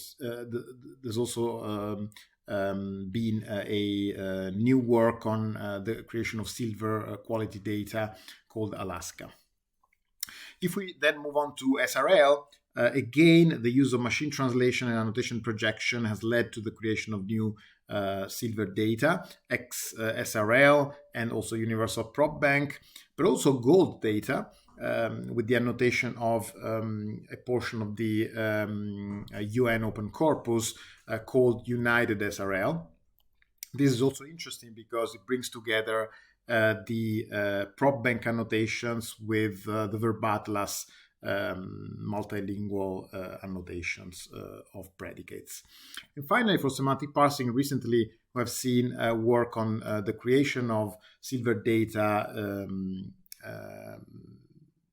A: been a new work on the creation of silver quality data called Alaska. If we then move on to SRL, again, the use of machine translation and annotation projection has led to the creation of new silver data, XSRL, and also universal prop bank, but also gold data with the annotation of a portion of the UN open corpus called United SRL. This is also interesting because it brings together the prop bank annotations with the verb atlas multilingual annotations of predicates. And finally, for semantic parsing, recently we have seen work on the creation of silver data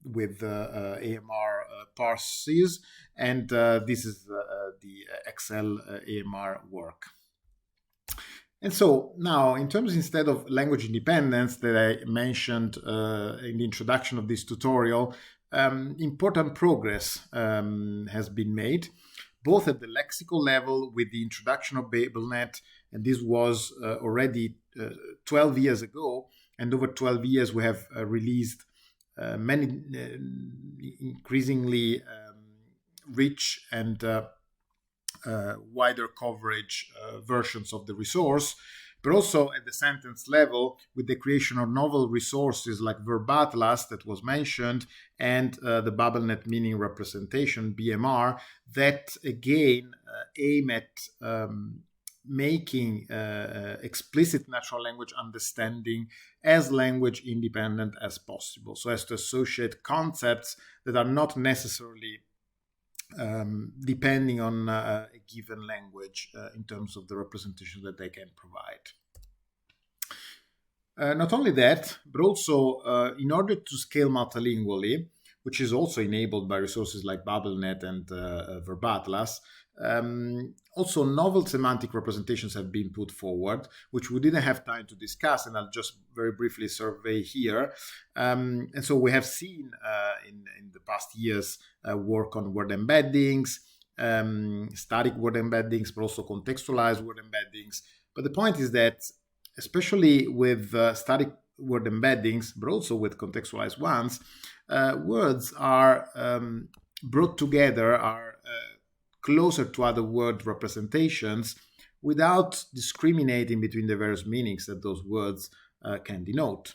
A: with AMR parses, and this is the Excel AMR work. And so now, in terms instead of language independence that I mentioned in the introduction of this tutorial, important progress has been made, both at the lexical level with the introduction of BabelNet, and this was already 12 years ago, and over 12 years we have released many increasingly rich and wider coverage versions of the resource, but also at the sentence level with the creation of novel resources like Verb Atlas that was mentioned and the BabelNet meaning representation, BMR, that again aim at making explicit natural language understanding as language independent as possible, so as to associate concepts that are not necessarily depending on a given language in terms of the representation that they can provide. Not only that, but also in order to scale multilingually, which is also enabled by resources like BabelNet and Verb Atlas, also novel semantic representations have been put forward, which we didn't have time to discuss, and I'll just very briefly survey here. And so we have seen in the past years work on word embeddings, static word embeddings, but also contextualized word embeddings. But the point is that, especially with static word embeddings, but also with contextualized ones, words are brought together, are closer to other word representations without discriminating between the various meanings that those words can denote.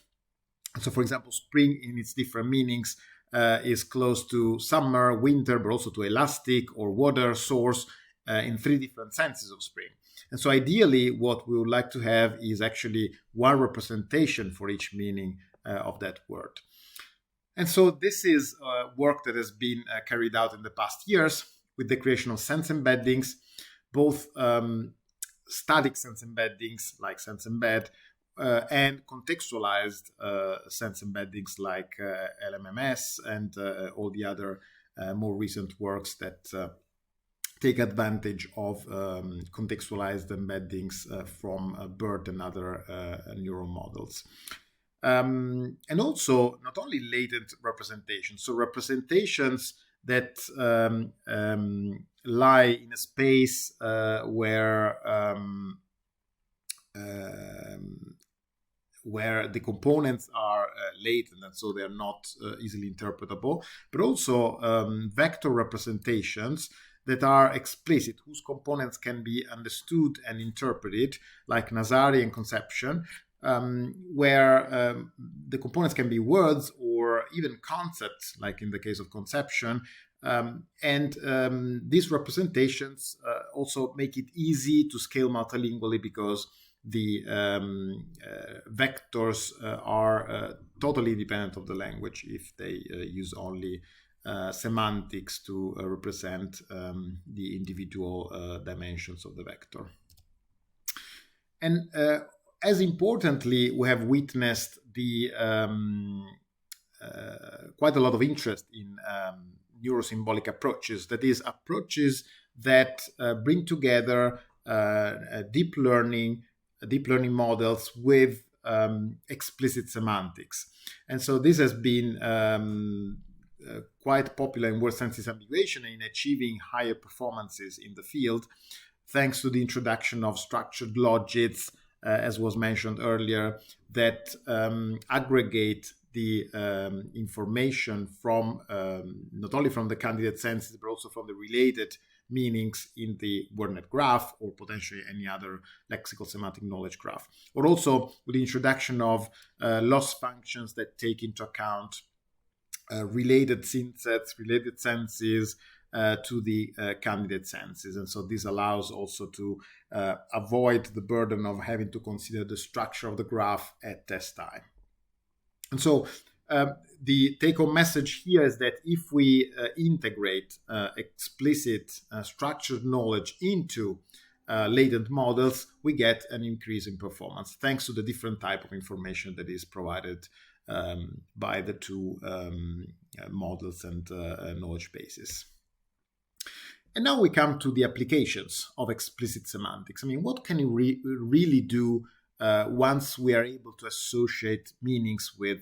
A: So, for example, spring in its different meanings is close to summer, winter, but also to elastic or water source in three different senses of spring. And so ideally, what we would like to have is actually one representation for each meaning of that word. And so this is work that has been carried out in the past years with the creation of sense embeddings, both static sense embeddings like sense embed and contextualized sense embeddings like LMMS and all the other more recent works that take advantage of contextualized embeddings from BERT and other neural models. And also not only latent representations, so representations that lie in a space where the components are latent and so they're not easily interpretable, but also vector representations that are explicit, whose components can be understood and interpreted, like Nazari and conception, where the components can be words or even concepts, like in the case of conception. These representations also make it easy to scale multilingually because the vectors are totally independent of the language if they use only semantics to represent the individual dimensions of the vector. And as importantly, we have witnessed the quite a lot of interest in neurosymbolic approaches, that is, approaches that bring together deep learning models with explicit semantics. And so this has been quite popular in Sense Disambiguation in achieving higher performances in the field, thanks to the introduction of structured logits, as was mentioned earlier, that aggregate the information from not only from the candidate senses, but also from the related meanings in the WordNet graph or potentially any other lexical semantic knowledge graph. Or also with the introduction of loss functions that take into account related synsets, related senses to the candidate senses. And so this allows also to avoid the burden of having to consider the structure of the graph at test time. And so the take-home message here is that if we integrate explicit structured knowledge into latent models, we get an increase in performance thanks to the different type of information that is provided by the two models and knowledge bases. And now we come to the applications of explicit semantics. I mean, what can you really do once we are able to associate meanings with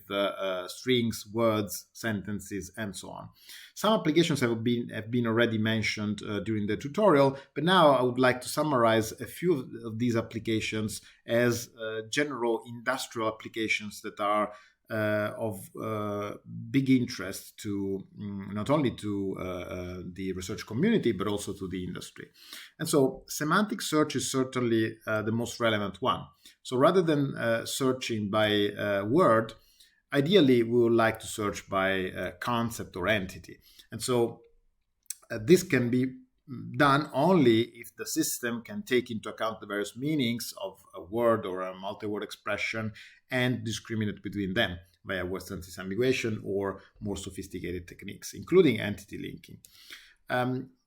A: strings, words, sentences, and so on? Some applications have been already mentioned during the tutorial, but now I would like to summarize a few of these applications as general industrial applications that are of big interest to not only to the research community, but also to the industry. And so semantic search is certainly the most relevant one. So rather than searching by word, ideally we would like to search by concept or entity. And so this can be done only if the system can take into account the various meanings of a word or a multi-word expression and discriminate between them via Sense Disambiguation or more sophisticated techniques, including entity linking.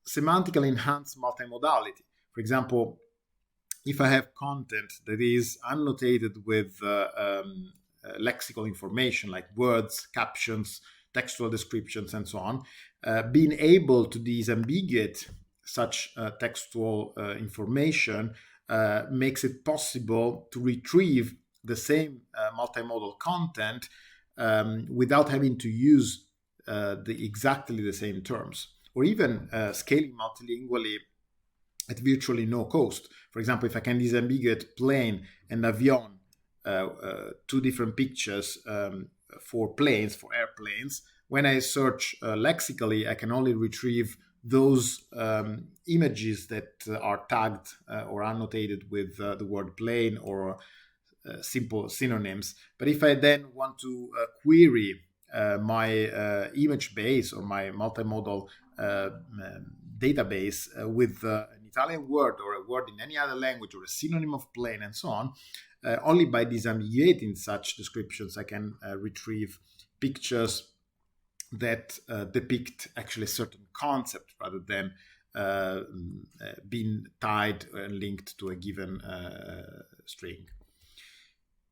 A: Semantically enhanced multimodality. For example, if I have content that is annotated with lexical information like words, captions, textual descriptions, and so on, being able to disambiguate such textual information makes it possible to retrieve the same multimodal content without having to use exactly the same terms, or even scaling multilingually at virtually no cost. For example, if I can disambiguate plane and avion, two different pictures for planes, for airplanes, when I search lexically, I can only retrieve those images that are tagged or annotated with the word plane or simple synonyms. But if I then want to query my image base or my multimodal database with an Italian word or a word in any other language or a synonym of plain and so on, only by disambiguating such descriptions I can retrieve pictures that depict actually a certain concept rather than being tied and linked to a given string.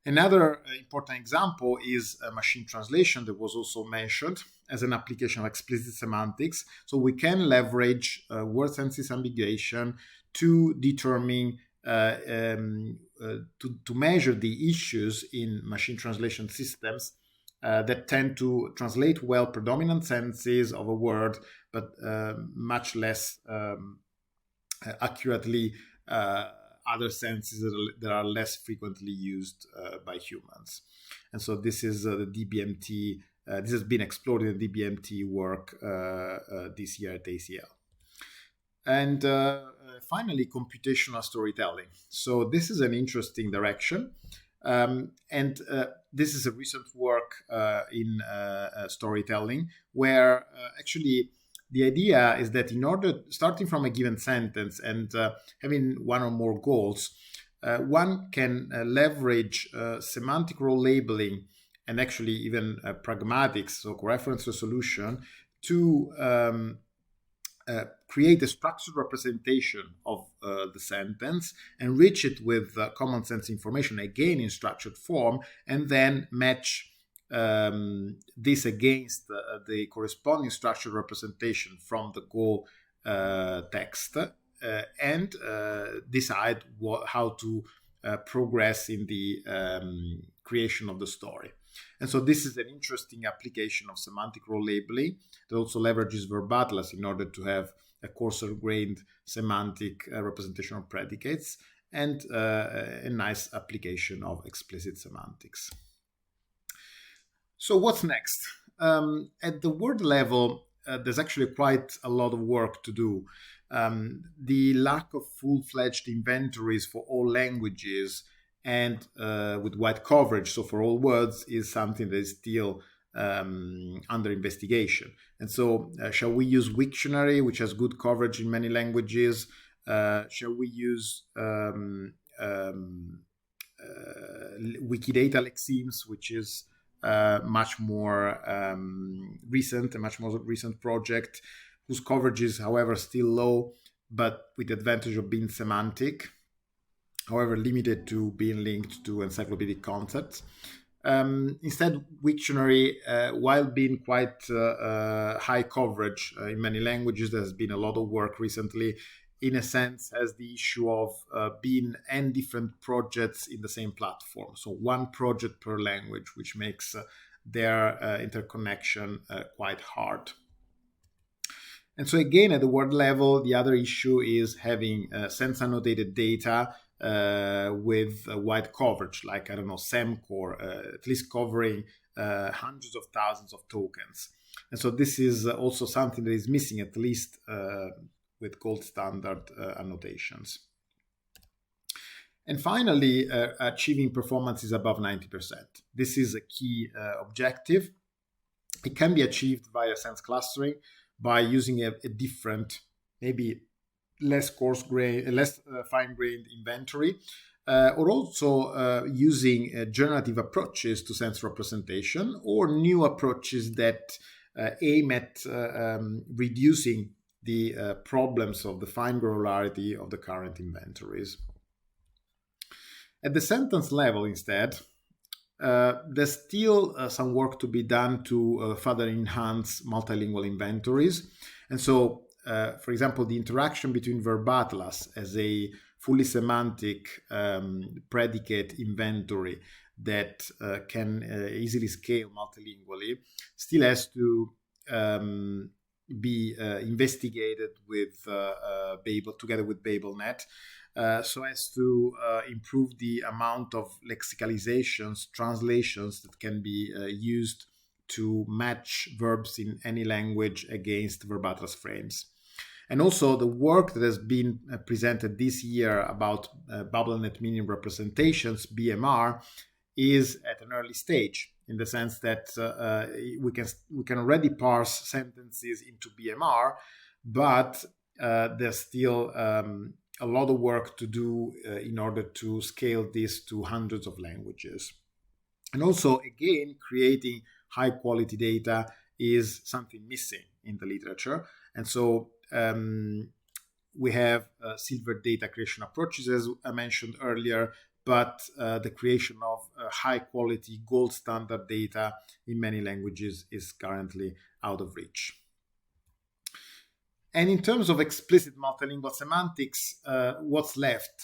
A: Another important example is machine translation that was also mentioned as an application of explicit semantics. So we can leverage word sense disambiguation to determine to measure the issues in machine translation systems that tend to translate well predominant senses of a word, but much less accurately other senses that are less frequently used by humans. And so this is the DBMT. This has been explored in the DBMT work this year at AACL. And finally, computational storytelling. So this is an interesting direction. And this is a recent work in storytelling where actually the idea is that in order, starting from a given sentence and having one or more goals, one can leverage semantic role labeling and actually even pragmatics, so reference resolution, to create a structured representation of the sentence, enrich it with common sense information, again in structured form, and then match this against the corresponding structured representation from the goal text, and decide how to progress in the creation of the story. And so this is an interesting application of semantic role labeling that also leverages verb atlas in order to have a coarser-grained semantic representation of predicates, and a nice application of explicit semantics. So what's next? At the word level, there's actually quite a lot of work to do. The lack of full-fledged inventories for all languages and with wide coverage, so for all words, is something that is still under investigation. And so shall we use Wiktionary, which has good coverage in many languages? Shall we use Wikidata Lexims, which is much more recent, a much more recent project, whose coverage is, however, still low, but with the advantage of being semantic, however limited to being linked to encyclopedic concepts. Instead, Wiktionary, while being quite high coverage in many languages, there has been a lot of work recently, in a sense, has the issue of being n different projects in the same platform. So one project per language, which makes their interconnection quite hard. And so again, at the word level, the other issue is having sense annotated data with wide coverage, like, I don't know, SemCore, at least covering hundreds of thousands of tokens. And so this is also something that is missing, at least with gold standard annotations. And finally, achieving performances above 90%. This is a key objective. It can be achieved via sense clustering by using a different, maybe less coarse-grained, less fine-grained inventory, or also using generative approaches to sense representation, or new approaches that aim at reducing the problems of the fine granularity of the current inventories. At the sentence level, instead, there's still some work to be done to further enhance multilingual inventories. And so, for example, the interaction between verb atlas as a fully semantic predicate inventory that can easily scale multilingually still has to be investigated with Babel, together with BabelNet, so as to improve the amount of lexicalizations, translations that can be used to match verbs in any language against verb atlas frames. And also the work that has been presented this year about BabelNet meaning representations, BMR, is at an early stage, in the sense that we can already parse sentences into BMR, but there's still a lot of work to do in order to scale this to hundreds of languages. And also, again, creating high quality data is something missing in the literature. And so we have silver data creation approaches, as I mentioned earlier, but the creation of high quality gold standard data in many languages is currently out of reach. And in terms of explicit multilingual semantics, what's left?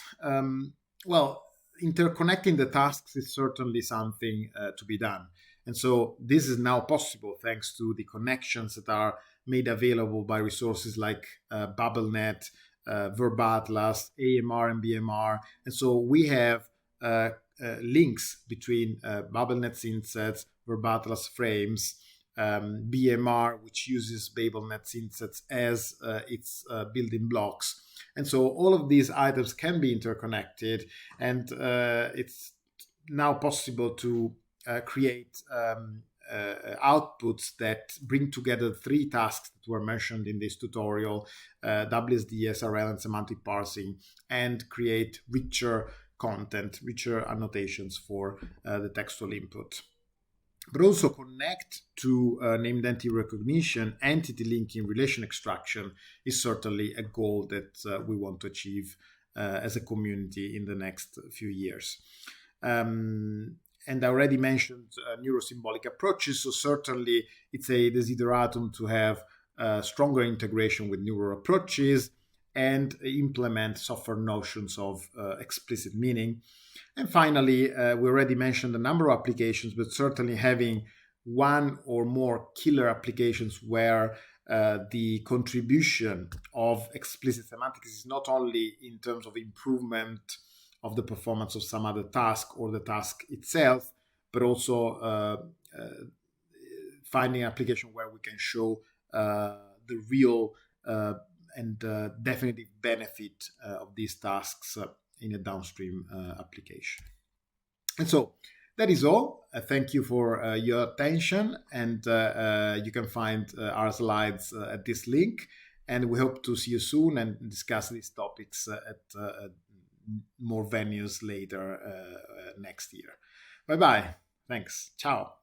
A: Well, interconnecting the tasks is certainly something to be done. And so this is now possible thanks to the connections that are made available by resources like BabbleNet, Verb Atlas, AMR and BMR. And so we have links between BabbleNet synsets, Verb Atlas frames, BMR, which uses BabelNet synsets as its building blocks. And so all of these items can be interconnected, and it's now possible to create outputs that bring together three tasks that were mentioned in this tutorial, WSD, SRL, and semantic parsing, and create richer content, richer annotations for the textual input. But also connect to named entity recognition, entity linking, relation extraction is certainly a goal that we want to achieve as a community in the next few years. And I already mentioned neurosymbolic approaches, so certainly it's a desideratum to have stronger integration with neural approaches and implement softer notions of explicit meaning. And finally, we already mentioned a number of applications, but certainly having one or more killer applications where the contribution of explicit semantics is not only in terms of improvement of the performance of some other task or the task itself, but also finding an application where we can show the real and definitive benefit of these tasks in a downstream application. And so that is all. Thank you for your attention, and you can find our slides at this link, and we hope to see you soon and discuss these topics at more venues later next year. Bye-bye. Thanks. Ciao.